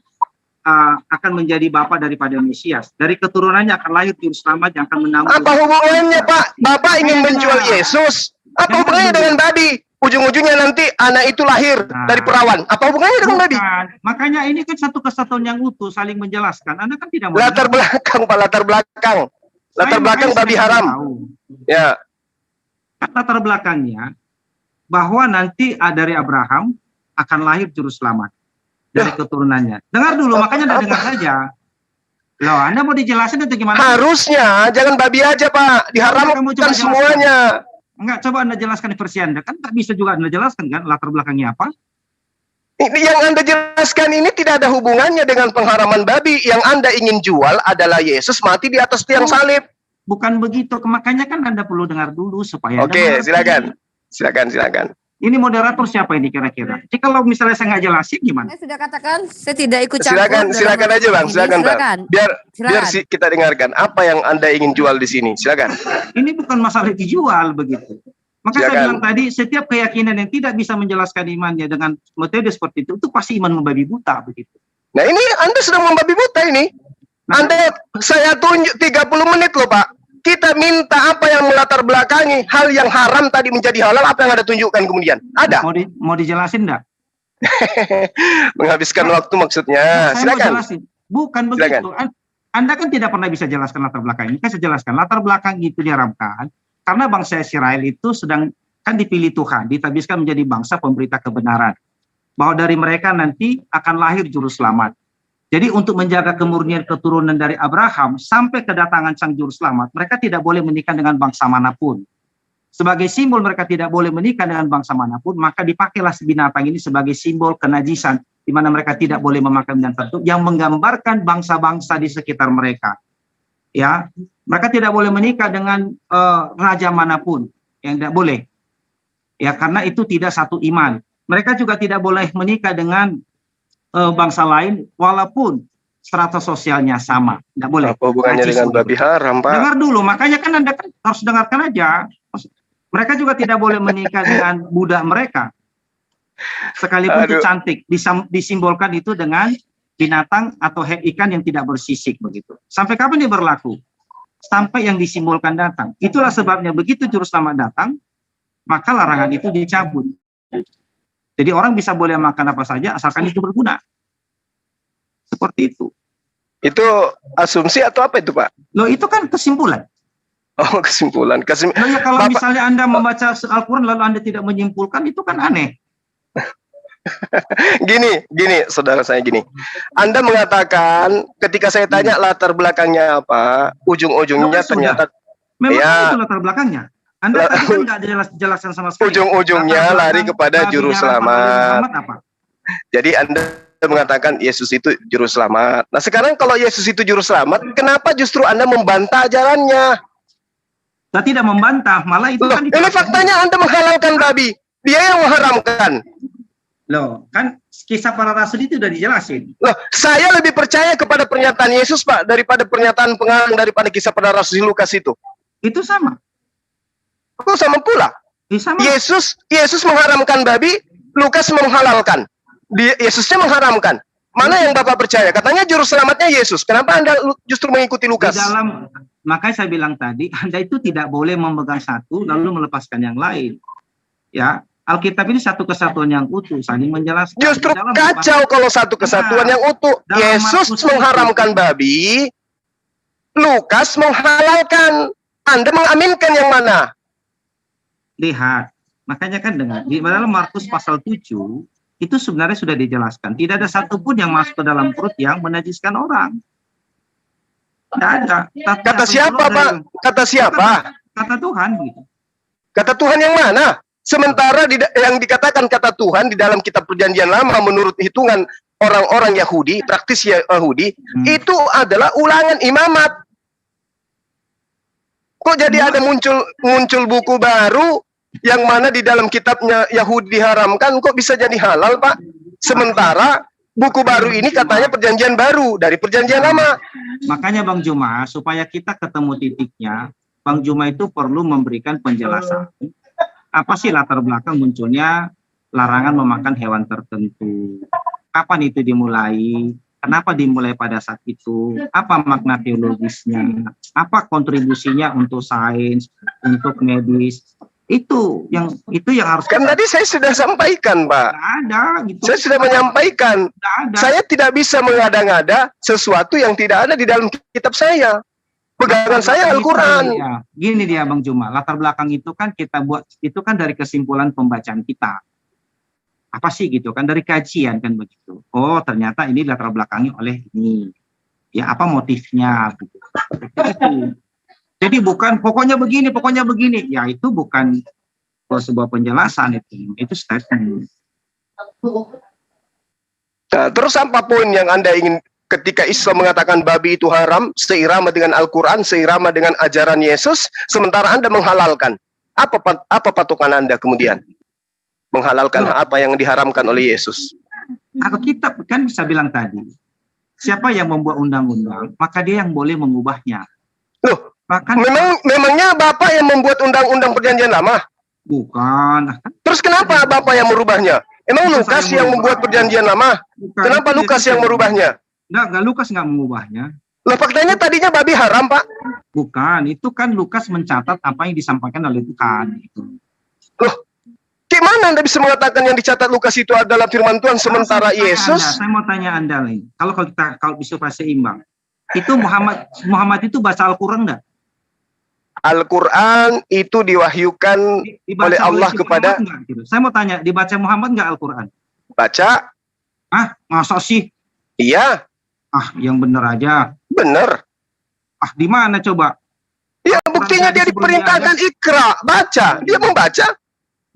akan menjadi bapak daripada Mesias. Dari keturunannya akan lahir juru selamat yang akan menanggung. Apa hubungannya, Pak? Bapak ingin menjual Yesus? Apa hubungannya dengan babi? Ujung-ujungnya nanti anak itu lahir dari perawan. Apa hubungannya dengan babi? Makanya ini kan satu kesatuan yang utuh, saling menjelaskan. Anda kan tidak mau Latar belakang, Pak, latar belakang. Latar belakang babi haram. Ya. Latar belakangnya bahwa nanti dari Abraham akan lahir juru selamat dari keturunannya. Dengar dulu, makanya Anda dengar saja. Loh, Anda mau dijelasin atau gimana? Harusnya, jangan babi aja, Pak. Diharamkan semuanya. Enggak, coba Anda jelaskan di versi Anda. Kan tak bisa juga Anda jelaskan kan latar belakangnya apa? Ini yang Anda jelaskan ini tidak ada hubungannya dengan pengharaman babi. Yang Anda ingin jual adalah Yesus mati di atas tiang salib. Bukan begitu. Makanya kan Anda perlu dengar dulu supaya Anda Oke, silakan. Ini moderator siapa ini kira-kira? Jadi kalau misalnya saya nggak jelasin gimana? Saya sudah katakan, saya tidak ikut campur. Silakan aja, Bang. Silakan, Bang. Biar kita dengarkan apa yang Anda ingin jual di sini. Silakan. Ini bukan masalah dijual begitu. Maka saya bilang tadi, setiap keyakinan yang tidak bisa menjelaskan imannya dengan metode seperti itu pasti iman membabi buta begitu. Nah, ini Anda sedang membabi buta ini. Saya tunjuk 30 menit loh, Pak. Kita minta apa yang melatar belakangi hal yang haram tadi menjadi halal, apa yang Anda tunjukkan kemudian? Ada? Mau dijelasin enggak? Menghabiskan waktu maksudnya. Silakan. Bukan begitu. Anda kan tidak pernah bisa jelaskan latar belakang ini. Saya jelaskan latar belakang itu diharamkan karena bangsa Israel itu sedang kan dipilih Tuhan, ditabiskan menjadi bangsa pemberita kebenaran. Bahwa dari mereka nanti akan lahir juru selamat. Jadi untuk menjaga kemurnian keturunan dari Abraham sampai kedatangan sang juru selamat, mereka tidak boleh menikah dengan bangsa manapun. Sebagai simbol mereka tidak boleh menikah dengan bangsa manapun, maka dipakailah binatang ini sebagai simbol kenajisan, di mana mereka tidak boleh memakan binatang tertentu yang menggambarkan bangsa-bangsa di sekitar mereka. Ya, mereka tidak boleh menikah dengan raja manapun, yang tidak boleh. Ya, karena itu tidak satu iman. Mereka juga tidak boleh menikah dengan bangsa lain walaupun strata sosialnya sama, tidak boleh. Apa hubungannya dengan babi haram, Pak? Dengar dulu, makanya kan Anda kan harus dengarkan aja. Mereka juga tidak boleh menikah dengan budak mereka, sekalipun itu cantik, disimbolkan itu dengan binatang atau ikan yang tidak bersisik begitu. Sampai kapan dia berlaku? Sampai yang disimbolkan datang. Itulah sebabnya begitu juru selamat datang, maka larangan itu dicabut. Jadi orang bisa boleh makan apa saja asalkan itu berguna. Seperti itu. Itu asumsi atau apa itu, Pak? Loh, itu kan kesimpulan. Oh, kesimpulan. Loh, ya kalau misalnya Anda membaca Al-Quran lalu Anda tidak menyimpulkan, itu kan aneh. Gini, saudara saya gini. Anda mengatakan ketika saya tanya latar belakangnya apa, ujung-ujungnya ternyata memang itu latar belakangnya. Anda tadi kan nggak jelaskan sama sekali. Ujung-ujungnya lari kepada juru selamat. Jadi Anda mengatakan Yesus itu juru selamat. Nah sekarang kalau Yesus itu juru selamat, kenapa justru Anda membantah ajarannya? Saya tidak membantah, malah itu kan. Ini faktanya Anda menghalalkan babi. Dia yang mengharamkan. Loh, kan kisah para rasul itu sudah dijelasin. Loh, saya lebih percaya kepada pernyataan Yesus, Pak, daripada pernyataan pengarang daripada kisah para rasul Lukas itu. Itu sama. Kok sama pula? Sama. Yesus mengharamkan babi, Lukas menghalalkan. Yesusnya mengharamkan. Mana yang Bapak percaya? Katanya juru selamatnya Yesus. Kenapa Anda justru mengikuti Lukas? Makanya saya bilang tadi, Anda itu tidak boleh memegang satu lalu melepaskan yang lain. Ya, Alkitab ini satu kesatuan yang utuh, saling menjelaskan. Justru kacau kalau satu kesatuan yang utuh. Yesus mengharamkan babi, Lukas menghalalkan. Anda mengaminkan yang mana? Lihat, makanya kan dengar di dalam Markus pasal 7 itu sebenarnya sudah dijelaskan, tidak ada satupun yang masuk ke dalam perut yang menajiskan orang. Tidak ada. Kata siapa, Pak? Kata siapa? Kata Tuhan gitu. Kata Tuhan yang mana? Sementara yang dikatakan kata Tuhan di dalam kitab Perjanjian Lama menurut hitungan orang-orang Yahudi, praktis Yahudi, itu adalah ulangan imamat. Kok jadi ada muncul buku baru yang mana di dalam kitabnya Yahudi diharamkan, kok bisa jadi halal, Pak? Sementara buku baru ini katanya perjanjian baru dari perjanjian lama. Makanya Bang Juma, supaya kita ketemu titiknya, Bang Juma itu perlu memberikan penjelasan. Apa sih latar belakang munculnya larangan memakan hewan tertentu. Kapan itu dimulai? Kenapa dimulai pada saat itu? Apa makna teologisnya? Apa kontribusinya untuk sains, untuk medis? Itu yang harus Kan tadi saya sudah sampaikan, Pak. Nggak ada gitu. Saya sudah menyampaikan. Nggak ada. Saya tidak bisa mengada-ngada sesuatu yang tidak ada di dalam kitab saya. Pegangan saya Al-Quran. Ya, gini dia Bang Juma, latar belakang itu kan kita buat, itu kan dari kesimpulan pembacaan kita. Apa sih gitu kan, dari kajian kan begitu. Oh ternyata ini latar belakangnya oleh ini. Ya apa motifnya gitu. Jadi bukan pokoknya begini. Ya itu bukan sebuah penjelasan, itu statement. Nah, terus apa poin yang Anda ingin ketika Islam mengatakan babi itu haram, seirama dengan Al-Quran, seirama dengan ajaran Yesus, sementara Anda menghalalkan? Apa patokan Anda kemudian? Menghalalkan apa yang diharamkan oleh Yesus? Aku kitab kan bisa bilang tadi, siapa yang membuat undang-undang, maka dia yang boleh mengubahnya. Loh, Bahkan memangnya Bapak yang membuat undang-undang perjanjian lama? bukan. Terus kenapa Bapak yang merubahnya? Emang Bukan Lukas saya yang merubah. membuat perjanjian lama? Bukan. Kenapa Itu Lukas Yesus yang merubahnya? Enggak, Lukas nggak mengubahnya. Lah faktanya tadinya babi haram, Pak. Bukan, itu kan Lukas mencatat apa yang disampaikan oleh Tuhan. Gitu. Loh, gimana Anda bisa mengatakan yang dicatat Lukas itu adalah firman Tuhan sementara Yesus? Saya mau tanya Anda nih, kalau bisa seimbang, itu Muhammad itu baca Al-Quran enggak? Al-Quran itu diwahyukan Dibaca oleh Allah si kepada Muhammad enggak, gitu. Saya mau tanya, dibaca Muhammad enggak Al-Quran? baca. Masa sih? Iya, Yang bener aja. benar. Di mana coba? Ya, buktinya dia diperintahkan ikra, baca. Dia membaca.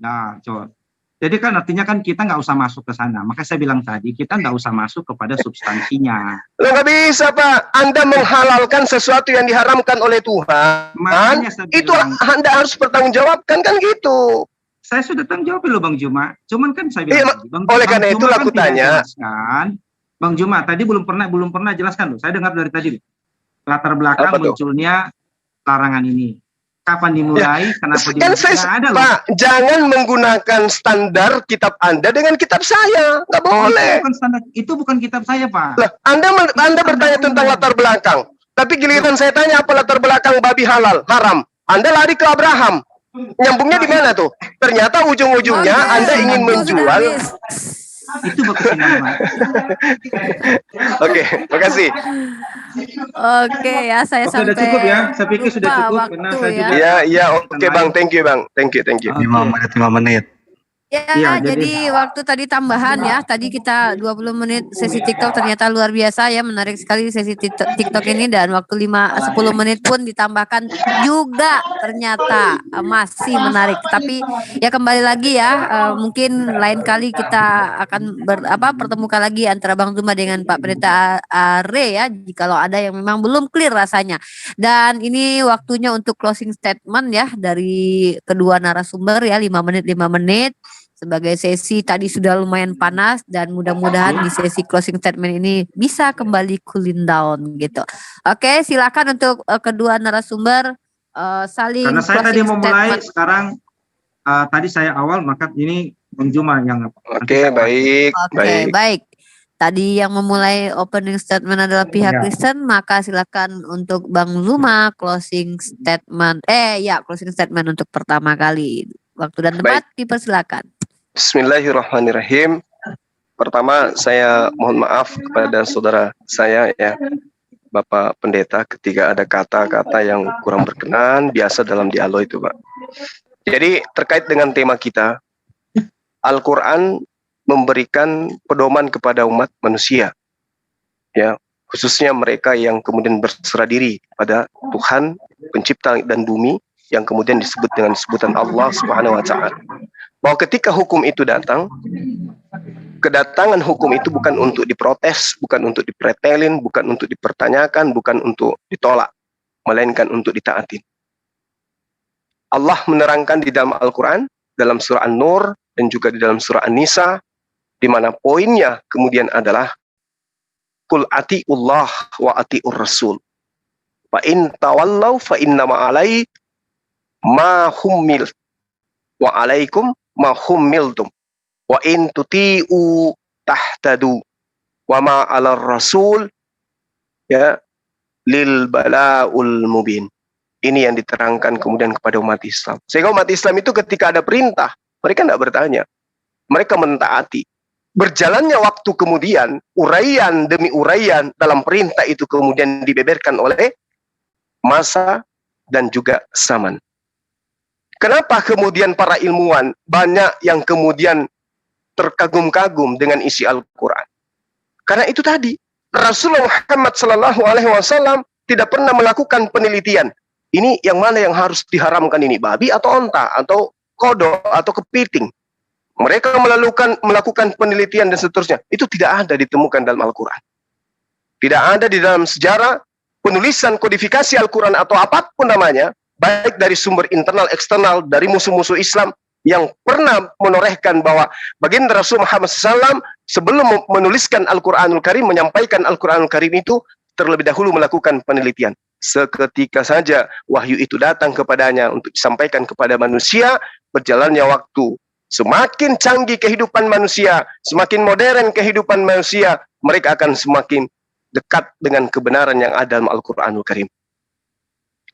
Nah, coba. Jadi kan artinya kan kita nggak usah masuk ke sana. Maka saya bilang tadi, kita nggak usah masuk kepada substansinya. Lah nggak bisa, Pak. Anda menghalalkan sesuatu yang diharamkan oleh Tuhan. Makanya saya Itu bilang, Anda harus bertanggungjawabkan, kan gitu. saya sudah tanggung jawab loh Bang Juma. Cuman kan saya bilang, tadi, oleh karena Bang itulah Juma aku kan tidak tanya. jelaskan. Bang Juma tadi belum pernah jelaskan loh. Saya dengar dari tadi latar belakang Apa tuh? munculnya larangan ini. Kapan dimulai? Kenapa Kan dimulai? Nggak ada loh. Pak, jangan menggunakan standar kitab Anda dengan kitab saya. Nggak boleh. Itu bukan kitab saya, Pak. Lah, Anda bertanya tentang latar belakang. Tapi giliran saya tanya apa latar belakang babi halal, haram. Anda lari ke Abraham. Nyambungnya di mana tuh? Ternyata ujung-ujungnya Anda ingin menjual. Itu bagus ini, Pak. Oke, makasih. Oke ya, saya Oke, sudah sampai cukup ya. Saya pikir sudah lupa cukup waktu karena saya ya. juga Iya, oke Bang, thank you Bang. Thank you. 5 menit. Ya, Iya, jadi waktu tadi tambahan ya. Tadi kita 20 menit sesi TikTok, ternyata luar biasa ya, menarik sekali sesi TikTok ini, dan waktu 10 menit pun ditambahkan juga ternyata masih menarik. Tapi ya kembali lagi ya, mungkin lain kali kita akan pertemukan lagi antara Bang Zuma dengan Pak Pendeta Are ya, jikalau ada yang memang belum clear rasanya. Dan ini waktunya untuk closing statement ya dari kedua narasumber ya, 5 menit. Sebagai sesi tadi sudah lumayan panas, dan mudah-mudahan di sesi closing statement ini bisa kembali cooling down gitu. Oke, silakan untuk kedua narasumber saling Karena saya tadi closing mau mulai, statement. sekarang tadi saya awal, maka ini Bang Juma yang Oke, baik. Oke, baik. Tadi yang memulai opening statement adalah pihak Ya. Kristen, maka silakan untuk Bang Zuma closing statement. Closing statement untuk pertama kali. Waktu dan tempat dipersilakan. Bismillahirrahmanirrahim. Pertama, saya mohon maaf kepada saudara saya ya, Bapak Pendeta, ketika ada kata-kata yang kurang berkenan, biasa dalam dialog itu, Pak. Jadi terkait dengan tema kita, Al-Quran memberikan pedoman kepada umat manusia, ya, khususnya mereka yang kemudian berserah diri pada Tuhan, pencipta dan bumi, yang kemudian disebut dengan sebutan Allah Subhanahu wa Ta'ala. Bahwa ketika hukum itu datang, kedatangan hukum itu bukan untuk diprotes, bukan untuk dipretelin, bukan untuk dipertanyakan, bukan untuk ditolak, melainkan untuk ditaati. Allah menerangkan di dalam Al-Quran, dalam surah An-Nur, dan juga di dalam surah An-Nisa, di mana poinnya kemudian adalah Qul ati'ullah wa ati'ur rasul. Fa in tawallau fa innama alai ma hummil wa alaikum ma hummiltum Wa in tuti'u tahtadu wa ma 'alar rasul ya lil balaul mubin. Ini yang diterangkan kemudian kepada umat Islam. Sehingga umat Islam itu ketika ada perintah, mereka tidak bertanya. Mereka mentaati. Berjalannya waktu kemudian, uraian demi uraian dalam perintah itu kemudian dibeberkan oleh masa dan juga zaman. Kenapa kemudian para ilmuwan banyak yang kemudian terkagum-kagum dengan isi Al-Quran? Karena itu tadi, Rasulullah Muhammad SAW tidak pernah melakukan penelitian. Ini yang mana yang harus diharamkan ini, babi atau onta, atau kodok, atau kepiting. Mereka melakukan penelitian dan seterusnya. Itu tidak ada ditemukan dalam Al-Quran. Tidak ada di dalam sejarah penulisan kodifikasi Al-Quran atau apapun namanya, baik dari sumber internal, eksternal, dari musuh-musuh Islam, yang pernah menorehkan bahwa baginda Rasul Muhammad SAW sebelum menuliskan Al-Quranul Karim, menyampaikan Al-Quranul Karim itu, terlebih dahulu melakukan penelitian. Seketika saja wahyu itu datang kepadanya untuk disampaikan kepada manusia. Berjalannya waktu, semakin canggih kehidupan manusia, semakin modern kehidupan manusia, mereka akan semakin dekat dengan kebenaran yang ada dalam Al-Quranul Karim.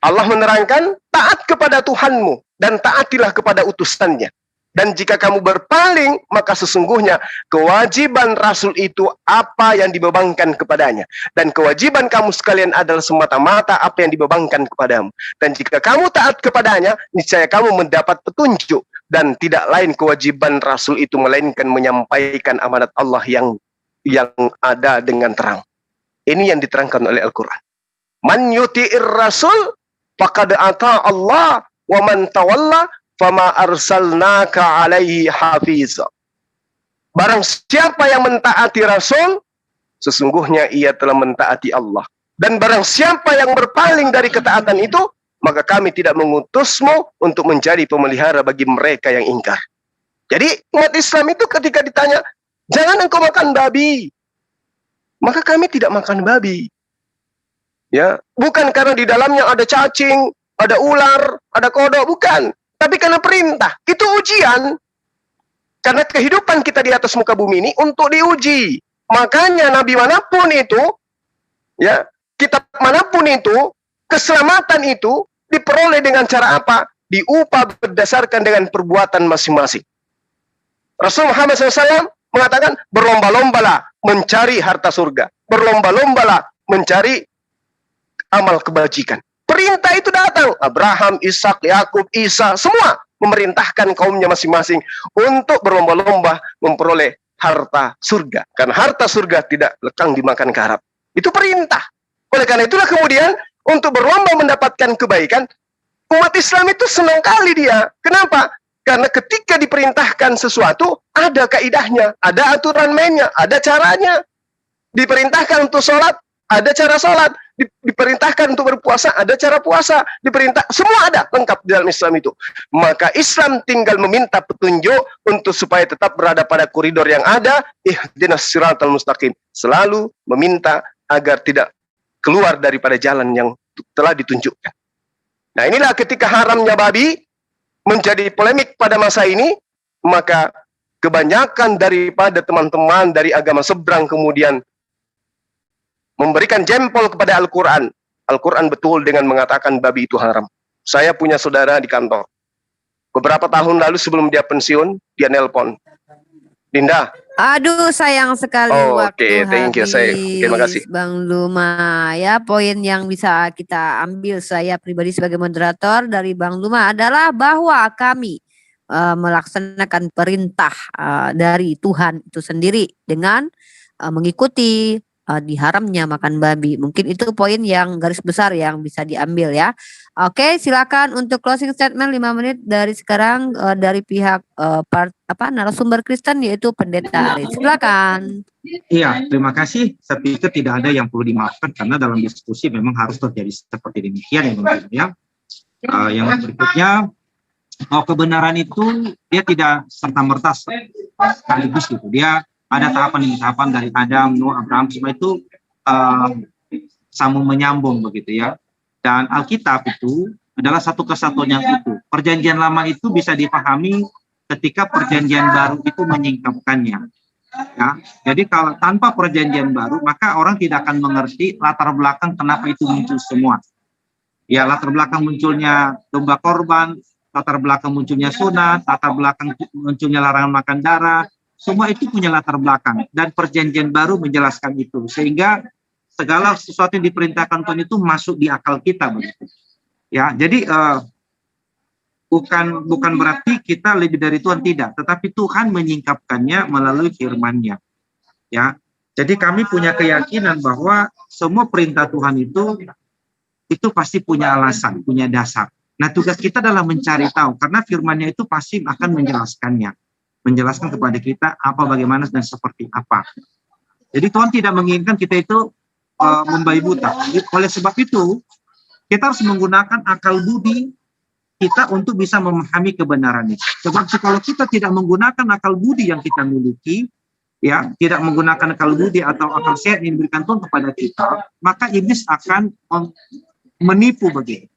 Allah menerangkan, taat kepada Tuhanmu dan taatilah kepada utusannya. Dan jika kamu berpaling, maka sesungguhnya kewajiban Rasul itu apa yang dibebankan kepadanya. Dan kewajiban kamu sekalian adalah semata-mata apa yang dibebankan kepadamu. Dan jika kamu taat kepadanya, niscaya kamu mendapat petunjuk. Dan tidak lain kewajiban Rasul itu melainkan menyampaikan amanat Allah yang ada dengan terang. Ini yang diterangkan oleh Al-Quran. Man yuti'ir Rasul faqad ata Allah wa man tawalla fama arsalnaka alaihi hafiza. Barang siapa yang mentaati Rasul, sesungguhnya ia telah mentaati Allah. Dan barang siapa yang berpaling dari ketaatan itu, maka kami tidak mengutusmu untuk menjadi pemelihara bagi mereka yang ingkar. Jadi umat Islam itu ketika ditanya, jangan engkau makan babi, maka kami tidak makan babi. Ya, bukan karena di dalamnya ada cacing, ada ular, ada kodok, bukan. Tapi karena perintah, itu ujian. Karena kehidupan kita di atas muka bumi ini untuk diuji. Makanya nabi manapun itu, ya, kitab manapun itu, keselamatan itu diperoleh dengan cara apa? Diupah berdasarkan dengan perbuatan masing-masing. Rasul Muhammad SAW mengatakan, berlomba-lombalah mencari harta surga. Berlomba-lombalah mencari amal kebajikan. Perintah itu datang. Abraham, Ishak, Yakub, Isa, semua memerintahkan kaumnya masing-masing untuk berlomba-lomba memperoleh harta surga. Karena harta surga tidak lekang dimakan karab. Itu perintah. Oleh karena itulah kemudian untuk berlomba mendapatkan kebaikan, umat Islam itu senang kali dia. Kenapa? Karena ketika diperintahkan sesuatu, ada kaidahnya, ada aturan mainnya, ada caranya. Diperintahkan untuk sholat, ada cara sholat. Diperintahkan untuk berpuasa, ada cara puasa. Semua ada lengkap di dalam Islam itu. Maka Islam tinggal meminta petunjuk untuk supaya tetap berada pada koridor yang ada. Ihdinas siratal mustaqim. Selalu meminta agar tidak keluar daripada jalan yang telah ditunjukkan. Nah, inilah ketika haramnya babi menjadi polemik pada masa ini, maka kebanyakan daripada teman-teman dari agama seberang kemudian memberikan jempol kepada Al-Quran. Al-Quran betul dengan mengatakan babi itu haram. Saya punya saudara di kantor. Beberapa tahun lalu sebelum dia pensiun, dia nelpon. Dinda. Aduh, sayang sekali waktu thank you. Terima kasih. Bang Luma. Ya, poin yang bisa kita ambil saya pribadi sebagai moderator dari Bang Luma adalah bahwa kami melaksanakan perintah dari Tuhan itu sendiri dengan mengikuti diharamnya makan babi. Mungkin itu poin yang garis besar yang bisa diambil ya. Oke, silakan untuk closing statement 5 menit dari sekarang dari pihak narasumber Kristen yaitu Pendeta Aris. Silakan. Iya, terima kasih. Saya pikir tidak ada yang perlu dimaafkan karena dalam diskusi memang harus terjadi seperti demikian ya. Yang berikutnya, kebenaran itu dia tidak serta-merta sekaligus gitu. Dia ada tahapan demi tahapan dari Adam, Nuh, Abraham, semua itu sambung menyambung begitu ya. Dan Alkitab itu adalah satu kesatuan yang itu. Perjanjian lama itu bisa dipahami ketika perjanjian baru itu menyingkapkannya. Ya, jadi kalau tanpa perjanjian baru, maka orang tidak akan mengerti latar belakang kenapa itu muncul semua. Ya, latar belakang munculnya domba korban, latar belakang munculnya sunat, latar belakang munculnya larangan makan darah, semua itu punya latar belakang. Dan perjanjian baru menjelaskan itu, sehingga segala sesuatu yang diperintahkan Tuhan itu masuk di akal kita begitu. Ya, jadi bukan berarti kita lebih dari Tuhan, tidak, tetapi Tuhan menyingkapkannya melalui firman-Nya. Ya, jadi kami punya keyakinan bahwa semua perintah Tuhan itu pasti punya alasan, punya dasar. Nah, tugas kita adalah mencari tahu, karena firman-Nya itu pasti akan menjelaskan kepada kita apa, bagaimana, dan seperti apa. Jadi Tuhan tidak menginginkan kita itu membabi buta. Oleh sebab itu, kita harus menggunakan akal budi kita untuk bisa memahami kebenaran itu. Sebab kalau kita tidak menggunakan akal budi yang kita miliki, ya, tidak menggunakan akal budi atau akal sehat yang diberikan Tuhan kepada kita, maka iblis akan menipu begitu.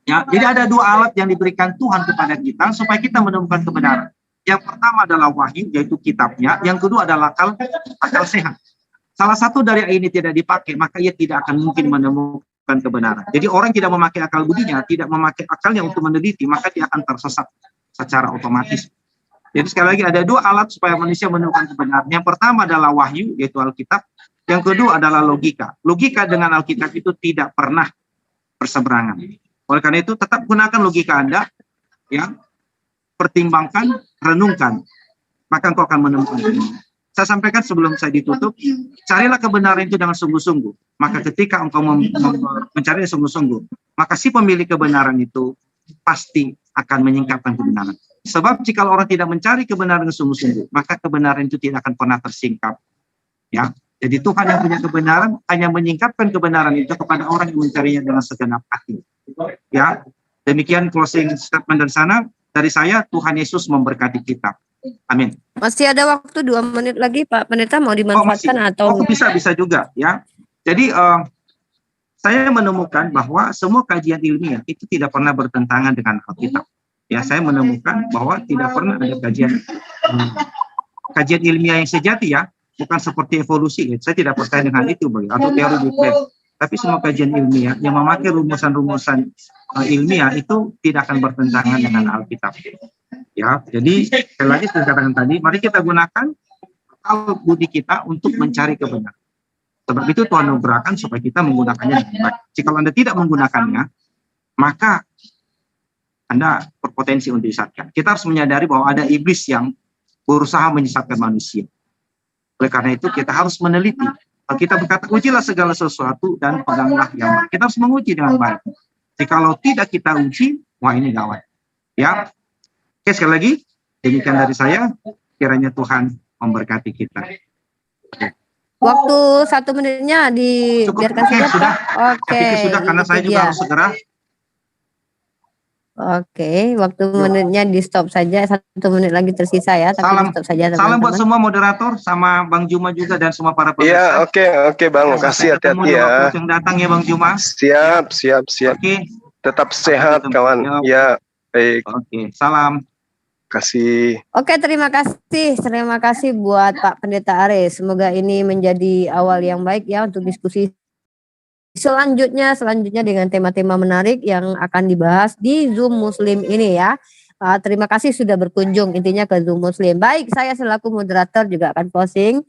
Ya, jadi ada dua alat yang diberikan Tuhan kepada kita supaya kita menemukan kebenaran. Yang pertama adalah wahyu, yaitu kitabnya. Yang kedua adalah akal sehat. Salah satu dari ini tidak dipakai, maka ia tidak akan mungkin menemukan kebenaran. Jadi orang tidak memakai akal budinya, tidak memakai akalnya untuk meneliti, maka dia akan tersesat secara otomatis. Jadi sekali lagi ada dua alat supaya manusia menemukan kebenaran. Yang pertama adalah wahyu, yaitu Alkitab. Yang kedua adalah logika. Logika dengan Alkitab itu tidak pernah berseberangan. Oleh karena itu tetap gunakan logika Anda, ya, pertimbangkan, renungkan, maka engkau akan menemukan kebenaran. Saya sampaikan sebelum saya ditutup, carilah kebenaran itu dengan sungguh-sungguh. Maka ketika engkau mencari sungguh-sungguh, maka si pemilik kebenaran itu pasti akan menyingkapkan kebenaran. Sebab jika orang tidak mencari kebenaran dengan sungguh-sungguh, maka kebenaran itu tidak akan pernah tersingkap. Ya, jadi Tuhan yang punya kebenaran hanya menyingkapkan kebenaran itu kepada orang yang mencarinya dengan segenap hati. Ya, demikian closing statement dari sana. Dari saya, Tuhan Yesus memberkati kita. Amin. Masih ada waktu 2 menit lagi, Pak Pendeta, mau dimanfaatkan atau? Bisa juga, ya. Jadi saya menemukan bahwa semua kajian ilmiah itu tidak pernah bertentangan dengan Alkitab. Ya, saya menemukan bahwa tidak pernah ada kajian ilmiah yang sejati, ya, bukan seperti evolusi. Ya. Saya tidak percaya dengan itu, atau teori Big Bang. Tapi semua kajian ilmiah yang memakai rumusan-rumusan ilmiah itu tidak akan bertentangan dengan Alkitab. Ya, jadi sekali lagi saya katakan tadi, mari kita gunakan akal budi kita untuk mencari kebenaran. Sebab itu Tuhan memberikan supaya kita menggunakannya dengan baik. Jika Anda tidak menggunakannya, maka Anda berpotensi untuk disesatkan. Kita harus menyadari bahwa ada iblis yang berusaha menyesatkan manusia. Oleh karena itu kita harus meneliti. Kita berkata, ujilah segala sesuatu dan peganglah yang baik. Kita harus menguji dengan baik. Jikalau tidak kita uji, wah ini gawat. Ya. Oke, sekali lagi, demikian dari saya, kiranya Tuhan memberkati kita. Waktu 1 menitnya dibiarkan saja, Pak. Oke. Sudah, karena saya juga harus segera. Oke, waktu menitnya di stop saja, 1 menit lagi tersisa ya. Salam, stop saja, salam buat semua moderator, sama Bang Juma juga dan semua para pemirsa. Iya, oke Bang, makasih, hati-hati ya. Yang datang ya Bang Juma. Siap. Oke. Tetap sehat kawan. Ya, baik. Oke, salam. Kasih. Oke, terima kasih buat Pak Pendeta Aris. Semoga ini menjadi awal yang baik ya untuk diskusi selanjutnya dengan tema-tema menarik yang akan dibahas di Zoom Muslim ini ya. Terima kasih sudah berkunjung intinya ke Zoom Muslim. Baik, saya selaku moderator juga akan closing.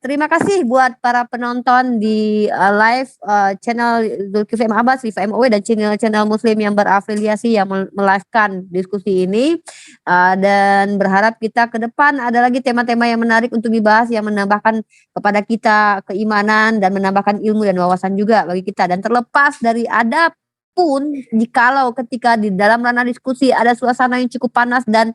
Terima kasih buat para penonton di live channel Zulkifli M. Abbas, Rifa MOW dan channel Muslim yang berafiliasi yang melivekan diskusi ini, dan berharap kita ke depan ada lagi tema-tema yang menarik untuk dibahas yang menambahkan kepada kita keimanan dan menambahkan ilmu dan wawasan juga bagi kita. Dan terlepas dari adab pun, jikalau ketika di dalam ranah diskusi ada suasana yang cukup panas dan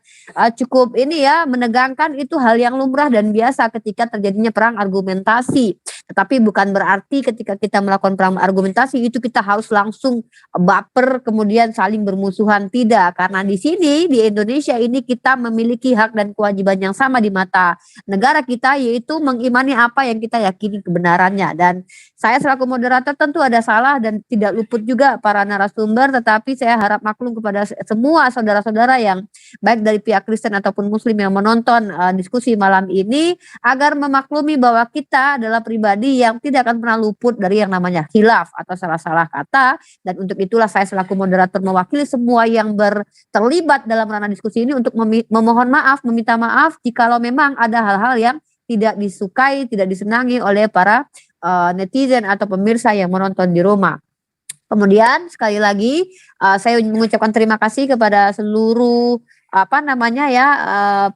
cukup ini ya menegangkan, itu hal yang lumrah dan biasa ketika terjadinya perang argumentasi. Tetapi bukan berarti ketika kita melakukan perang argumentasi itu kita harus langsung baper kemudian saling bermusuhan, tidak. Karena di sini di Indonesia ini kita memiliki hak dan kewajiban yang sama di mata negara kita, yaitu mengimani apa yang kita yakini kebenarannya. Dan saya selaku moderator tentu ada salah dan tidak luput juga para narasumber, tetapi saya harap maklum kepada semua saudara-saudara yang baik dari pihak Kristen ataupun Muslim yang menonton diskusi malam ini, agar memaklumi bahwa kita adalah pribadi yang tidak akan pernah luput dari yang namanya khilaf atau salah-salah kata, dan untuk itulah saya selaku moderator mewakili semua yang terlibat dalam ranah diskusi ini untuk memohon maaf, meminta maaf jikalau memang ada hal-hal yang tidak disukai, tidak disenangi oleh para netizen atau pemirsa yang menonton di rumah. Kemudian sekali lagi saya mengucapkan terima kasih kepada seluruh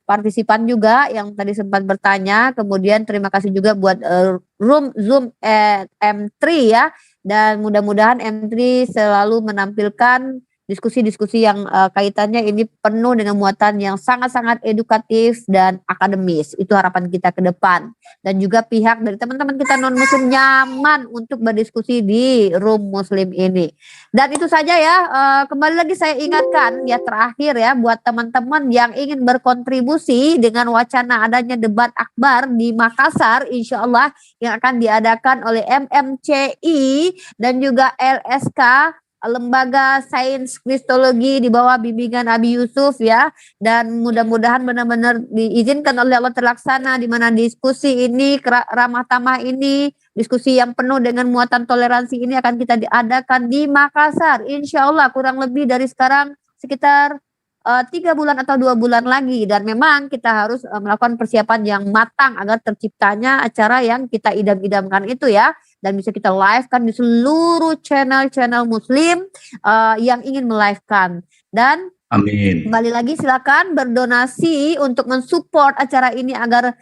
partisipan juga yang tadi sempat bertanya. Kemudian terima kasih juga buat room Zoom M3 ya, dan mudah-mudahan M3 selalu menampilkan diskusi-diskusi yang kaitannya ini penuh dengan muatan yang sangat-sangat edukatif dan akademis. Itu harapan kita ke depan. Dan juga pihak dari teman-teman kita non-muslim nyaman untuk berdiskusi di room muslim ini. Dan itu saja ya, kembali lagi saya ingatkan ya, terakhir ya, buat teman-teman yang ingin berkontribusi dengan wacana adanya debat akbar di Makassar, insya Allah yang akan diadakan oleh MMCI dan juga LSK, Lembaga Sains Kristologi di bawah bimbingan Abi Yusuf ya, dan mudah-mudahan benar-benar diizinkan oleh Allah terlaksana, di mana diskusi ini ramah tamah ini, diskusi yang penuh dengan muatan toleransi ini akan kita diadakan di Makassar, insya Allah kurang lebih dari sekarang sekitar 3 bulan atau 2 bulan lagi, dan memang kita harus melakukan persiapan yang matang agar terciptanya acara yang kita idam-idamkan itu ya, dan bisa kita live kan di seluruh channel-channel muslim yang ingin melive-kan. Dan Amin. kembali lagi silakan berdonasi untuk mensupport acara ini agar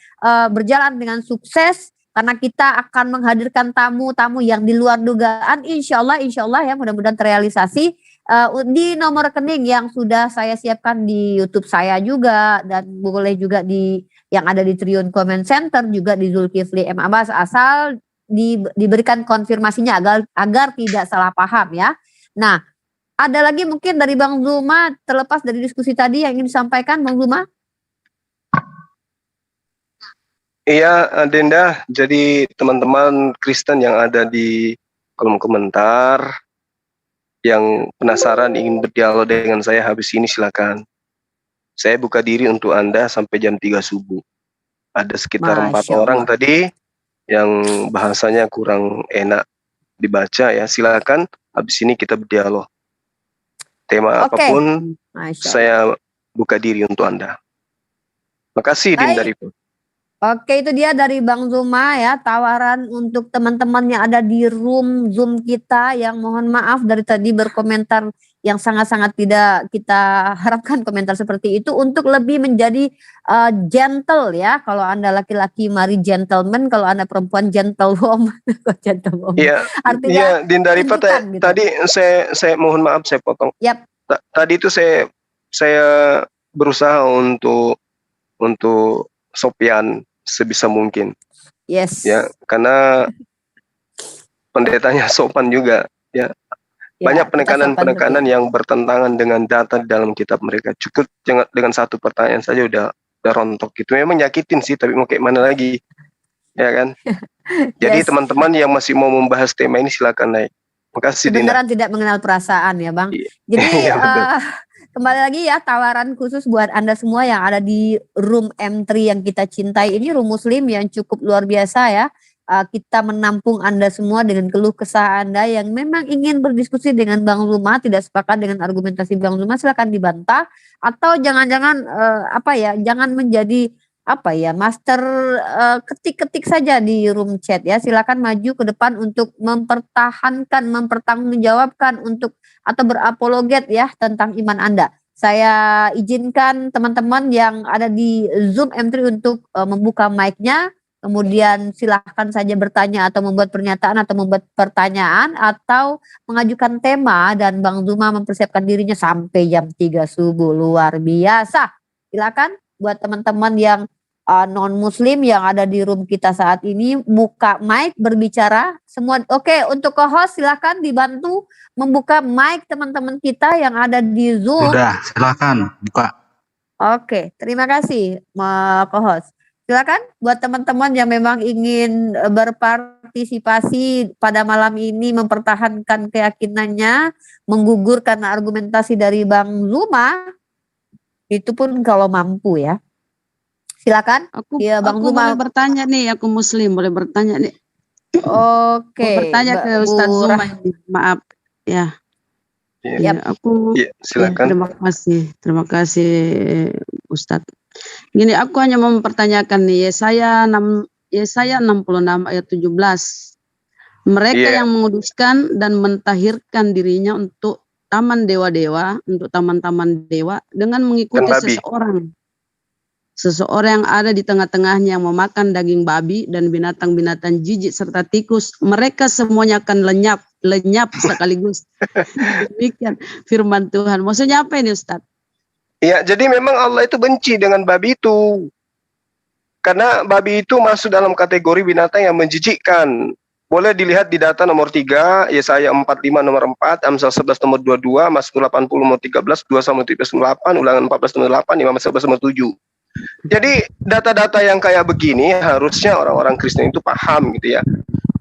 berjalan dengan sukses, karena kita akan menghadirkan tamu-tamu yang di luar dugaan, insya Allah ya, mudah-mudahan terrealisasi di nomor rekening yang sudah saya siapkan di YouTube saya juga, dan boleh juga di yang ada di Tribun Comment Center, juga di Zulkifli M. Abbas, asal diberikan konfirmasinya agar tidak salah paham ya. Nah, ada lagi mungkin dari Bang Zuma terlepas dari diskusi tadi yang ingin disampaikan, Bang Zuma? Iya, Denda. Jadi teman-teman Kristen yang ada di kolom komentar yang penasaran ingin berdialog dengan saya habis ini, silakan. Saya buka diri untuk Anda sampai jam 3 subuh. Ada sekitar 4 orang tadi yang bahasanya kurang enak dibaca ya, silakan habis ini kita berdialog. Tema apapun saya buka diri untuk Anda. Makasih Din dari Oke, itu dia dari Bang Zuma ya, tawaran untuk teman-teman yang ada di room Zoom kita yang mohon maaf dari tadi berkomentar yang sangat-sangat tidak kita harapkan komentar seperti itu, untuk lebih menjadi gentle ya. Kalau Anda laki-laki mari gentleman, kalau Anda perempuan gentlewoman. Gentlewoman. Iya, artinya Din dari gitu. Tadi saya mohon maaf saya potong. Yep. Tadi itu saya berusaha untuk sopian sebisa mungkin. Yes. Ya, karena pendetanya sopan juga ya. Banyak penekanan-penekanan yang bertentangan dengan data di dalam kitab mereka. Cukup dengan satu pertanyaan saja udah rontok gitu. Memang nyakitin sih, tapi mau kayak mana lagi? Ya kan? Jadi teman-teman yang masih mau membahas tema ini silakan naik. Makasih Dina. Beneran tidak mengenal perasaan ya Bang. Jadi kembali lagi ya, tawaran khusus buat Anda semua yang ada di room M3 yang kita cintai ini, room muslim yang cukup luar biasa ya. Kita menampung Anda semua dengan keluh kesah Anda yang memang ingin berdiskusi dengan Bang Zuma, tidak sepakat dengan argumentasi Bang Zuma, silakan dibantah, atau jangan-jangan jangan menjadi master ketik-ketik saja di room chat ya. Silakan maju ke depan untuk mempertanggungjawabkan untuk atau berapologet ya tentang iman Anda. Saya izinkan teman-teman yang ada di Zoom M3 untuk membuka mic-nya, kemudian silahkan saja bertanya atau membuat pernyataan atau membuat pertanyaan atau mengajukan tema, dan Bang Zuma mempersiapkan dirinya sampai jam 3 subuh, luar biasa. Silakan buat teman-teman yang non-muslim yang ada di room kita saat ini, buka mic berbicara semua. Oke, untuk co-host silakan dibantu membuka mic teman-teman kita yang ada di Zoom. Sudah, silakan buka. Oke, terima kasih co-host. Silakan buat teman-teman yang memang ingin berpartisipasi berpartisipasi pada malam ini mempertahankan keyakinannya, menggugurkan argumentasi dari Bang Zuma, itu pun kalau mampu ya. Silakan. Aku, Ya, Bang aku Zuma. boleh bertanya nih, aku Muslim boleh bertanya nih. Oke. Mau bertanya ke Bu Ustadz Rah- Zuma ini. Maaf, ya. Iya. Ya, aku Iya, silakan. terima kasih Ustadz. Gini, aku hanya mau mempertanyakan nih, Yesaya 66 ayat 17. Mereka Iya. yang menguduskan dan mentahirkan dirinya untuk taman dewa-dewa, untuk taman-taman dewa dengan mengikuti Dan babi. seseorang yang ada di tengah-tengahnya yang memakan daging babi dan binatang-binatang jijik serta tikus, mereka semuanya akan lenyap sekaligus. Demikian firman Tuhan. Maksudnya apa ini, Ustaz? Ya, jadi memang Allah itu benci dengan babi itu. Karena babi itu masuk dalam kategori binatang yang menjijikkan. Boleh dilihat di data nomor 3, Yesaya 45 nomor 4, Amsal 11 nomor 22, Mazmur 80 nomor 13, 2 Samuel 13 nomor 8, Ulangan 14 nomor 8, Imam 11 nomor 7. Jadi data-data yang kayak begini harusnya orang-orang Kristen itu paham gitu ya.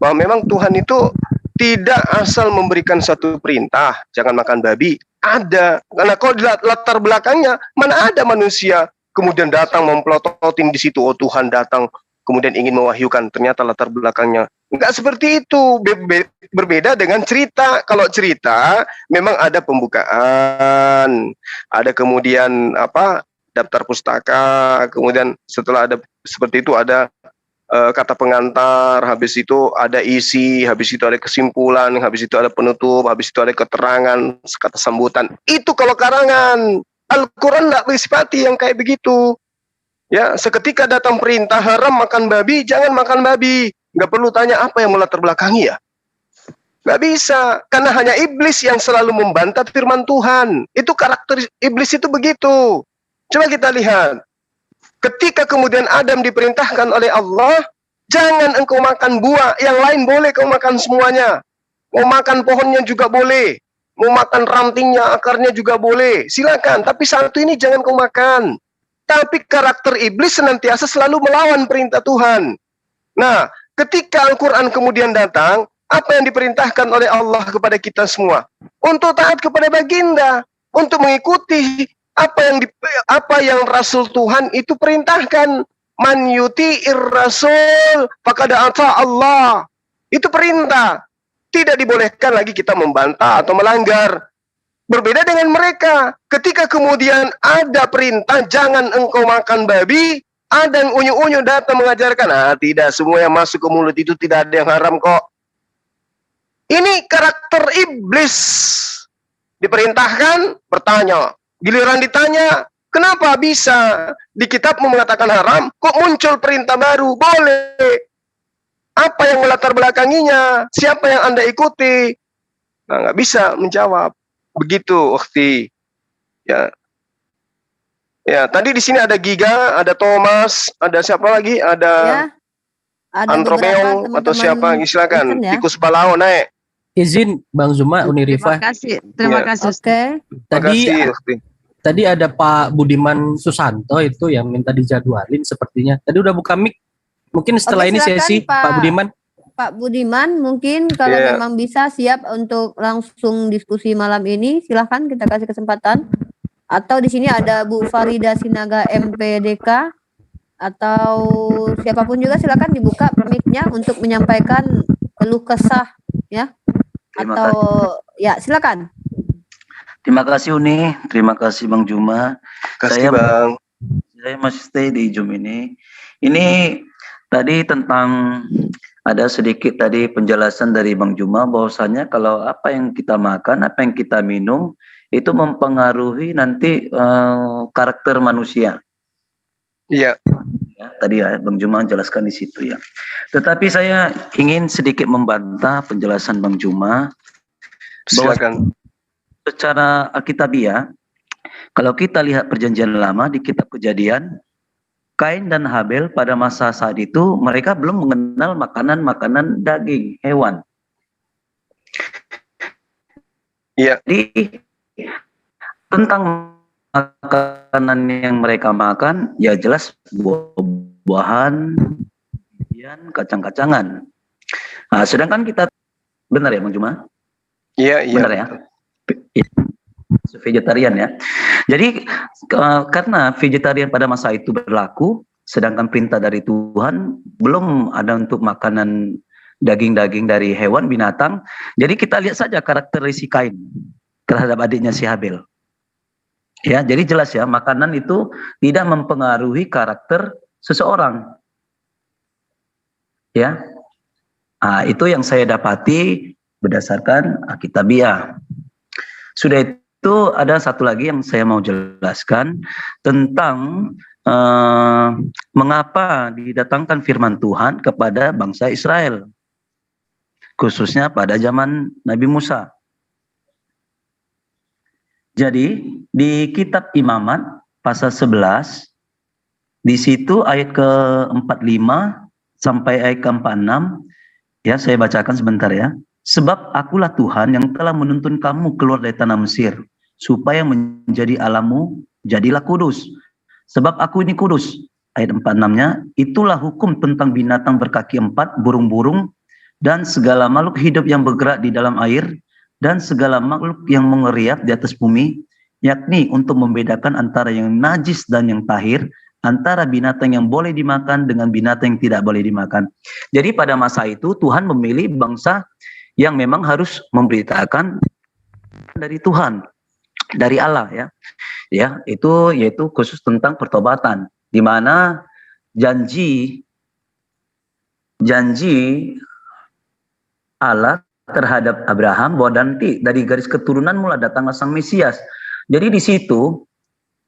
Bahwa memang Tuhan itu tidak asal memberikan satu perintah, jangan makan babi. Ada. Karena kalau di latar belakangnya, mana ada manusia kemudian datang memplototin di situ, oh Tuhan datang kemudian ingin mewahyukan, ternyata latar belakangnya enggak seperti itu. Berbeda dengan cerita. Kalau cerita memang ada pembukaan, ada kemudian daftar pustaka, kemudian setelah ada seperti itu ada kata pengantar, habis itu ada isi, habis itu ada kesimpulan, habis itu ada penutup, habis itu ada keterangan, kata sambutan. Itu kalau karangan. Al-Quran tidak bersifati yang kayak begitu. Ya, seketika datang perintah haram makan babi, jangan makan babi. Nggak perlu tanya apa yang melatar belakangi ya. Nggak bisa, karena hanya iblis yang selalu membantah firman Tuhan. Itu karakter iblis itu begitu. Coba kita lihat. Ketika kemudian Adam diperintahkan oleh Allah, jangan engkau makan buah, yang lain boleh kau makan semuanya. Mau makan pohonnya juga boleh. Mau makan rantingnya, akarnya juga boleh. Silakan, tapi satu ini jangan kau makan. Tapi karakter iblis senantiasa selalu melawan perintah Tuhan. Nah, ketika Al-Quran kemudian datang, apa yang diperintahkan oleh Allah kepada kita semua? Untuk taat kepada baginda, untuk mengikuti apa yang Rasul Tuhan itu perintahkan. Man yuti'ir Rasul faqad ata Allah. Itu perintah. Tidak dibolehkan lagi kita membantah atau melanggar. Berbeda dengan mereka. Ketika kemudian ada perintah jangan engkau makan babi, ada yang unyu-unyu datang mengajarkan, tidak, semua yang masuk ke mulut itu tidak ada yang haram kok. Ini karakter iblis. Diperintahkan, bertanya. Giliran ditanya, kenapa bisa di kitabmu mengatakan haram, kok muncul perintah baru? Boleh. Apa yang melatar belakanginya? Siapa yang Anda ikuti? Nah, nggak bisa menjawab. Begitu, Ukhti. Ya. Ya, tadi di sini ada Giga, ada Thomas, ada siapa lagi? Ada Andromeong atau siapa? Silakan. ya. Tikus Balao naik. Izin Bang Zuma Unirifah. Terima kasih. Oke. Tadi ada Pak Budiman Susanto itu yang minta dijadwalin sepertinya. Tadi udah buka mic. Mungkin setelah ini silakan, sesi Pak Budiman. Pak Budiman mungkin kalau memang bisa siap untuk langsung diskusi malam ini, silahkan kita kasih kesempatan. Atau di sini ada Bu Farida Sinaga MPDK atau siapapun juga silakan dibuka mic-nya untuk menyampaikan keluh kesah ya. Atau ya silakan. Terima kasih Uni, terima kasih Bang Juma. Kasih Bang. Saya masih stay di Zoom ini. Ini tadi tentang ada sedikit tadi penjelasan dari Bang Juma bahwasanya kalau apa yang kita makan, apa yang kita minum itu mempengaruhi nanti karakter manusia. Iya. Ya, tadi ya Bang Juma jelaskan di situ ya. Tetapi saya ingin sedikit membantah penjelasan Bang Juma. Silakan. Secara Alkitabiah, kalau kita lihat perjanjian lama di kitab Kejadian, Kain dan Habel pada masa saat itu mereka belum mengenal makanan-makanan daging hewan. Iya. Jadi tentang makanan yang mereka makan, ya jelas buah-buahan, kacang-kacangan. Nah, sedangkan kita benar ya Bang Juma? Iya, iya. Benar ya? Vegetarian ya. Jadi karena vegetarian pada masa itu berlaku, sedangkan perintah dari Tuhan belum ada untuk makanan daging-daging dari hewan binatang. Jadi kita lihat saja karakteristik Kain terhadap adiknya si Habil. Ya, jadi jelas ya, makanan itu tidak mempengaruhi karakter seseorang. Ya. Nah, itu yang saya dapati berdasarkan Alkitabiah. Sudah itu ada satu lagi yang saya mau jelaskan tentang mengapa didatangkan firman Tuhan kepada bangsa Israel, khususnya pada zaman Nabi Musa. Jadi di kitab Imamat pasal 11, di situ ayat ke-45 sampai ayat ke-46, ya saya bacakan sebentar ya. Sebab akulah Tuhan yang telah menuntun kamu keluar dari tanah Mesir, supaya menjadi Allahmu, jadilah kudus. Sebab aku ini kudus. Ayat 46-nya, itulah hukum tentang binatang berkaki 4, burung-burung, dan segala makhluk hidup yang bergerak di dalam air, dan segala makhluk yang mengeriap di atas bumi, yakni untuk membedakan antara yang najis dan yang tahir, antara binatang yang boleh dimakan dengan binatang yang tidak boleh dimakan. Jadi pada masa itu Tuhan memilih bangsa yang memang harus memberitakan dari Tuhan, dari Allah ya. Ya, itu yaitu khusus tentang pertobatan, di mana janji Allah terhadap Abraham bahwa nanti dari garis keturunan mulai datanglah Sang Mesias. Jadi di situ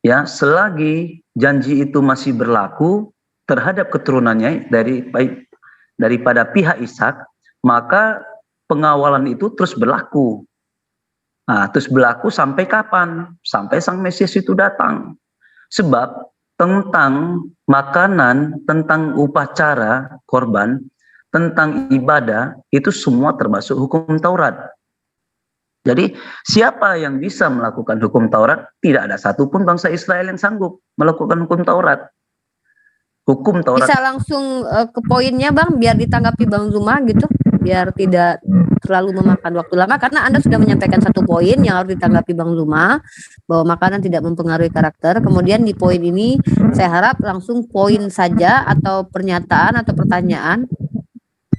ya, selagi janji itu masih berlaku terhadap keturunannya daripada pihak Ishak, maka pengawalan itu terus berlaku. Nah, terus berlaku sampai kapan? Sampai Sang Mesias itu datang. Sebab tentang makanan, tentang upacara korban, tentang ibadah, itu semua termasuk hukum Taurat. Jadi siapa yang bisa melakukan hukum Taurat? Tidak ada satupun bangsa Israel yang sanggup melakukan hukum Taurat. Hukum Taurat. Bisa langsung ke poinnya Bang, biar ditanggapi Bang Zuma gitu, biar tidak terlalu memakan waktu lama, karena Anda sudah menyampaikan satu poin yang harus ditanggapi Bang Zuma, bahwa makanan tidak mempengaruhi karakter. Kemudian di poin ini saya harap langsung poin saja atau pernyataan atau pertanyaan.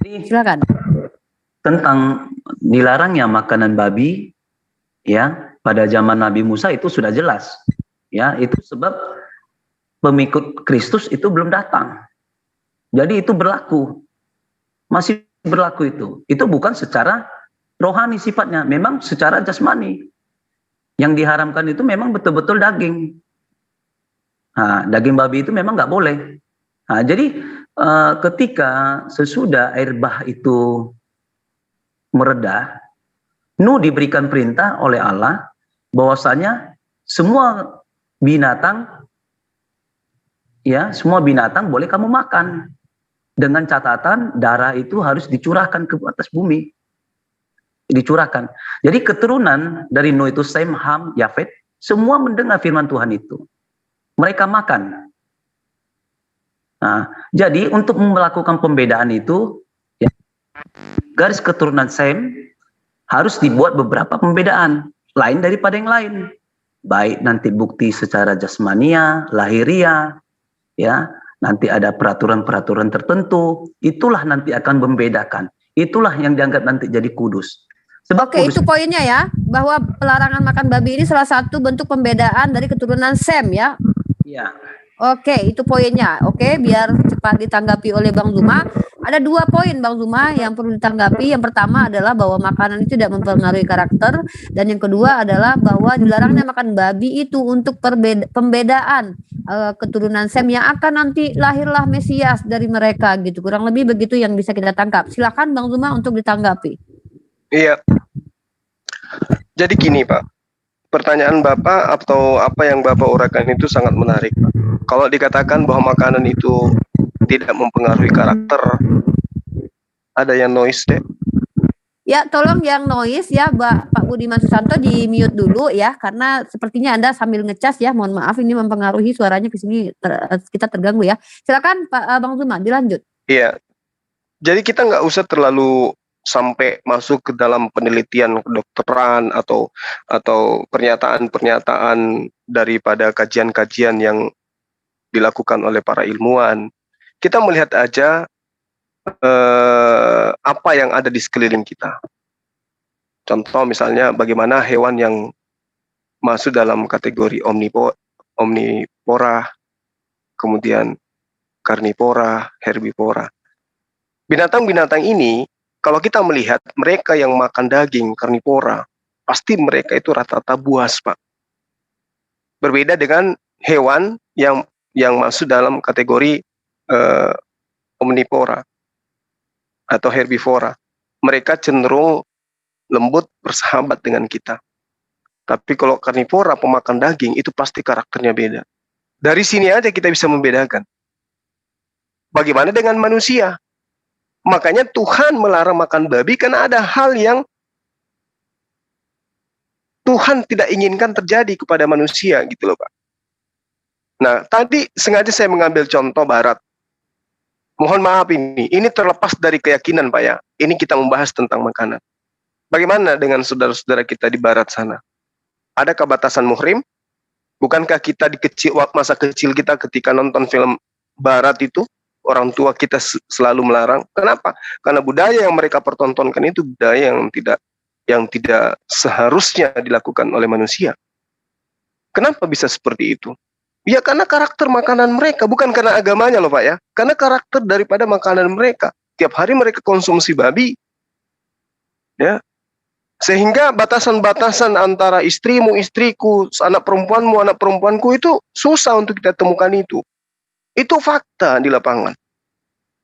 Silakan. Tentang dilarangnya makanan babi ya pada zaman Nabi Musa itu sudah jelas. Ya, itu sebab pengikut Kristus itu belum datang. Jadi itu berlaku. Masih berlaku itu. Itu bukan secara rohani sifatnya, memang secara jasmani. Yang diharamkan itu memang betul-betul daging. Nah, daging babi itu memang nggak boleh. Nah, jadi ketika sesudah air bah itu meredah, Nuh diberikan perintah oleh Allah bahwasanya semua binatang ya, semua binatang boleh kamu makan, dengan catatan darah itu harus dicurahkan ke atas bumi. Dicurahkan. Jadi keturunan dari Nuh itu Sem, Ham, Yafet, semua mendengar firman Tuhan itu. Mereka makan. Nah, jadi untuk melakukan pembedaan itu, ya, garis keturunan Sem harus dibuat beberapa pembedaan, lain daripada yang lain. Baik nanti bukti secara jasmania, lahiria, ya, nanti ada peraturan-peraturan tertentu, itulah nanti akan membedakan. Itulah yang dianggap nanti jadi kudus. Sebab Oke, itu poinnya ya, bahwa pelarangan makan babi ini salah satu bentuk pembedaan dari keturunan Sem ya. Iya. Oke, itu poinnya. Oke, biar cepat ditanggapi oleh Bang Zuma. Ada 2 poin Bang Zuma yang perlu ditanggapi. Yang pertama adalah bahwa makanan itu tidak mempengaruhi karakter, dan yang kedua adalah bahwa dilarangnya makan babi itu untuk pembedaan keturunan Sem yang akan nanti lahirlah Mesias dari mereka gitu. Kurang lebih begitu yang bisa kita tangkap. Silakan Bang Zuma untuk ditanggapi. Iya. Jadi gini Pak, pertanyaan Bapak atau apa yang Bapak uraikan itu sangat menarik. Kalau dikatakan bahwa makanan itu tidak mempengaruhi karakter, ada yang noise deh. Ya, tolong yang noise ya, Pak Budiman Susanto di mute dulu ya, karena sepertinya Anda sambil ngecas ya. Mohon maaf, ini mempengaruhi suaranya ke sini, kita terganggu ya. Silakan Pak Bang Zuma, dilanjut. Iya. Jadi kita nggak usah terlalu sampai masuk ke dalam penelitian kedokteran atau pernyataan-pernyataan daripada kajian-kajian yang dilakukan oleh para ilmuwan. Kita melihat aja apa yang ada di sekeliling kita. Contoh misalnya bagaimana hewan yang masuk dalam kategori omnivora, kemudian karnivora, herbivora. Binatang-binatang ini, kalau kita melihat mereka yang makan daging karnivora, pasti mereka itu rata-rata buas, Pak. Berbeda dengan hewan yang masuk dalam kategori omnivora atau herbivora. Mereka cenderung lembut, bersahabat dengan kita. Tapi kalau karnivora, pemakan daging, itu pasti karakternya beda. Dari sini aja kita bisa membedakan. Bagaimana dengan manusia? Makanya Tuhan melarang makan babi karena ada hal yang Tuhan tidak inginkan terjadi kepada manusia gitu loh, Pak. Nah, tadi sengaja saya mengambil contoh barat. Mohon maaf ini terlepas dari keyakinan, Pak ya. Ini kita membahas tentang makanan. Bagaimana dengan saudara-saudara kita di barat sana? Adakah batasan muhrim? Bukankah kita di masa kecil kita ketika nonton film barat itu, orang tua kita selalu melarang? Kenapa? Karena budaya yang mereka pertontonkan itu budaya yang tidak seharusnya dilakukan oleh manusia. Kenapa bisa seperti itu? Ya karena karakter makanan mereka, bukan karena agamanya loh Pak ya. Karena karakter daripada makanan mereka. Tiap hari mereka konsumsi babi. Ya. Sehingga batasan-batasan antara istrimu, istriku, anak perempuanku itu susah untuk kita temukan itu. Itu fakta di lapangan.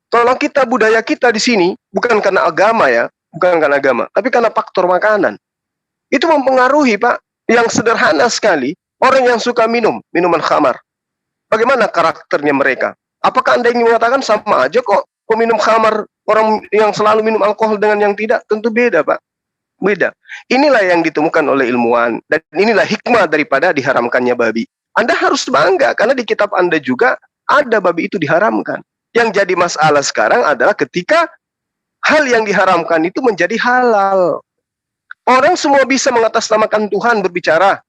Kalau kita budaya kita di sini, bukan karena agama ya, bukan karena agama, tapi karena faktor makanan. Itu mempengaruhi Pak, yang sederhana sekali, orang yang suka minuman khamar. Bagaimana karakternya mereka? Apakah Anda ingin mengatakan sama aja kok peminum khamar, orang yang selalu minum alkohol dengan yang tidak? Tentu beda Pak. Beda. Inilah yang ditemukan oleh ilmuwan, dan inilah hikmah daripada diharamkannya babi. Anda harus bangga, karena di kitab Anda juga ada babi itu diharamkan. Yang jadi masalah sekarang adalah ketika hal yang diharamkan itu menjadi halal. Orang semua bisa mengatasnamakan Tuhan berbicara.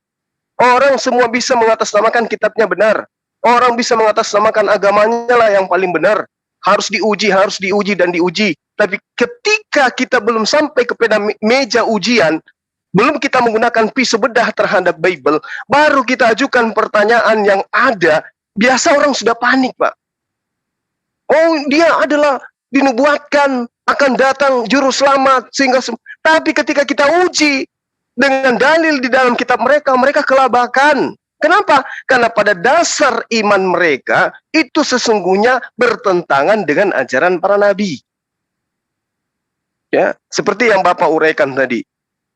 Orang semua bisa mengatasnamakan kitabnya benar. Orang bisa mengatasnamakan agamanya lah yang paling benar. Harus diuji dan diuji. Tapi ketika kita belum sampai kepada meja ujian, belum kita menggunakan pisau bedah terhadap Bible, baru kita ajukan pertanyaan yang ada, biasa orang sudah panik, Pak. Oh, dia adalah dinubuatkan akan datang juru selamat sehingga tapi ketika kita uji dengan dalil di dalam kitab mereka, mereka kelabakan. Kenapa? Karena pada dasar iman mereka itu sesungguhnya bertentangan dengan ajaran para nabi. Ya, seperti yang Bapak uraikan tadi.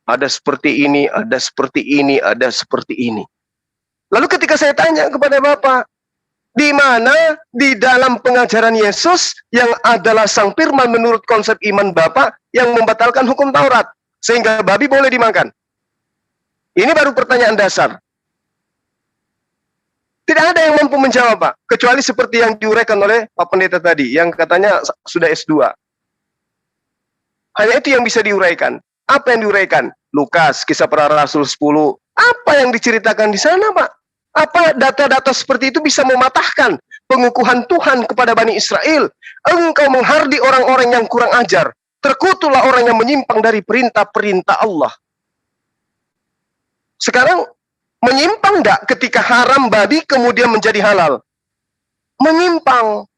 Ada seperti ini, ada seperti ini, ada seperti ini. Lalu ketika saya tanya kepada Bapak, di mana di dalam pengajaran Yesus yang adalah sang firman menurut konsep iman Bapak yang membatalkan hukum Taurat sehingga babi boleh dimakan? Ini baru pertanyaan dasar. Tidak ada yang mampu menjawab, Pak, kecuali seperti yang diuraikan oleh Pak Pendeta tadi yang katanya sudah S2. Hanya itu yang bisa diuraikan. Apa yang diuraikan? Lukas, Kisah Para Rasul 10. Apa yang diceritakan di sana, Pak? Apa data-data seperti itu bisa mematahkan pengukuhan Tuhan kepada Bani Israel? Engkau menghardi orang-orang yang kurang ajar. Terkutuklah orang yang menyimpang dari perintah-perintah Allah. Sekarang, menyimpang enggak ketika haram babi kemudian menjadi halal? Menyimpang.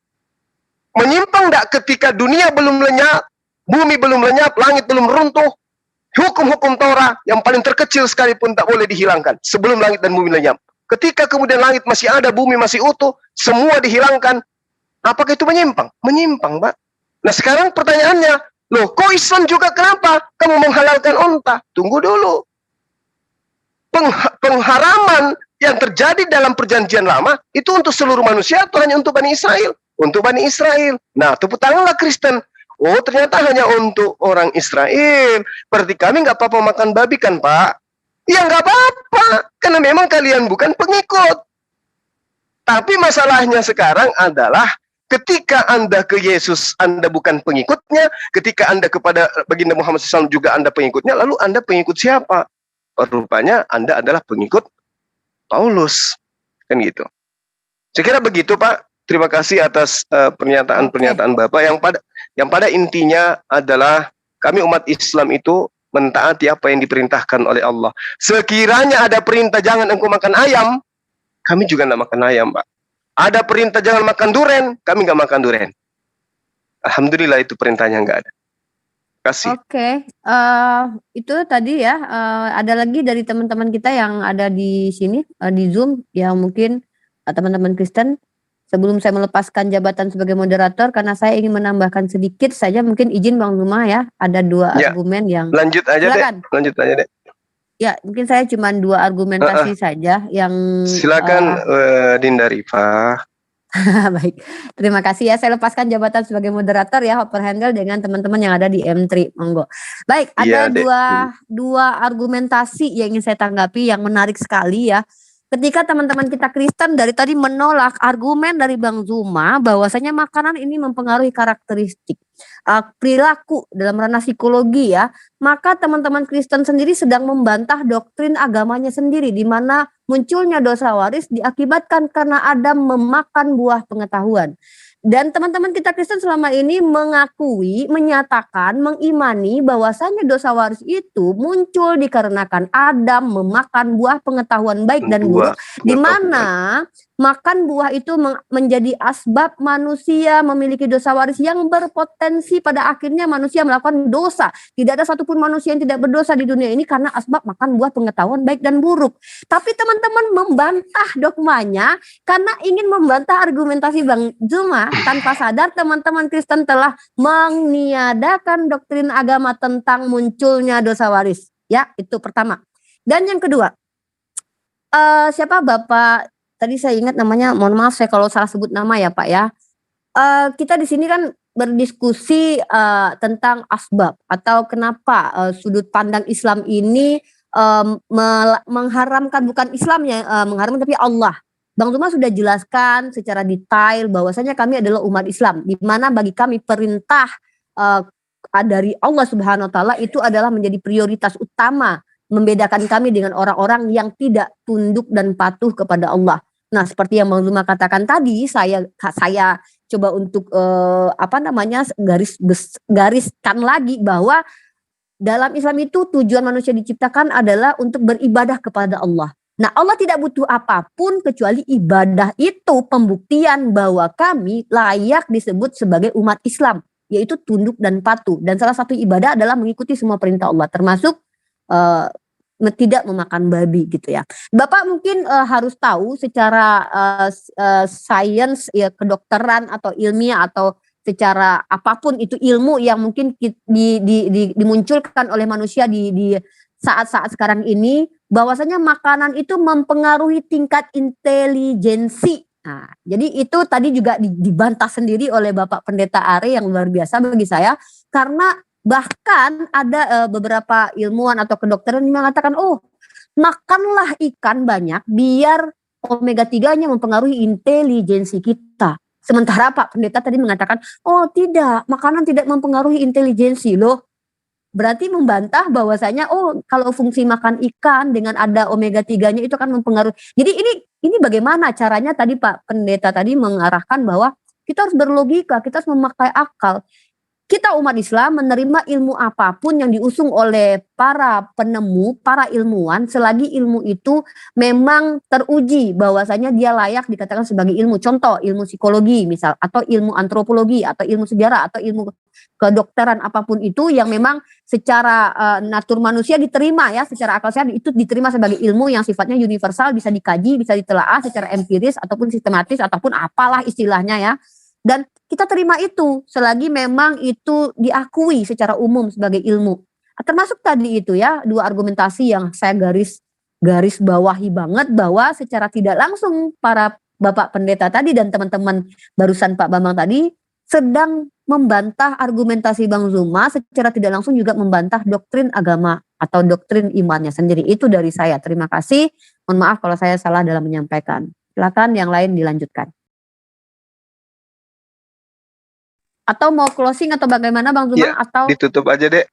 Menyimpang enggak ketika dunia belum lenyap, bumi belum lenyap, langit belum runtuh, hukum-hukum Torah yang paling terkecil sekalipun tak boleh dihilangkan sebelum langit dan bumi lenyap. Ketika kemudian langit masih ada, bumi masih utuh, semua dihilangkan. Apakah itu menyimpang? Menyimpang, Pak. Nah sekarang pertanyaannya, loh kok Islam juga kenapa kamu menghalalkan unta? Tunggu dulu. Pengharaman yang terjadi dalam perjanjian lama itu untuk seluruh manusia atau hanya untuk Bani Israel? Untuk Bani Israel. Nah tepuk tanganlah Kristen. Oh ternyata hanya untuk orang Israel. Berarti kami nggak apa-apa makan babi kan Pak? Ya nggak apa-apa, karena memang kalian bukan pengikut. Tapi masalahnya sekarang adalah Ketika Anda ke Yesus, Anda bukan pengikutnya. Ketika Anda kepada baginda Muhammad SAW juga Anda pengikutnya. Lalu Anda pengikut siapa? Rupanya Anda adalah pengikut Paulus. Kan gitu. Saya kira begitu, Pak. Terima kasih atas pernyataan-pernyataan Bapak yang pada intinya adalah kami umat Islam itu mentaati apa yang diperintahkan oleh Allah. Sekiranya ada perintah jangan engkau makan ayam, kami juga nggak makan ayam, Pak. Ada perintah jangan makan duren, kami nggak makan duren. Alhamdulillah itu perintahnya nggak ada. Kasih. Oke, itu tadi ya, ada lagi dari teman-teman kita yang ada di sini, di Zoom, yang mungkin teman-teman Kristen. Sebelum saya melepaskan jabatan sebagai moderator, karena saya ingin menambahkan sedikit saja, mungkin izin Bang Zuma ya, ada 2 argumen yang... Lanjut aja silakan. Lanjut aja deh. Ya, mungkin saya cuma 2 argumentasi saja yang... Silakan Dinda Rifa. Baik, terima kasih ya. Saya lepaskan jabatan sebagai moderator ya, Hopper Handle dengan teman-teman yang ada di M3. Monggo. Baik, ada dua argumentasi yang ingin saya tanggapi yang menarik sekali ya. Ketika teman-teman kita Kristen dari tadi menolak argumen dari Bang Zuma bahwasanya makanan ini mempengaruhi karakteristik perilaku dalam ranah psikologi ya, maka teman-teman Kristen sendiri sedang membantah doktrin agamanya sendiri, di mana munculnya dosa waris diakibatkan karena Adam memakan buah pengetahuan. Dan teman-teman kita Kristen selama ini mengakui, menyatakan, mengimani bahwasanya dosa waris itu muncul dikarenakan Adam memakan buah pengetahuan baik dan buruk, di mana makan buah itu menjadi asbab manusia memiliki dosa waris yang berpotensi pada akhirnya manusia melakukan dosa. Tidak ada satupun manusia yang tidak berdosa di dunia ini karena asbab makan buah pengetahuan baik dan buruk. Tapi teman-teman membantah dogmanya karena ingin membantah argumentasi Bang Zuma. Tanpa sadar teman-teman Kristen telah meniadakan doktrin agama tentang munculnya dosa waris. Ya, itu pertama. Dan yang kedua, siapa Bapak, tadi saya ingat namanya, mohon maaf saya kalau salah sebut nama ya Pak ya. Kita di sini kan berdiskusi tentang asbab atau kenapa sudut pandang Islam ini mengharamkan, bukan Islam ya mengharamkan, tapi Allah. Bang Zuma sudah jelaskan secara detail bahwasanya kami adalah umat Islam, di mana bagi kami perintah dari Allah Subhanahu wa taala itu adalah menjadi prioritas utama, membedakan kami dengan orang-orang yang tidak tunduk dan patuh kepada Allah. Nah, seperti yang Bang Zuma katakan tadi, saya coba untuk gariskan lagi bahwa dalam Islam itu tujuan manusia diciptakan adalah untuk beribadah kepada Allah. Nah, Allah tidak butuh apapun kecuali ibadah. Itu pembuktian bahwa kami layak disebut sebagai umat Islam, yaitu tunduk dan patuh. Dan salah satu ibadah adalah mengikuti semua perintah Allah, termasuk tidak memakan babi gitu ya. Bapak mungkin harus tahu secara sains ya, kedokteran atau ilmiah atau secara apapun itu ilmu yang mungkin dimunculkan oleh manusia di saat-saat sekarang ini, bahwasanya makanan itu mempengaruhi tingkat intelijensi. Nah, jadi itu tadi juga dibantah sendiri oleh Bapak Pendeta Are yang luar biasa bagi saya, karena bahkan ada beberapa ilmuwan atau kedokteran yang mengatakan, oh makanlah ikan banyak biar omega 3-nya mempengaruhi intelijensi kita. Sementara Pak Pendeta tadi mengatakan, oh tidak, makanan tidak mempengaruhi intelijensi loh. Berarti membantah bahwasanya oh kalau fungsi makan ikan dengan ada omega 3-nya itu akan mempengaruhi. Jadi ini bagaimana caranya tadi Pak Pendeta tadi mengarahkan bahwa kita harus berlogika, kita harus memakai akal. Kita umat Islam menerima ilmu apapun yang diusung oleh para penemu, para ilmuwan, selagi ilmu itu memang teruji bahwasanya dia layak dikatakan sebagai ilmu. Contoh ilmu psikologi misal, atau ilmu antropologi, atau ilmu sejarah, atau ilmu kedokteran apapun itu yang memang secara natur manusia diterima ya, secara akal sehat itu diterima sebagai ilmu yang sifatnya universal, bisa dikaji, bisa ditelaah secara empiris ataupun sistematis ataupun apalah istilahnya ya. Dan kita terima itu selagi memang itu diakui secara umum sebagai ilmu. Termasuk tadi itu ya, dua argumentasi yang saya garis bawahi banget, bahwa secara tidak langsung para Bapak Pendeta tadi dan teman-teman barusan Pak Bambang tadi sedang membantah argumentasi Bang Zuma, secara tidak langsung juga membantah doktrin agama atau doktrin imannya sendiri. Itu dari saya. Terima kasih. Mohon maaf kalau saya salah dalam menyampaikan. Silakan yang lain dilanjutkan. Atau mau closing atau bagaimana Bang Zuma? Ya, Atau ditutup aja deh.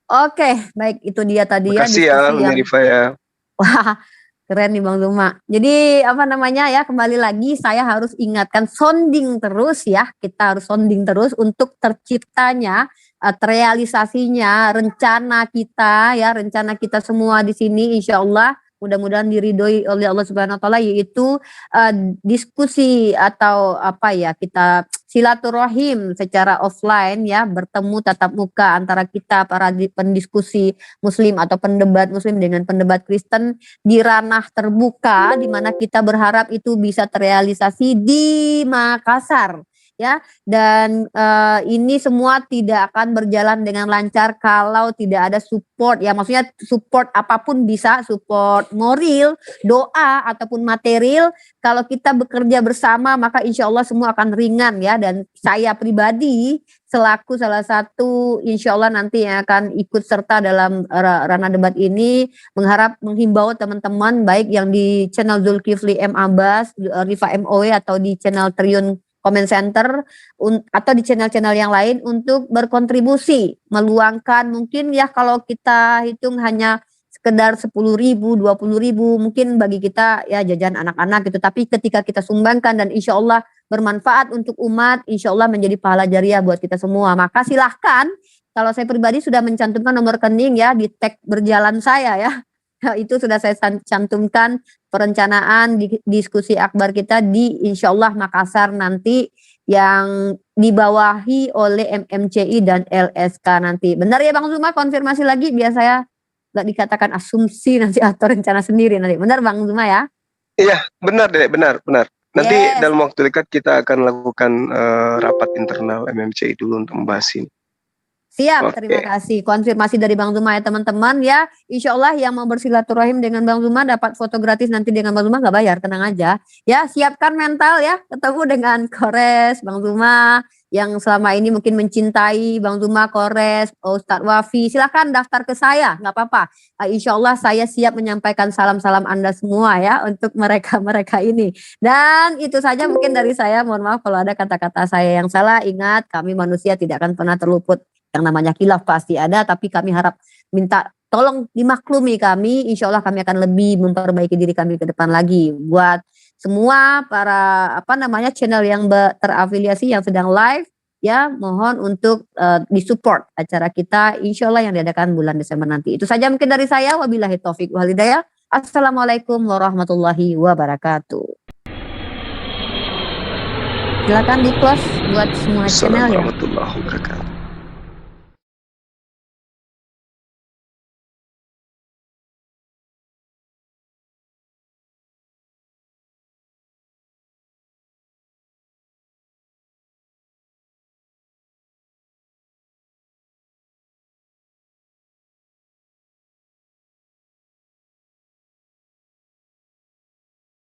Oke, baik itu dia tadi ya Makasih ya, diskusi yang Rifa ya. wah keren nih Bang Zuma. Jadi apa namanya ya, kembali lagi saya harus ingatkan sounding terus ya. Kita harus sounding terus untuk terciptanya, terrealisasinya rencana kita ya, rencana kita semua di sini insya Allah mudah-mudahan diridhoi oleh Allah Subhanahu wa taala, yaitu diskusi atau apa ya, kita silaturahim secara offline ya, bertemu tatap muka antara kita para pendiskusi muslim atau pendebat muslim dengan pendebat Kristen di ranah terbuka, di mana kita berharap itu bisa terrealisasi di Makassar ya. Dan ini semua tidak akan berjalan dengan lancar kalau tidak ada support ya, maksudnya support apapun bisa, support moral, doa ataupun material. Kalau kita bekerja bersama maka insya Allah semua akan ringan ya. Dan saya pribadi selaku salah satu insya Allah nanti yang akan ikut serta dalam ranah debat ini, menghimbau teman-teman baik yang di channel Zulkifli M. Abbas, Rifa MOE atau di channel Triun Comment Center atau di channel-channel yang lain untuk berkontribusi, meluangkan mungkin ya, kalau kita hitung hanya sekedar 10.000, 20.000 mungkin bagi kita ya jajan anak-anak gitu, tapi ketika kita sumbangkan dan insya Allah bermanfaat untuk umat, insya Allah menjadi pahala jariah buat kita semua. Maka silahkan, kalau saya pribadi sudah mencantumkan nomor rekening ya di tag berjalan saya ya. Itu sudah saya cantumkan perencanaan diskusi akbar kita di insya Allah Makassar nanti, yang dibawahi oleh MMCI dan LSK nanti. Benar ya Bang Zuma? Konfirmasi lagi biar saya nggak dikatakan asumsi nanti atau rencana sendiri nanti. Benar Bang Zuma ya? Iya, benar deh, benar. Nanti Yes. dalam waktu dekat kita akan lakukan rapat internal MMCI dulu untuk membahas ini. Siap, Oke. terima kasih. Konfirmasi dari Bang Zuma ya teman-teman ya. Insya Allah yang mau bersilaturahim dengan Bang Zuma dapat foto gratis nanti dengan Bang Zuma, nggak bayar, tenang aja. Ya, siapkan mental ya, ketemu dengan Kores, Bang Zuma yang selama ini mungkin mencintai Bang Zuma, Kores, Ustadz Wafi. Silahkan daftar ke saya, nggak apa-apa. Insya Allah saya siap menyampaikan salam-salam Anda semua ya untuk mereka-mereka ini. Dan itu saja mungkin dari saya. Mohon maaf kalau ada kata-kata saya yang salah. Ingat, kami manusia tidak akan pernah terluput. Yang namanya khilaf pasti ada, tapi kami harap minta tolong dimaklumi kami. Insya Allah kami akan lebih memperbaiki diri kami ke depan lagi. Buat semua para channel yang terafiliasi yang sedang live ya, mohon untuk disupport acara kita insya Allah yang diadakan bulan Desember nanti. Itu saja mungkin dari saya. Wabillahi taufik wal hidayah. Assalamualaikum warahmatullahi wabarakatuh. Silakan di close buat semua channel ya. Assalamualaikum warahmatullahi wabarakatuh.